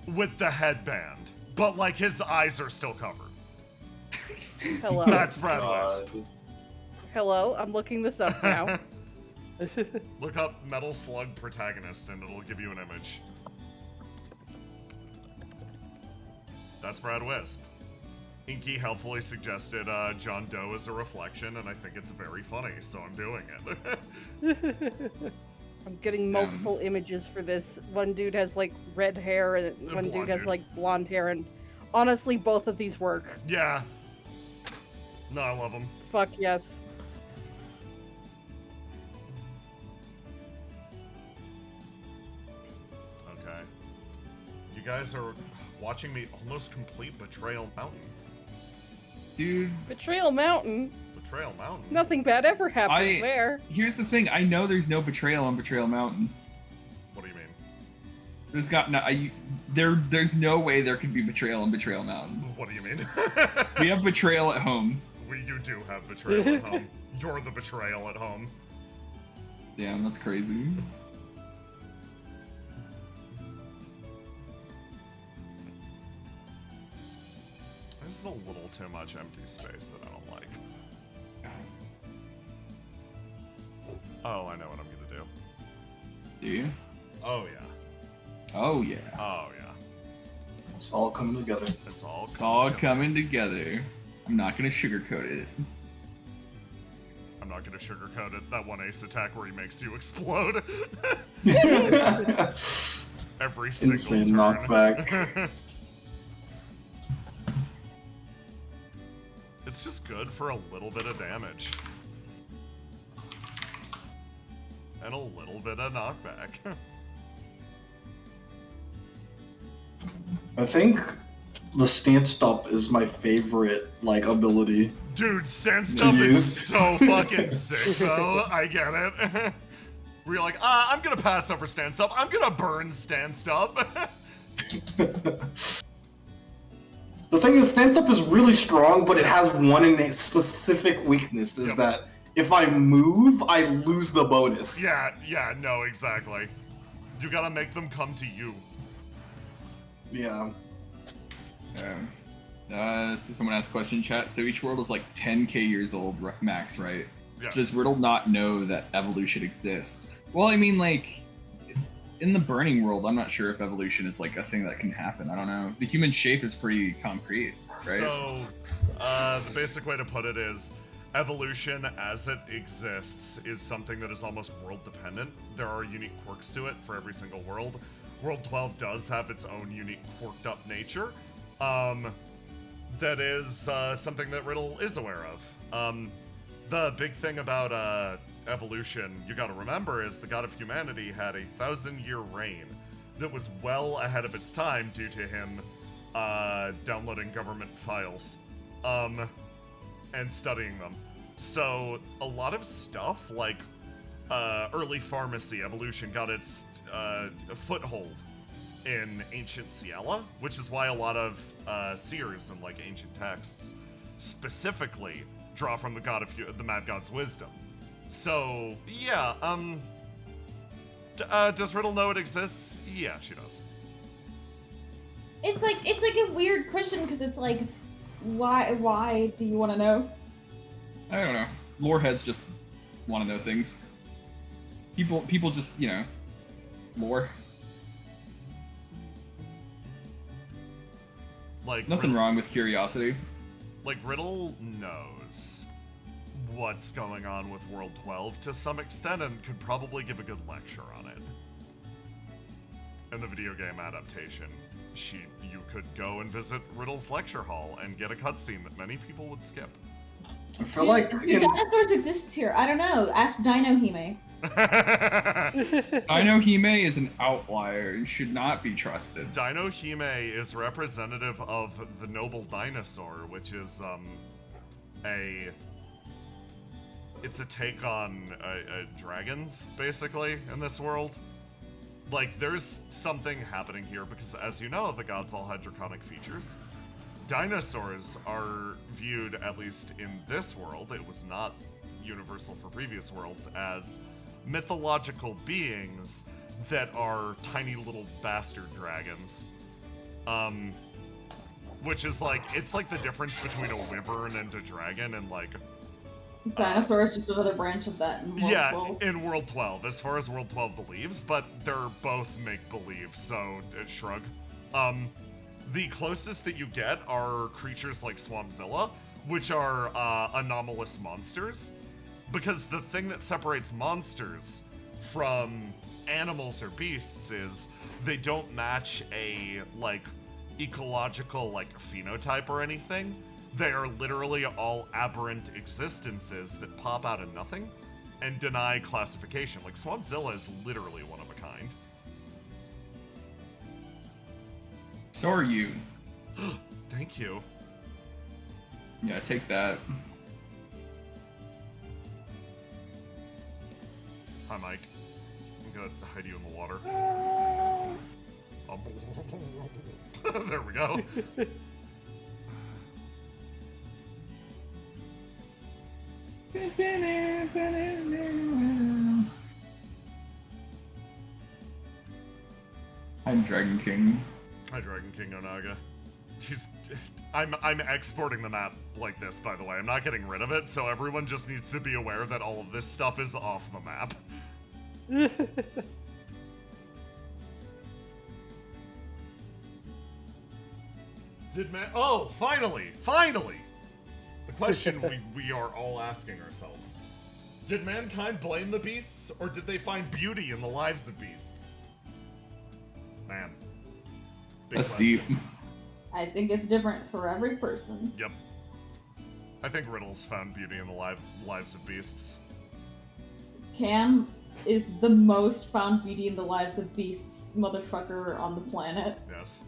with the headband, but his eyes are still covered. Hello. That's Brad Wisp. Hello, I'm looking this up now. Look up Metal Slug protagonist and it'll give you an image. That's Brad Wisp. Inky helpfully suggested John Doe as a reflection, and I think it's very funny, so I'm doing it. I'm getting multiple images for this. One dude has red hair, and one dude has blonde hair, and honestly, both of these work. Yeah. No, I love them. Fuck yes. Okay. You guys are watching me almost complete Betrayal Mountain. Dude. Betrayal Mountain? Betrayal Mountain? Nothing bad ever happens there. Here's the thing. I know there's no betrayal on Betrayal Mountain. What do you mean? There's no way there could be betrayal on Betrayal Mountain. What do you mean? We have betrayal at home. You do have betrayal at home. You're the betrayal at home. Damn, that's crazy. This is a little too much empty space that I don't like. Oh, I know what I'm gonna do. Do you? Oh, yeah. Oh, yeah. Oh, yeah. It's all coming together. It's all coming together. I'm not gonna sugarcoat it. I'm not gonna sugarcoat it. That one ace attack where he makes you explode. Every single Insane turn. knockback. It's just good for a little bit of damage. And a little bit of knockback. I think the stance stop is my favorite, like, ability. Dude, stand stop is use. so fucking sick, though. I get it. We're like, I'm gonna pass over stand stop. I'm gonna burn stand stop. The thing is, stance up is really strong, but it has one innate specific weakness, is Yep. that if I move, I lose the bonus. yeah, no, exactly. You gotta make them come to you. Yeah. So someone asked a question in chat. So each world is like 10k years old, max, right? Yeah. So does Riddle not know that evolution exists? Well, I mean, like, in the Burning World, I'm not sure if evolution is like a thing that can happen. I don't know. The human shape is pretty concrete, right? So, the basic way to put it is, evolution as it exists is something that is almost world dependent. There are unique quirks to it for every single world. World 12 does have its own unique quirked up nature. That is something that Riddle is aware of. The big thing about evolution you gotta remember is the god of humanity had a 1,000-year reign that was well ahead of its time due to him downloading government files and studying them. So a lot of stuff like early pharmacy evolution got its foothold in ancient Ciela, which is why a lot of seers and like ancient texts specifically draw from the god of the mad god's wisdom. So yeah, does Riddle know it exists? Yeah, she does. It's like a weird question because it's like, why do you want to know? I don't know. Lore heads just want to know things. People just, you know, lore. Like Nothing wrong with curiosity. Like Riddle knows what's going on with World 12 to some extent and could probably give a good lecture on it. In the video game adaptation, you could go and visit Riddle's lecture hall and get a cutscene that many people would skip. I feel like Do dinosaurs exist here? I don't know. Ask Dino Hime. I know Hime is an outlier and should not be trusted. Dino Hime is representative of the noble dinosaur, which is it's a take on dragons, basically, in this world. Like, there's something happening here because, as you know, the gods all had draconic features. Dinosaurs are viewed, at least in this world, it was not universal for previous worlds, as mythological beings that are tiny little bastard dragons. Which is like, it's like the difference between a wyvern and a dragon and like... Dinosaur is just another branch of that in World 12. In World 12, as far as World 12 believes, but they're both make-believe, so shrug. The closest that you get are creatures like Swampzilla, which are anomalous monsters. Because the thing that separates monsters from animals or beasts is they don't match a, like, ecological, like, phenotype or anything. They are literally all aberrant existences that pop out of nothing and deny classification. Like, Swampzilla is literally one of a kind. So are you. Thank you. Yeah, take that. Hi, Mike. I'm gonna hide you in the water. There we go. I'm Dragon King. Hi, Dragon King Onaga. I'm exporting the map like this, by the way. I'm not getting rid of it, so everyone just needs to be aware that all of this stuff is off the map. Oh, finally! The question we are all asking ourselves. Did mankind blame the beasts, or did they find beauty in the lives of beasts? Man. Big That's question. deep. I think it's different for every person. Yep. I think Riddles found beauty in the lives of beasts. Cam is the most found beauty in the lives of beasts motherfucker on the planet. Yes.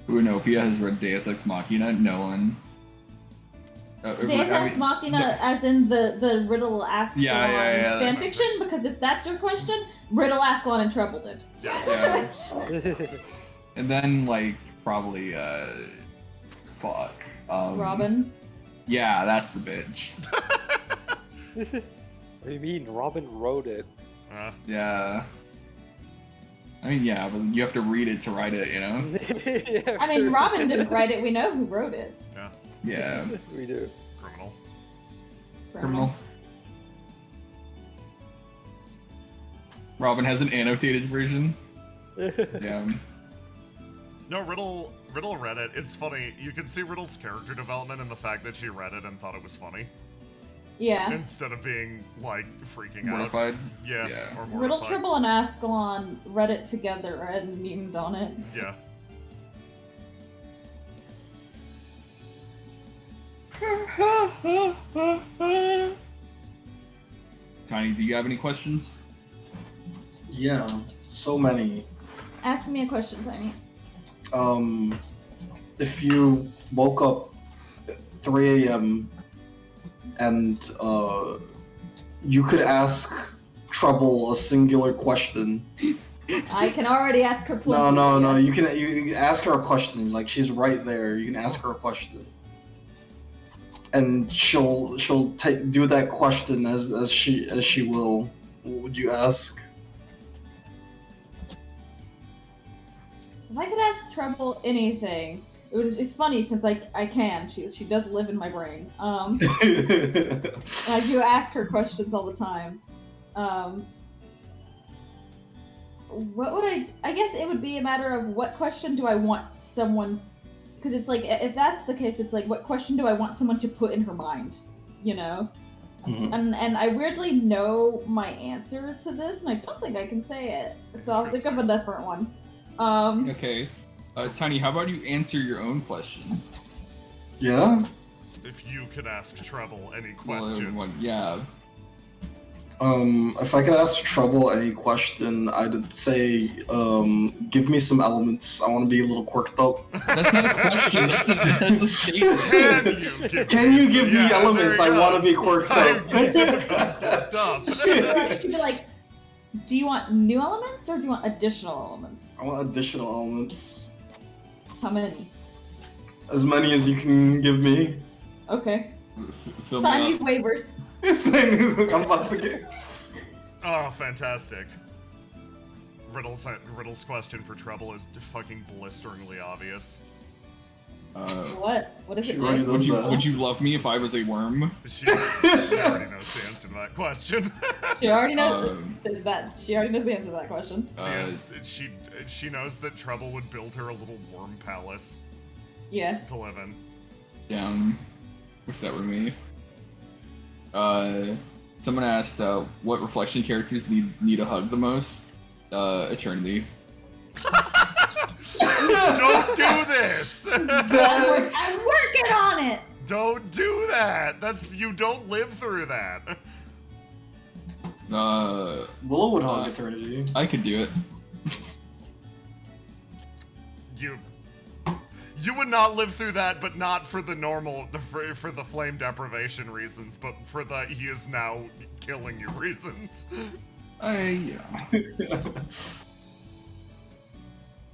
Unopia has read Deus Ex Machina. No one. Deus Ex Machina, as in the Riddle Ascalon Yeah, that fanfiction? Because if that's your question, Riddle Ascalon and Treble did. Yeah. And then, like, probably, fuck. Robin. Yeah, that's the bitch. What do you mean? Robin wrote it. Yeah. I mean, yeah, but you have to read it to write it, you know? Yeah, I mean, sure. Robin didn't write it. We know who wrote it. Yeah. Yeah. We do. Criminal. Criminal. Robin has an annotated version. Yeah. No, Riddle read it. It's funny. You can see Riddle's character development in the fact that she read it and thought it was funny. Yeah. Instead of being, like, freaking Mortified? out. Yeah, Yeah. or mortified. Riddle, Treble, and Ascalon read it together and memed on it. Yeah. Tiny, do you have any questions? Yeah, so many. Ask me a question, Tiny. If you woke up at 3 a.m. and you could ask Trouble a singular question. I can already ask her plenty. No. yes. You can ask her a question. Like, she's right there. You can ask her a question, and she'll do that question as she will. What would you ask? If I could ask Treble anything, it's funny since I can. She does live in my brain. And I do ask her questions all the time. What would I guess it would be a matter of what question do I want someone, because it's like, if that's the case, it's like, what question do I want someone to put in her mind, you know? Mhm. And I weirdly know my answer to this, and I don't think I can say it, so I'll think of a different one. Okay. Tiny, how about you answer your own question? Yeah. If you could ask Treble any Well, question. yeah. If I could ask Trouble any question, I'd say, give me some elements. I want to be a little quirked up. That's not a question. That's a statement. Can you give me Can you give me yeah, elements? there I he want to goes. be quirked up. Quirked up. She'd be like, do you want new elements, or do you want additional elements? I want additional elements. How many? As many as you can give me. Okay. Fill Sign me these up. waivers. I'm about to get. Oh, fantastic. Riddle's question for Treble is fucking blisteringly obvious. What? What is it? She already Dave? knows that. Would you love me if I was a worm? She already knows the answer to that question. She already knows. Um, There's that. She already knows the answer to that question. She knows that Treble would build her a little worm palace Yeah. to live in. Damn. Wish that were me. Someone asked, what reflection characters need a hug the most? Eternity. Don't do this! I'm working on it. Don't do that! You don't live through that. Willow would hug Eternity. I could do it. You would not live through that, but not for the normal, for the flame deprivation reasons, but for the he is now killing you reasons. Yeah.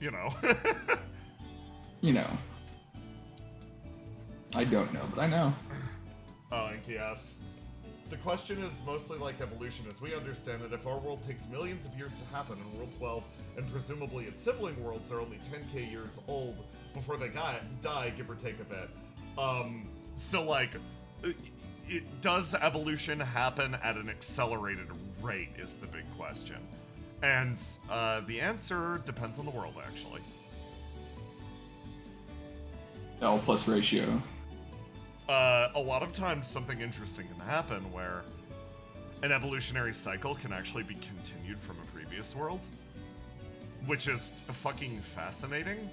You know. You know. I don't know, but I know. Inky asks, the question is mostly like evolution. As we understand it, if our world takes millions of years to happen in World 12, and presumably its sibling worlds are only 10k years old before they die, give or take a bit. So like, does evolution happen at an accelerated rate is the big question. And the answer depends on the world, actually. L plus ratio. a lot of times something interesting can happen where an evolutionary cycle can actually be continued from a previous world, which is fucking fascinating.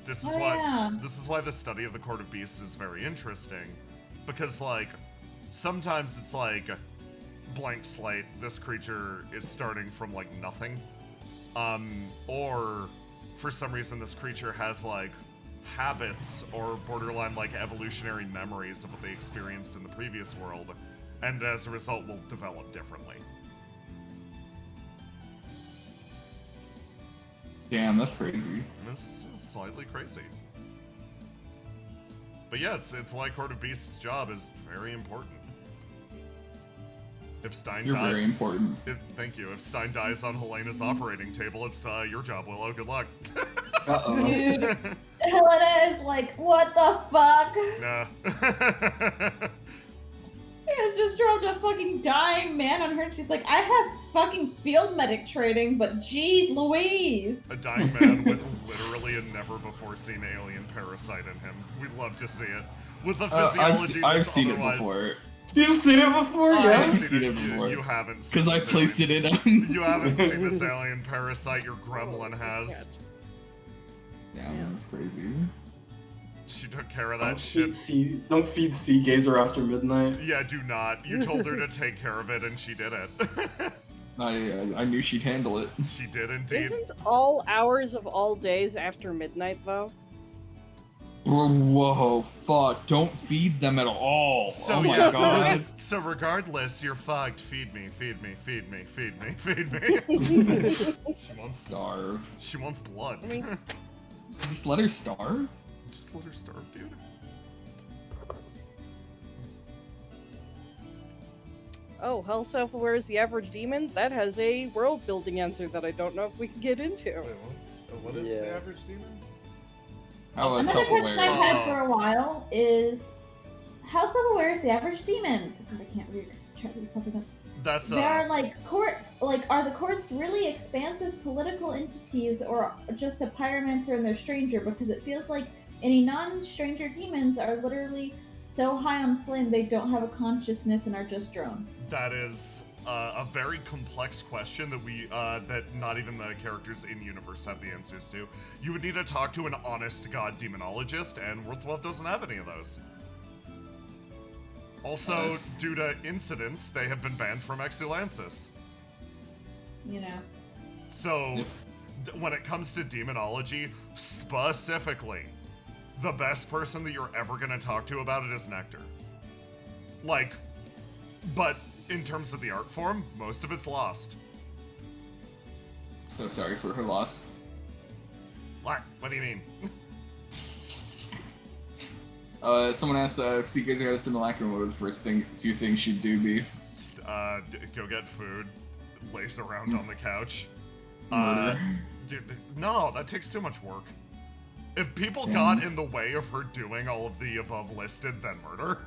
This is why the study of the Court of Beasts is very interesting, because like sometimes it's like blank slate, this creature is starting from like nothing, or for some reason this creature has like habits or borderline like evolutionary memories of what they experienced in the previous world, and as a result will develop differently. Damn, that's crazy. And this is slightly crazy. But yeah, it's why Court of Beasts' job is very important. If Stein You're very important. Thank you. If Stein dies on Helena's operating table, it's your job, Willow. Good luck. Uh-oh. Dude, Helena is like, what the fuck? Nah. He has just dropped a fucking dying man on her, and she's like, I have fucking field medic training, but geez Louise! A dying man with literally a never-before-seen alien parasite in him. We'd love to see it. With the physiology I've that's seen otherwise... it before. You've seen it before? Yeah. I've seen it before. You haven't seen Because I this placed alien- it in. You haven't seen this alien parasite your gremlin has. Yeah, that's crazy. She took care of that shit. Don't feed Sea Gazer after midnight. Yeah, do not. You told her to take care of it, and she did it. I knew she'd handle it. She did indeed. Isn't all hours of all days after midnight, though? Whoa, fuck. Don't feed them at all. So, oh my yeah. god. So regardless, you're fucked. Feed me, feed me, feed me, feed me, feed me. She wants Starve. She wants blood. I mean- Just let her starve? Just let her starve, dude. Oh, Hell Self-Aware is the average demon? That has a world-building answer that I don't know if we can get into. What is the average demon? Oh, that's Another question self-aware. I've had for a while is, how self-aware is the average demon? God, I can't read chat. Probably not. That's There are are the courts really expansive political entities, or just a pyromancer and their stranger? Because it feels like any non-stranger demons are literally so high on flame they don't have a consciousness and are just drones. That is a very complex question that not even the characters in universe have the answers to. You would need to talk to an honest-to-god demonologist, and World 12 doesn't have any of those. Also, Nice. due to incidents, they have been banned from Exulansis. You know. So, when it comes to demonology, specifically, the best person that you're ever gonna talk to about it is Nectar. Like, but in terms of the art form, most of it's lost. So sorry for her loss. What? What do you mean? Someone asked if Sea Gazer had a simulacrum, what would the first few things she'd do be? Go get food, laze around on the couch. Murder. No, that takes too much work. If people Yeah. got in the way of her doing all of the above listed, then murder.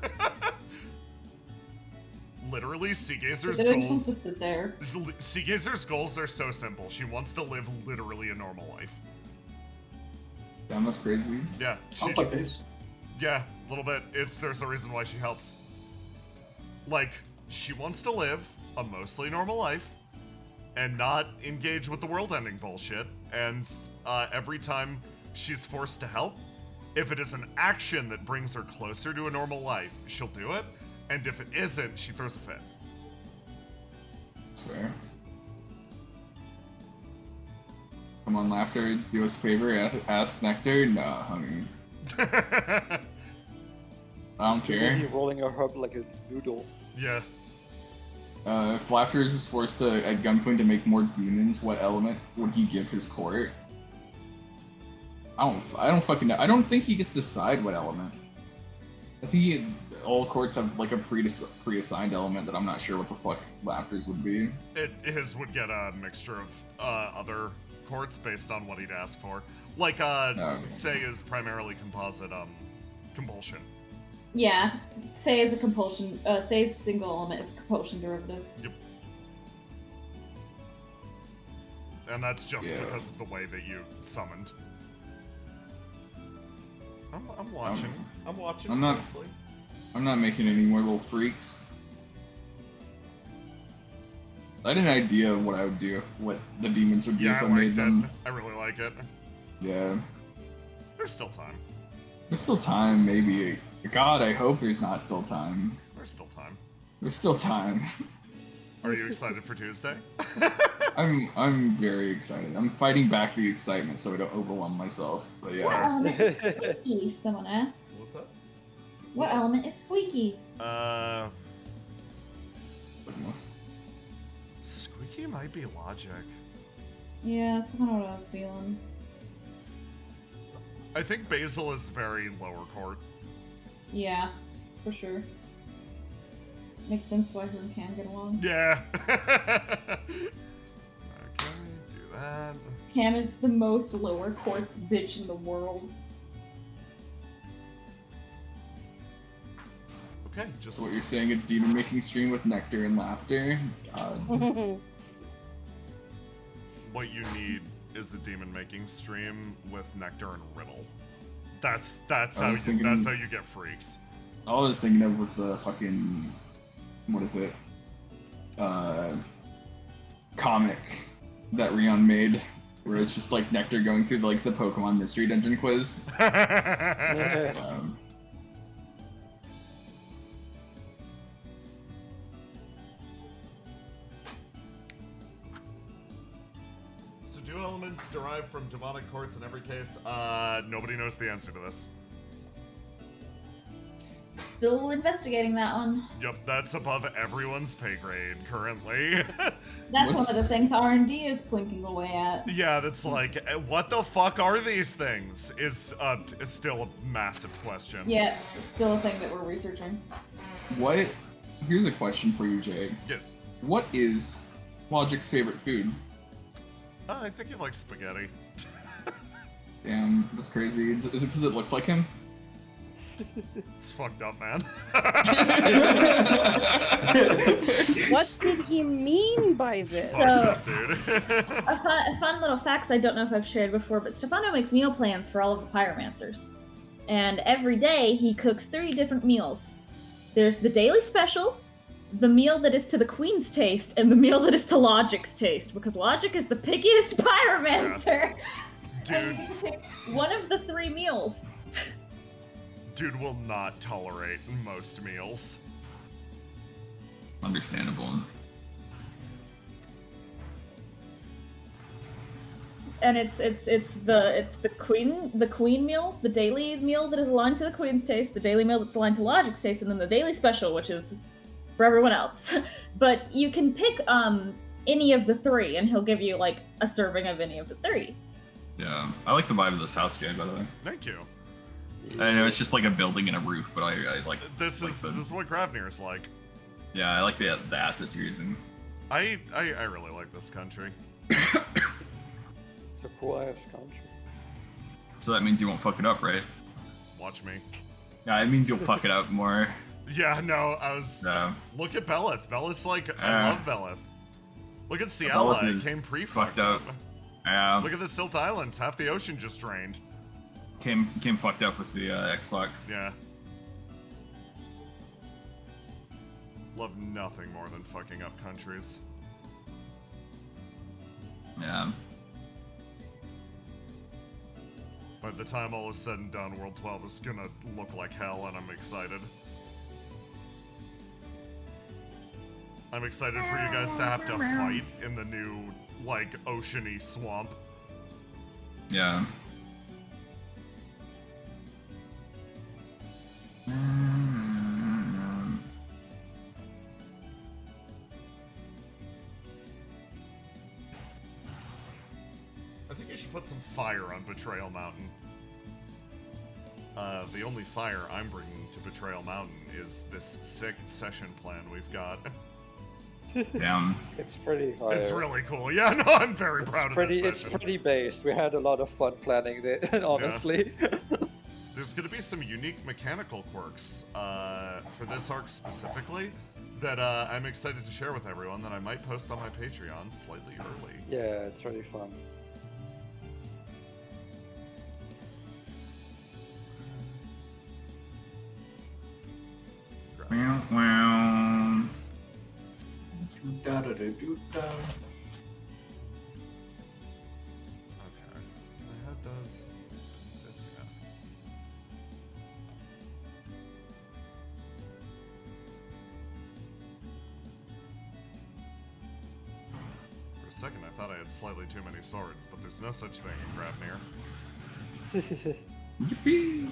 Literally, Sea Gazer's They don't just want to goals. sit there. Sea Gazer's goals are so simple. She wants to live literally a normal life. Damn, that's crazy. Yeah. Sounds like this. Yeah, a little bit. There's a reason why she helps. Like, she wants to live a mostly normal life and not engage with the world-ending bullshit. And every time she's forced to help, if it is an action that brings her closer to a normal life, she'll do it. And if it isn't, she throws a fit. That's fair. Come on, Laughter, do us a favor, ask Nectar? Nah, honey. I don't She's busy care. rolling her hub like a noodle. Yeah. If Laughter was forced to, at gunpoint to make more demons, what element would he give his court? I don't fucking know. I don't think he gets to decide what element. I think all courts have like a pre-assigned element that I'm not sure what the fuck Laughter's would be. His would get a mixture of other courts based on what he'd ask for. Like, Okay. say is primarily composite, compulsion. Yeah, say as a compulsion. Say as a single element is a compulsion derivative. Yep. And that's just Yeah. because of the way that you summoned. I'm watching. I'm watching I'm not- closely. I'm not making any more little freaks. I had an idea of what I would do, what the demons would do Yeah, if I I made liked them. it. I really like it. Yeah. There's still time. There's still time, maybe. God, I hope there's not still time. There's still time. There's still time. Are you excited for Tuesday? I'm very excited. I'm fighting back the excitement so I don't overwhelm myself. But What yeah. element is squeaky? Someone asks. What's that? What element is squeaky? Squeaky might be logic. Yeah, that's kind of what I was feeling. I think Basil is very lower court. Yeah, for sure. Makes sense why her and Cam get along. Yeah. Okay, do that. Cam is the most lower courts bitch in the world. Okay, So just what you're saying, a demon making stream with nectar and laughter? God. what you need is a demon making stream with Nectar and Riddle. That's how was you, thinking- that's how you get freaks. All I was thinking of was the fucking, what is it? Comic that Rion made, where it's just like Nectar going through like the Pokemon Mystery Dungeon quiz. So do elements derived from demonic courts in every case? Nobody knows the answer to this. Still investigating that one. Yep, that's above everyone's pay grade currently. That's one What's- of the things R&D is plinking away at. Yeah, that's like, what the fuck are these things? Is still a massive question. Yeah, it's still a thing that we're researching. What? Here's a question for you, Jay. Yes. What is Logic's favorite food? I think he likes spaghetti. Damn, that's crazy. Is it because it looks like him? It's fucked up, man. What did he mean by this? So- Fucked up, dude. A fun little facts I don't know if I've shared before, but Stefano makes meal plans for all of the pyromancers. And every day he cooks 3 different meals. There's the daily special, the meal that is to the Queen's taste, and the meal that is to Logic's taste, because Logic is the pickiest pyromancer. And Dude, you get to pick one of the 3 meals. dude will not tolerate most meals. Understandable. And it's the queen meal, the daily meal that is aligned to the Queen's taste, the daily meal that's aligned to Logic's taste, and then the daily special, which is for everyone else. But you can pick any of the 3, and he'll give you like a serving of any of the 3. Yeah, I like the vibe of this house, Jay. By the way, Thank you. I know it's just like a building and a roof, but I like. This like is the- this is what Gravnir's like. Yeah, I like the assets you're using. I really like this country. It's a cool ass country. So that means you won't fuck it up, right? Watch me. Yeah, it means you'll fuck it up more. Yeah, no, I was. So Look at Belith. Belith's like, I Yeah. love Belith. Look at Ciela, Belith it is came pre fucked up. Yeah, Look at the Silt Islands, half the ocean just drained. came fucked up with the Xbox. Yeah. Love nothing more than fucking up countries. Yeah. By the time all is said and done, World 12 is gonna look like hell, and I'm excited. I'm excited for you guys to have to fight in the new, like, oceany swamp. Yeah. I think you should put some fire on Betrayal Mountain. The only fire I'm bringing to Betrayal Mountain is this sick session plan we've got. Damn. It's pretty fire. It's really cool. Yeah, no, I'm very It's proud pretty, of this it's session. pretty based. We had a lot of fun planning it, honestly. There's going to be some unique mechanical quirks for this arc specifically that I'm excited to share with everyone that I might post on my Patreon slightly early. Yeah, it's really fun. Da-da-da-da-da. Okay. My head does this, yeah. For a second, I thought I had slightly too many swords, but there's no such thing in Grafnir. Yippee!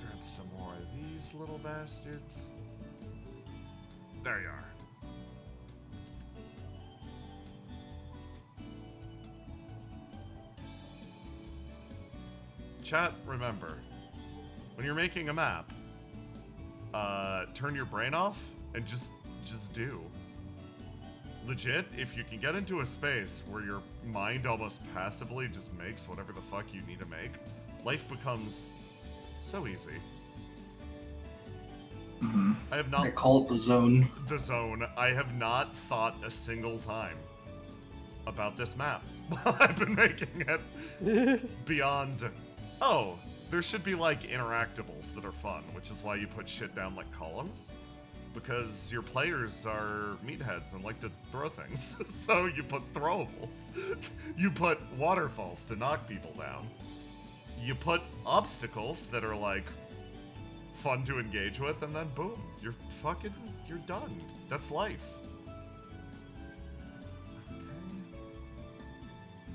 Grab some more of these little bastards. There you are. Chat, remember, when you're making a map, turn your brain off and just do. Legit, if you can get into a space where your mind almost passively just makes whatever the fuck you need to make, life becomes so easy. Mm-hmm. I have not. I call it the zone. The zone. I have not thought a single time about this map while I've been making it. Beyond, oh, there should be like interactables that are fun, which is why you put shit down like columns. Because your players are meatheads and like to throw things. So you put throwables. You put waterfalls to knock people down. You put obstacles that are like fun to engage with, and then boom, you're done. That's life. Okay.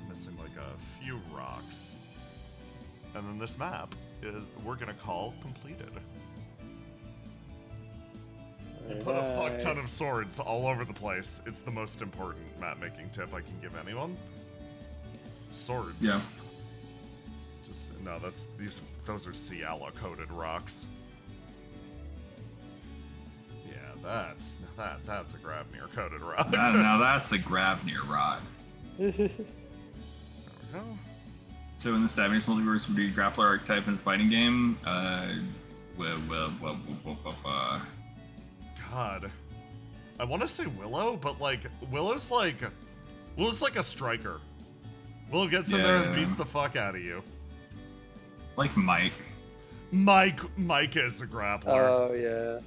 Missing like a few rocks. And then this map we're gonna call completed. Put a fuck ton of swords all over the place. It's the most important map making tip I can give anyone. Swords. Yeah. Just no, those are Ciala coated rocks. Yeah, that's a Grafnir coated rock. Now that's a Grafnir rock. There we go. So in the Stabbings multiverse, would be grappler archetype in fighting game. God, I want to say Willow, but like Willow's like a striker. Willow gets in there and beats the fuck out of you. Like Mike. Mike is a grappler. Oh yeah.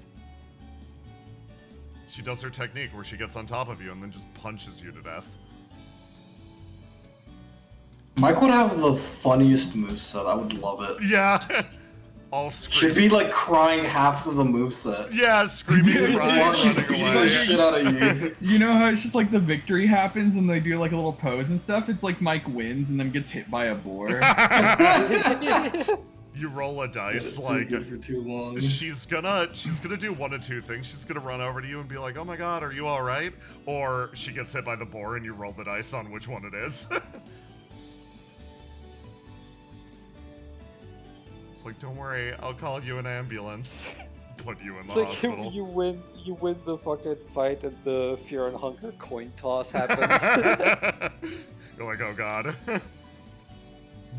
She does her technique where she gets on top of you and then just punches you to death. Mike would have the funniest moveset. I would love it. Yeah. All screaming. Should be like crying half of the moveset. Yeah, screaming, crying, While she's running beating away. the shit out of you. You know how it's just like the victory happens and they do like a little pose and stuff? It's like Mike wins and then gets hit by a boar. You roll a dice It's like good for too long. she's gonna do one of two things. She's gonna run over to you and be like, "Oh my god, are you all right?" Or she gets hit by the boar and you roll the dice on which one it is. It's like, don't worry, I'll call you an ambulance. Put you in the It's like hospital. you win the fucking fight and the Fear and Hunger coin toss happens. You're like, oh god.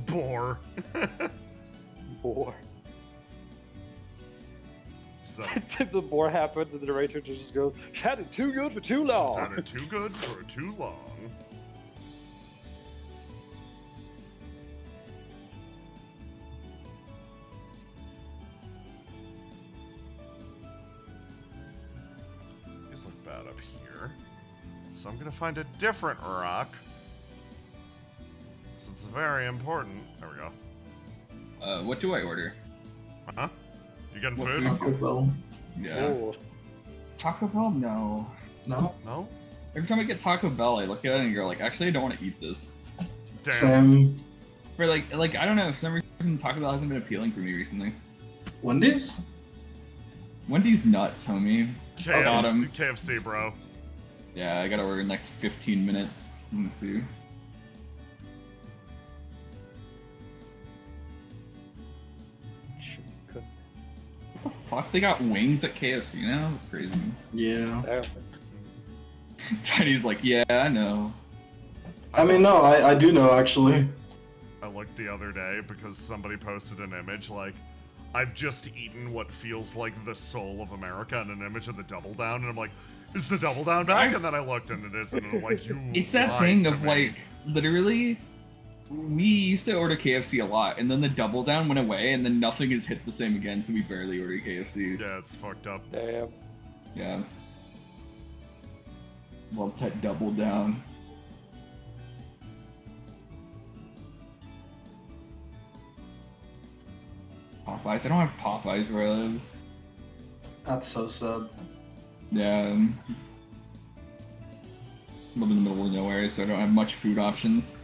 Boar. Boar. So, The boar happens and the narrator just goes, "Sounded too good for too long." sounded too good for too long. These look bad up here. So I'm gonna find a different rock. So it's very important. There we go. What do I order? Huh? You getting What food? food? Taco Bell. Yeah. Oh. Taco Bell? No. No. No? Every time I get Taco Bell, I look at it and go like, actually, I don't want to eat this. Damn. Same. For like I don't know, for some reason Taco Bell hasn't been appealing for me recently. Wendy's? Wendy's nuts, homie. Got 'em. KFC, bro. Yeah, I gotta order in the next 15 minutes. Let me see. What the fuck? They got wings at KFC now? That's crazy. Yeah. Oh. Tiny's like, yeah, I know. I mean, no, I do know actually. I looked the other day because somebody posted an image like, I've just eaten what feels like the soul of America and an image of the Double Down, and I'm like, is the Double Down back? And then I looked and it isn't, and I'm like, you It's that lied thing to of me. like, literally, we used to order KFC a lot, and then the Double Down went away, and then nothing has hit the same again, so we barely order KFC. Yeah, it's fucked up. Damn. Yeah. Love that Double Down. Popeyes. I don't have Popeyes where I live. That's so sad. Yeah. Live in the middle of nowhere, so I don't have much food options.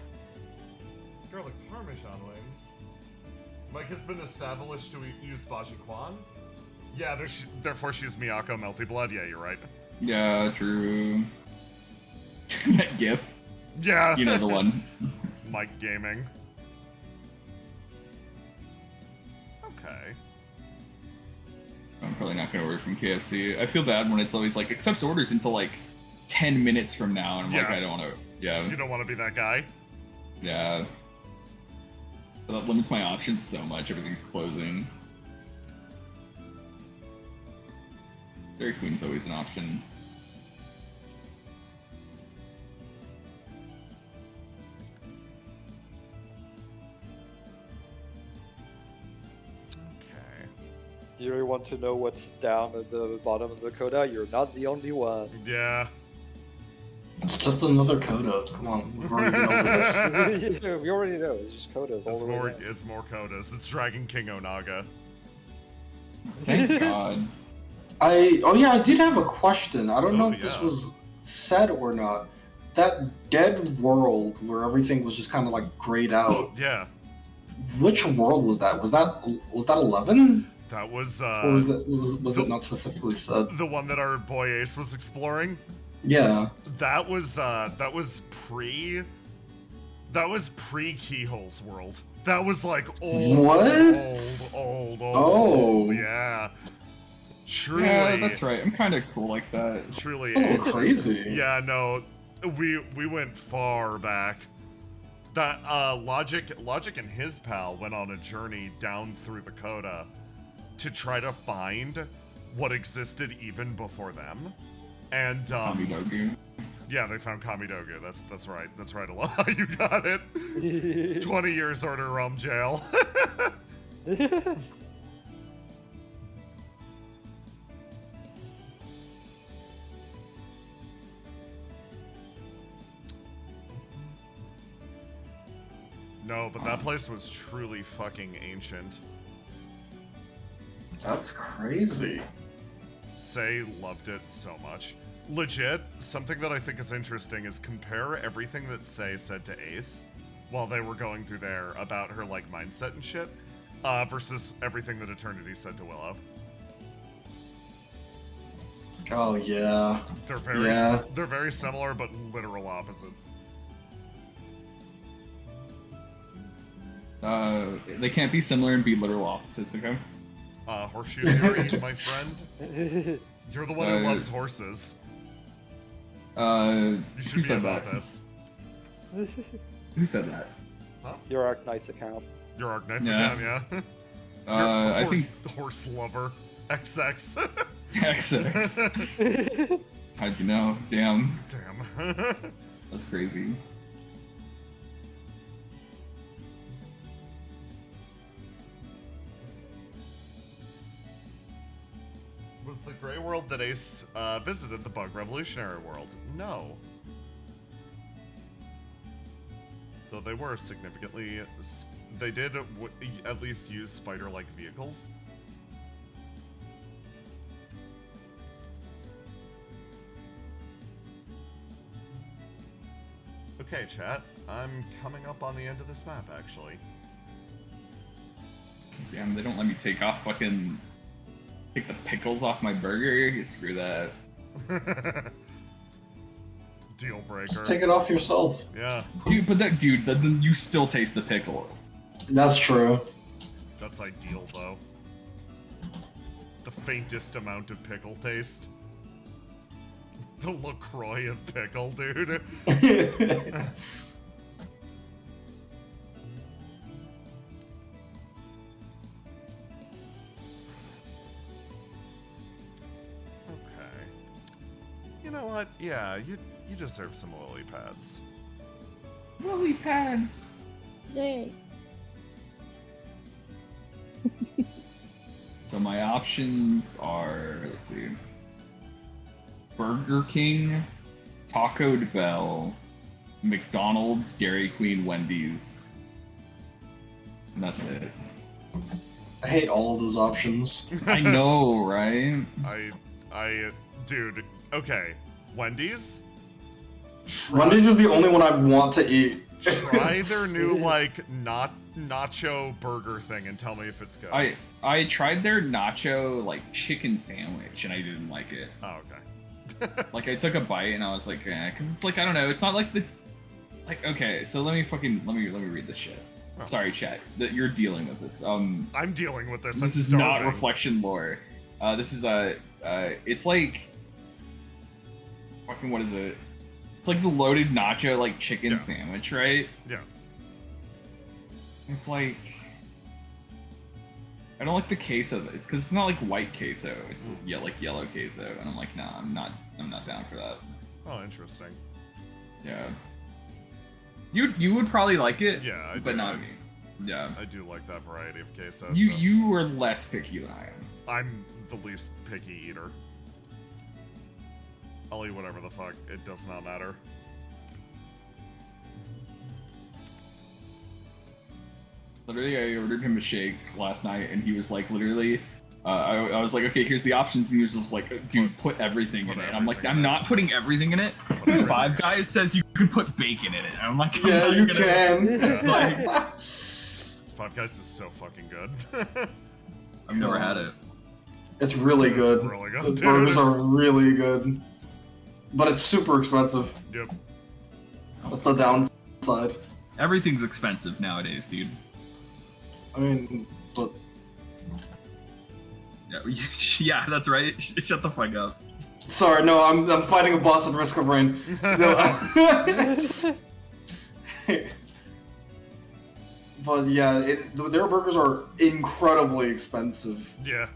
Garlic Parmesan wings. Mike has been established to use Baji Kwan. Yeah, therefore she's Miyako Melty Blood. Yeah, you're right. Yeah, true. That GIF. Yeah. You know the one. Mike Gaming. Okay. I'm probably not gonna order from KFC. I feel bad when it's always like accepts orders until like 10 minutes from now, and I'm like, Yeah. I don't want to. Yeah. You don't want to be that guy? Yeah. But that limits my options so much. Everything's closing. Dairy Queen's always an option. Okay. You really want to know what's down at the bottom of the coda? You're not the only one. Yeah. It's just another coda. Come on, we've already been over this. We already know. It's just codas all It's the way more. down. It's more Kodas. It's Dragon King Onaga. Thank God. Oh yeah, I did have a question. I don't know Oh, if this yeah. was said or not. That dead world where everything was just kind of like grayed out. Yeah. Which world was that? Was that 11? That was Or was it not specifically said? the one that our boy Ace was exploring. Yeah. That was pre Keyhole's world. That was like old, What? old. Oh. Yeah. Truly. Yeah, that's right. I'm kind of cool like that. Truly. Oh, ancient. crazy. Yeah, no, we went far back. That Logic and his pal went on a journey down through the Coda to try to find what existed even before them. And Kamidogu. yeah, they found Kamidogu. That's right. That's right. You got it. 20 years Order Realm jail. No, but that place was truly fucking ancient. That's crazy. Say loved it so much. Legit, something that I think is interesting is compare everything that Say said to Ace while they were going through there about her like mindset and shit, versus everything that Eternity said to Willow. Oh yeah. They're very similar but literal opposites. They can't be similar and be literal opposites, okay? Horseshoe theory, my friend. You're the one who loves horses. You should Who be said about that? this. Who said that? Your Arc Knight's account. Your Arc Knights Yeah. again, yeah. I horse, think horse lover. XX. XX. How'd you know? Damn, Damn. that's crazy. Was the gray world that Ace visited the Bug Revolutionary world? No. Though they were significantly... They did at least use spider-like vehicles. Okay, chat. I'm coming up on the end of this map, actually. Damn, they don't let me take the pickles off my burger. Screw that. Deal breaker. Just take it off yourself. Yeah, Dude, but then you still taste the pickle. That's true. that's ideal, though. The faintest amount of pickle taste. The LaCroix of pickle, dude. know what? Yeah, you deserve some lily pads. Lily pads. Yay. So my options are, let's see, Burger King, Taco Bell, McDonald's, Dairy Queen, Wendy's, and that's it. I hate all of those options. I know, right? Dude, okay, Wendy's? Wendy's is the only one I want to eat. Try their new, like, nacho burger thing and tell me if it's good. I tried their nacho, like, chicken sandwich, and I didn't like it. Oh, okay. Like, I took a bite, and I was like, eh, because it's like, I don't know, it's not like the, like, okay, so let me read this shit. Oh. Sorry, chat, that you're dealing with this. I'm dealing with this. This I'm is starving. not reflection lore. This is it's like, fucking, what is it? It's like the loaded nacho, like, chicken sandwich, right? Yeah. It's like, I don't like the queso. It's because it's not like white queso. It's like yellow queso, and I'm like, nah, I'm not down for that. Oh, interesting. Yeah. You would probably like it. Yeah, I but do. not me. Yeah. I do like that variety of queso. You were less picky than I am. I'm the least picky eater. I'll eat whatever the fuck. It does not matter. Literally, I ordered him a shake last night, and he was like, literally, I was like, okay, here's the options, and he was just like, dude, put everything in it. And I'm like, I'm not putting everything in it. Five Guys says you can put bacon in it. And I'm like, Yeah, you can. Like, Five Guys is so fucking good. I've never had it. It's really It's good. really good, The dude. burgers are really good. But it's super expensive. Yep. That's the downside. Everything's expensive nowadays, dude. I mean, but Yeah, that's right. Shut the fuck up. sorry, no, I'm fighting a boss at Risk of Rain. No. But yeah, their burgers are incredibly expensive. Yeah.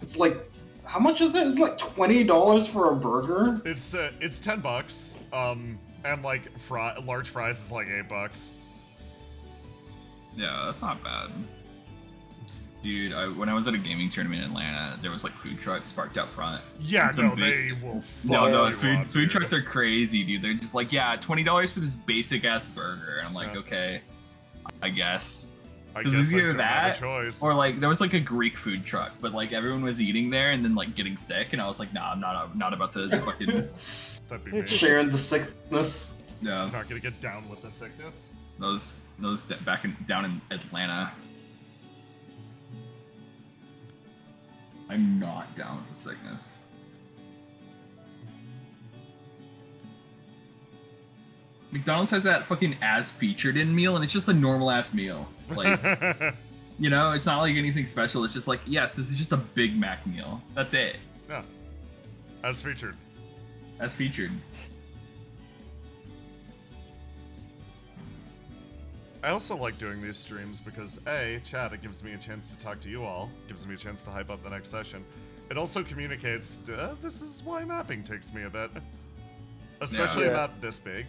It's like, how much is it? It's like $20 for a burger. It's $10. And like large fries is like $8. Yeah, that's not bad. Dude, when I was at a gaming tournament in Atlanta, there was like food trucks parked out front. Yeah, And some no, they will fuck No, you food up, food dude. trucks are crazy, dude. They're just like, yeah, $20 for this basic ass burger, and I'm like, Yeah. okay, I guess. I 'Cause guess it's I either don't have a that, choice. or like there was like a Greek food truck, but like everyone was eating there and then like getting sick, and I was like, nah, I'm not about to fucking. That'd be me. Sharing the sickness. Yeah, I'm not gonna get down with the sickness. those down in Atlanta. I'm not down with the sickness. McDonald's has that fucking as featured in meal, and it's just a normal ass meal. Like, you know, it's not like anything special. It's just like, yes, this is just a Big Mac meal. That's it. Yeah. As featured. As featured. I also like doing these streams because A, chat, it gives me a chance to talk to you all, gives me a chance to hype up the next session. It also communicates, this is why mapping takes me a bit. Especially Yeah. a map this big.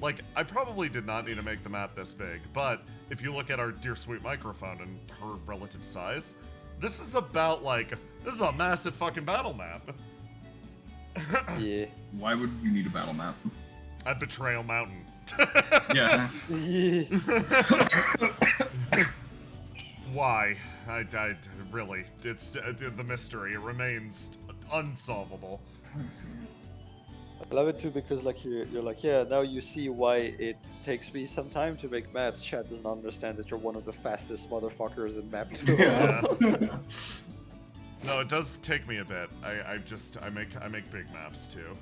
Like, I probably did not need to make the map this big, but if you look at our dear sweet microphone and her relative size, this is about like, this is a massive fucking battle map. Yeah. Why would you need a battle map? At Betrayal Mountain. Yeah. Yeah. Why? I really, it's the mystery. It remains unsolvable. I love it too because like you're like, yeah, now you see why it takes me some time to make maps. Chat doesn't understand that you're one of the fastest motherfuckers in map 2. Yeah. No, it does take me a bit. I make big maps too.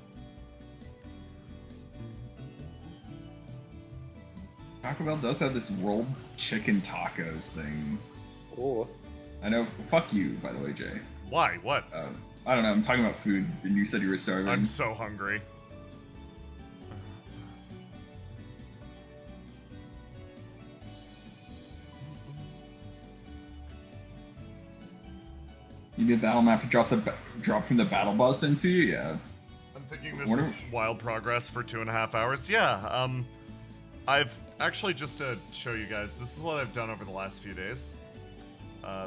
Taco Bell does have this rolled chicken tacos thing. Oh. I know. Fuck you, by the way, Jay. Why? What? I don't know. I'm talking about food, and you said you were starving. I'm so hungry. You need a battle map to drop from the battle bus into? Yeah. I'm thinking this What are- is wild progress for 2.5 hours. Yeah, I've actually, just to show you guys, this is what I've done over the last few days.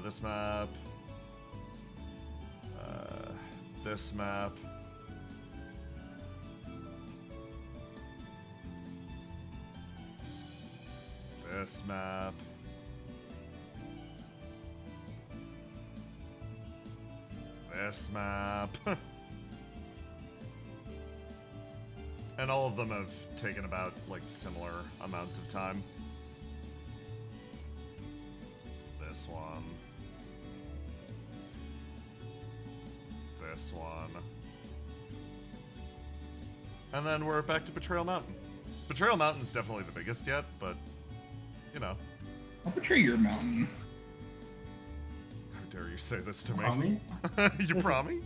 This map. This map. This map. This map. And all of them have taken about, like, similar amounts of time. This one. This one. And then we're back to Betrayal Mountain. Betrayal Mountain's definitely the biggest yet, but, you know. I'll betray your mountain. How dare you say this to me? Promi? You promi?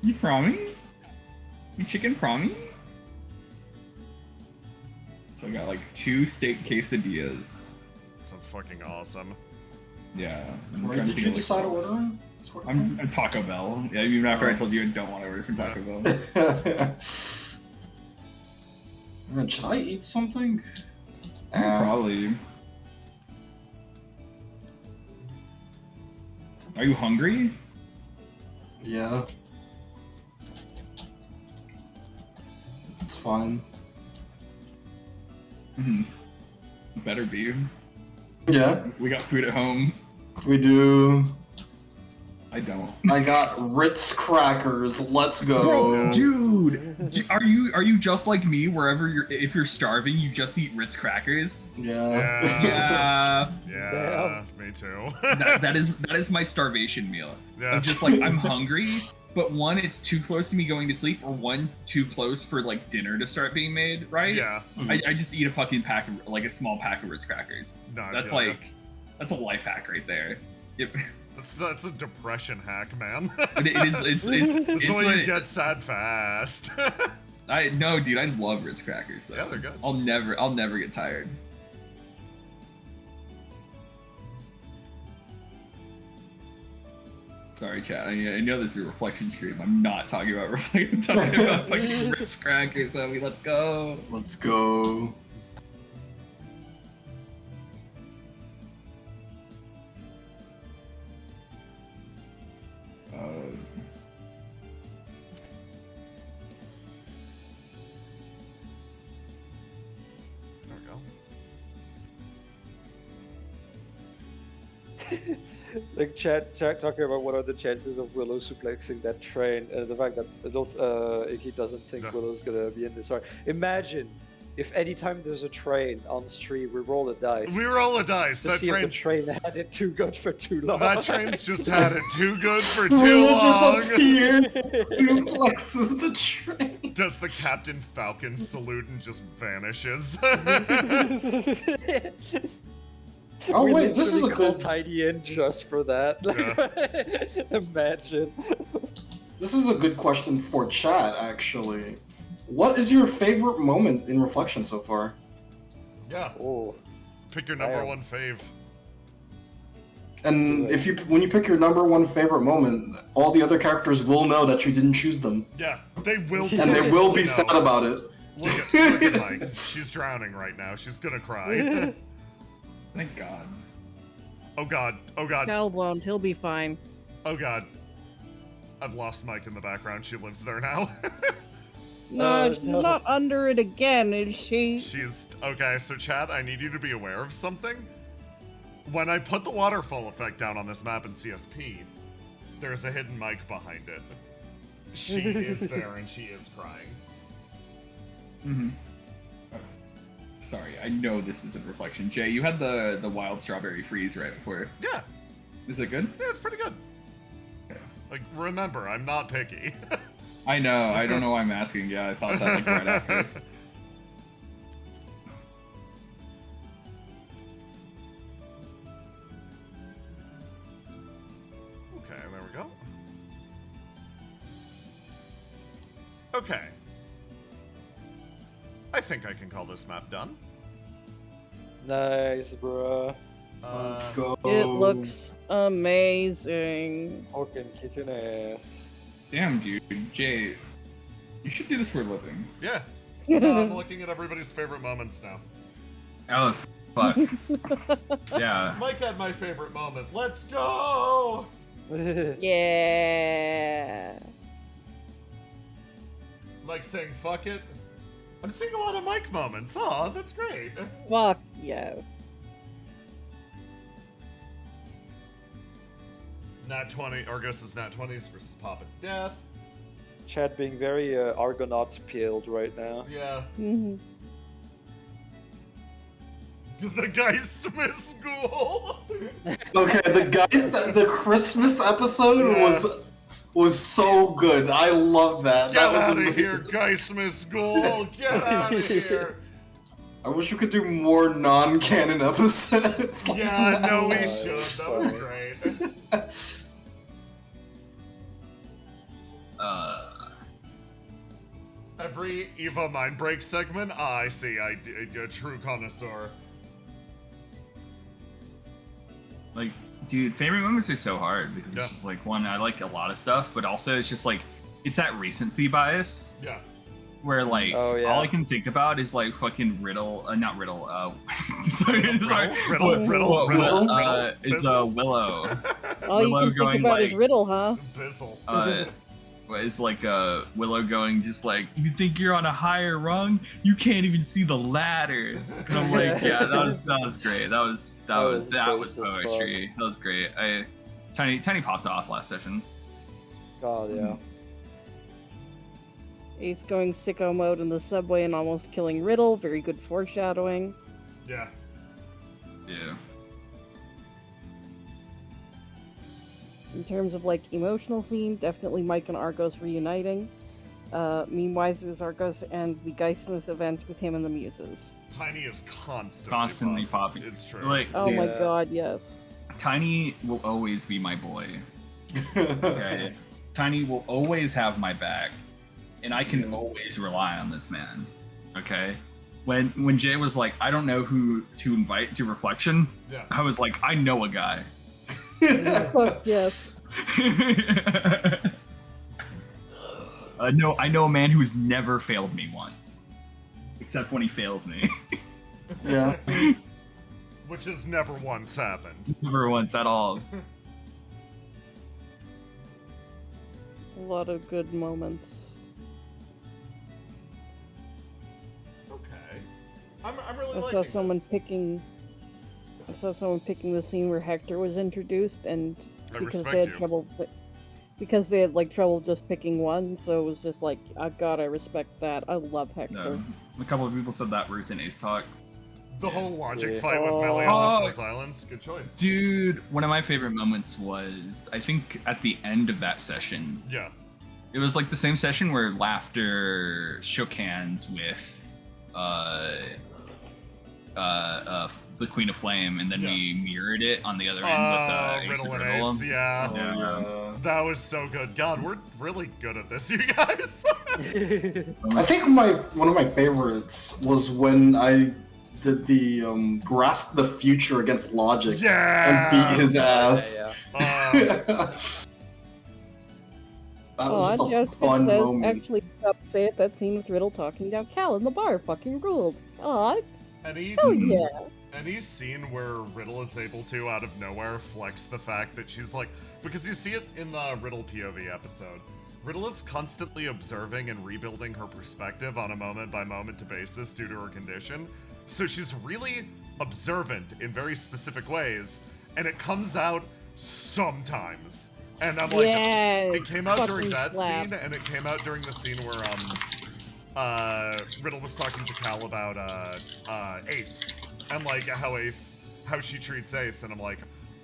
You promi? You chicken promi? So I got like 2 steak quesadillas. Sounds fucking awesome. Yeah. Where did you decide to order? I'm at Taco Bell. Yeah, even after I told you I don't want to order from Taco Bell. Man, should I eat something? Probably. Are you hungry? Yeah. It's fine. Better be. Yeah, We got food at home. we do. I don't. I got Ritz crackers. Let's go. Bro, dude, are you just like me? If you're starving, you just eat Ritz crackers. Yeah. Yeah, Yeah, me too. that is my starvation meal. Yeah. I'm just like I'm hungry, but one, it's too close to me going to sleep, or one, too close for like dinner to start being made. Right? Yeah. I just eat a fucking pack of like a small pack of Ritz crackers. No, I That's feel ya. like that's a life hack right there. Yep. That's a depression hack, man. It is. It's That's why what you get sad fast. No, dude, I love Ritz crackers though. Yeah, they're good. I'll never get tired. Sorry, chat. I know this is a reflection stream. I'm not talking about reflection. I'm talking about fucking Ritz crackers. I mean, let's go. Let's go. There we go. Like chat talking about what are the chances of Willow suplexing that train, and the fact that Icky doesn't think Yeah. Willow's gonna be in this arc. Imagine if anytime there's a train on stream, we roll a dice. We roll a dice. to That see if the train. train had it too good for too long. That train's just had it too good for too Willow long. just appeared. Duplexes the train. Does the Captain Falcon salute and just vanishes? Oh We wait, this is a literally call good. Tidy in just for that. Like, imagine. This is a good question for chat, actually. What is your favorite moment in Reflection so far? Yeah. Oh, Pick your number Damn. one fave. And if when you pick your number one favorite moment, all the other characters will know that you didn't choose them, Yeah, they will. and they will be know. sad about it. Look at Mike. She's drowning right now. She's gonna cry. Thank God. Oh god. Oh god. Cal won't. He'll be fine. Oh god. I've lost Mike in the background. She lives there now. No, she's no. not under it again, is she? She's okay. So, Chad, I need you to be aware of something. When I put the waterfall effect down on this map in CSP, there's a hidden mic behind it. She is there and she is crying. Mm-hmm. Sorry, I know this isn't reflection. Jay, you had the wild strawberry freeze right before. Yeah, Is it good? yeah, it's pretty good. Okay. Like, remember, I'm not picky. I know. I don't know why I'm asking. Yeah, I thought that like right after. Okay, there we go. Okay. I think I can call this map done. nice, bruh. Let's go. It looks amazing. Fucking kicking ass. Damn, dude. Jay, You should do this for a living. Yeah. No, I'm looking at everybody's favorite moments now. Oh, fuck. Yeah. Mike had my favorite moment. Let's go! Yeah. Mike saying fuck it. I'm seeing a lot of Mike moments. Aw, that's great. Fuck yes. Nat 20, Argos' Nat 20s versus Papa Death. Chad being very Argonaut peeled right now. Yeah. Mhm. The Geistmas Ghoul. Okay, the Christmas episode Yeah. was so good. I love that. Get That was out of amazing. here, Geistmas Ghoul. Get out of here. I wish we could do more non-canon episodes. like Yeah, that. no, we Oh, should. that's That was funny. great. Every Eva Mindbreak segment, I see. A true connoisseur. Like, dude, favorite moments are so hard because Yeah. it's just like, one, I like a lot of stuff, but also it's just like, it's that recency bias Yeah. where like Oh, yeah. all I can think about is like fucking Riddle, not Riddle, sorry, Riddle, Riddle, Riddle, is Bizzle. Willow. All you Willow can going, think about is like- Riddle, huh? Bizzle. Is like Willow going just like, you think you're on a higher rung? You can't even see the ladder. And I'm like, yeah, that was great. That was based as poetry. That was great. Tiny popped off last session. God, yeah. Ace going sicko mode in the subway and almost killing Riddle. Very good foreshadowing. Yeah. Yeah. In terms of like emotional scene, definitely Mike and Argos reuniting. Meme-wise, Argos and the Geistmas event with him and the Muses. Tiny is Constantly popping. It's true. Like, Oh dude, my Yeah. god, yes. Tiny will always be my boy. Okay. Tiny will always have my back, and I can always rely on this man. Okay. When Jay was like, I don't know who to invite to Reflection, Yeah. I was like, I know a guy. Fuck yes. I know a man who's never failed me once, except when he fails me. Yeah. Which has never once happened. Never once at all. A lot of good moments. Okay. I'm really I liking saw someone this. picking. I saw someone picking the scene where Hector was introduced, and I because respect they had you. trouble, because they had like trouble just picking one, so it was just like, oh god, I respect that. I love Hector. No. A couple of people said that route in Ace Talk. The whole logic Yeah. fight with Oh. Melly on the Oh. Salt Islands. Good choice. Dude, one of my favorite moments was, I think, at the end of that session. Yeah. It was like the same session where Laughter shook hands with the Queen of Flame, and then we mirrored it on the other end with Ace Riddle of and Riddle. Ace, yeah. Oh, Yeah. That was so good. God, we're really good at this, you guys. I think one of my favorites was when I did the grasp the future against logic Yeah. and beat his ass. Yeah, That Oh, was just a Joseph fun says, moment. actually, say it. That scene with Riddle talking down Cal in the bar fucking ruled. Aw, Any hell yeah. any scene where Riddle is able to, out of nowhere, flex the fact that she's like, because you see it in the Riddle POV episode. Riddle is constantly observing and rebuilding her perspective on a moment-by-moment basis due to her condition. So she's really observant in very specific ways, and it comes out sometimes. And I'm like, Yeah, it came out during fucking that slap. scene, and it came out during the scene where Riddle was talking to Cal about Ace and like how she treats Ace, and I'm like,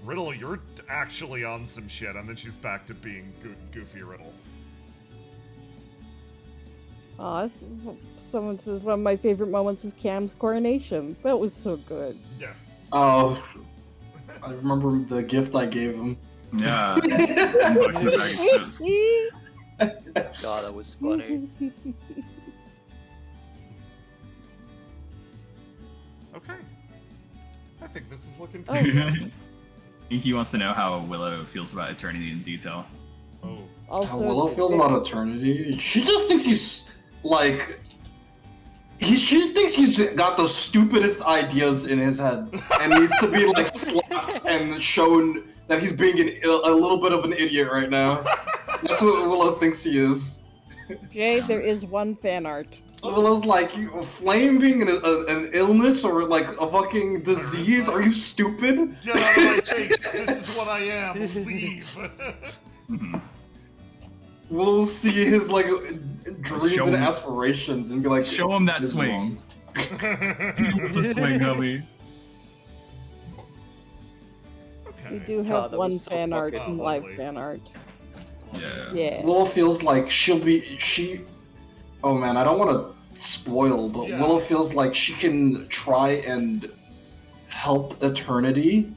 Riddle, you're actually on some shit, and then she's back to being goofy Riddle. Aw, someone says one of my favorite moments was Cam's coronation. That was so good. Yes. Oh, I remember the gift I gave him. Yeah. Unboxing a bag of chips. God, that was funny. Okay. I think this is looking Oh, pretty good. Inky wants to know how Willow feels about Eternity in detail. Oh. Also, How Willow feels about eternity. She just thinks he's like. She thinks he's got the stupidest ideas in his head and needs to be like slapped and shown that he's being a little bit of an idiot right now. That's what Willow thinks he is. Jay, there is one fan art. Willow's like, flame being an illness or like a fucking disease? Are you stupid? Get out of my face! This is what I am. Leave. We'll see his like dreams Show and him. aspirations and be like, Show him that "This is swing. wrong." The swing, homie. Okay. We do God, have that one was so fan art fucking and live lovely. fan art. Yeah. Yeah. Willow feels like she. Oh man, I don't want to spoil, but Yeah. Willow feels like she can try and help Eternity.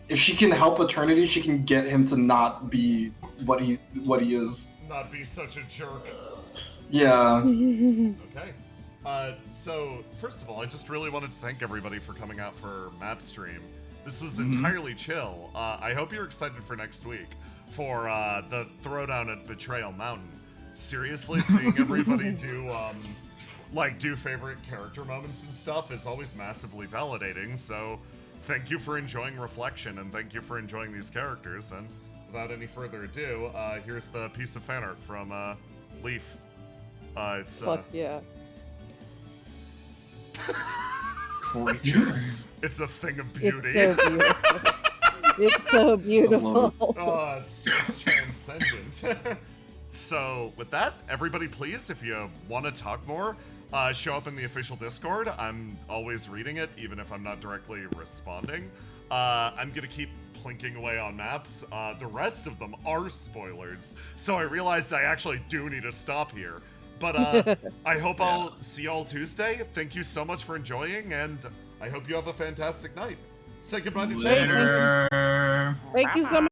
If she can help Eternity, she can get him to not be what he is. Not be such a jerk. Yeah. Okay. So, first of all, I just really wanted to thank everybody for coming out for Map Stream. This was entirely chill. I hope you're excited for next week for the throwdown at Betrayal Mountain. Seriously, seeing everybody do favorite character moments and stuff is always massively validating, so thank you for enjoying Reflection, and thank you for enjoying these characters, and without any further ado, here's the piece of fan art from Leaf. It's Fuck yeah. it's a thing of It's beauty. so beautiful. It's so beautiful. Oh, it's transcendent. So, with that, everybody please, if you want to talk more, show up in the official Discord. I'm always reading it, even if I'm not directly responding. I'm gonna keep plinking away on maps. The rest of them are spoilers, so I realized I actually do need to stop here. But I hope I'll see y'all Tuesday. Thank you so much for enjoying, and I hope you have a fantastic night. Say goodbye to Jay. Later. Thank you so much.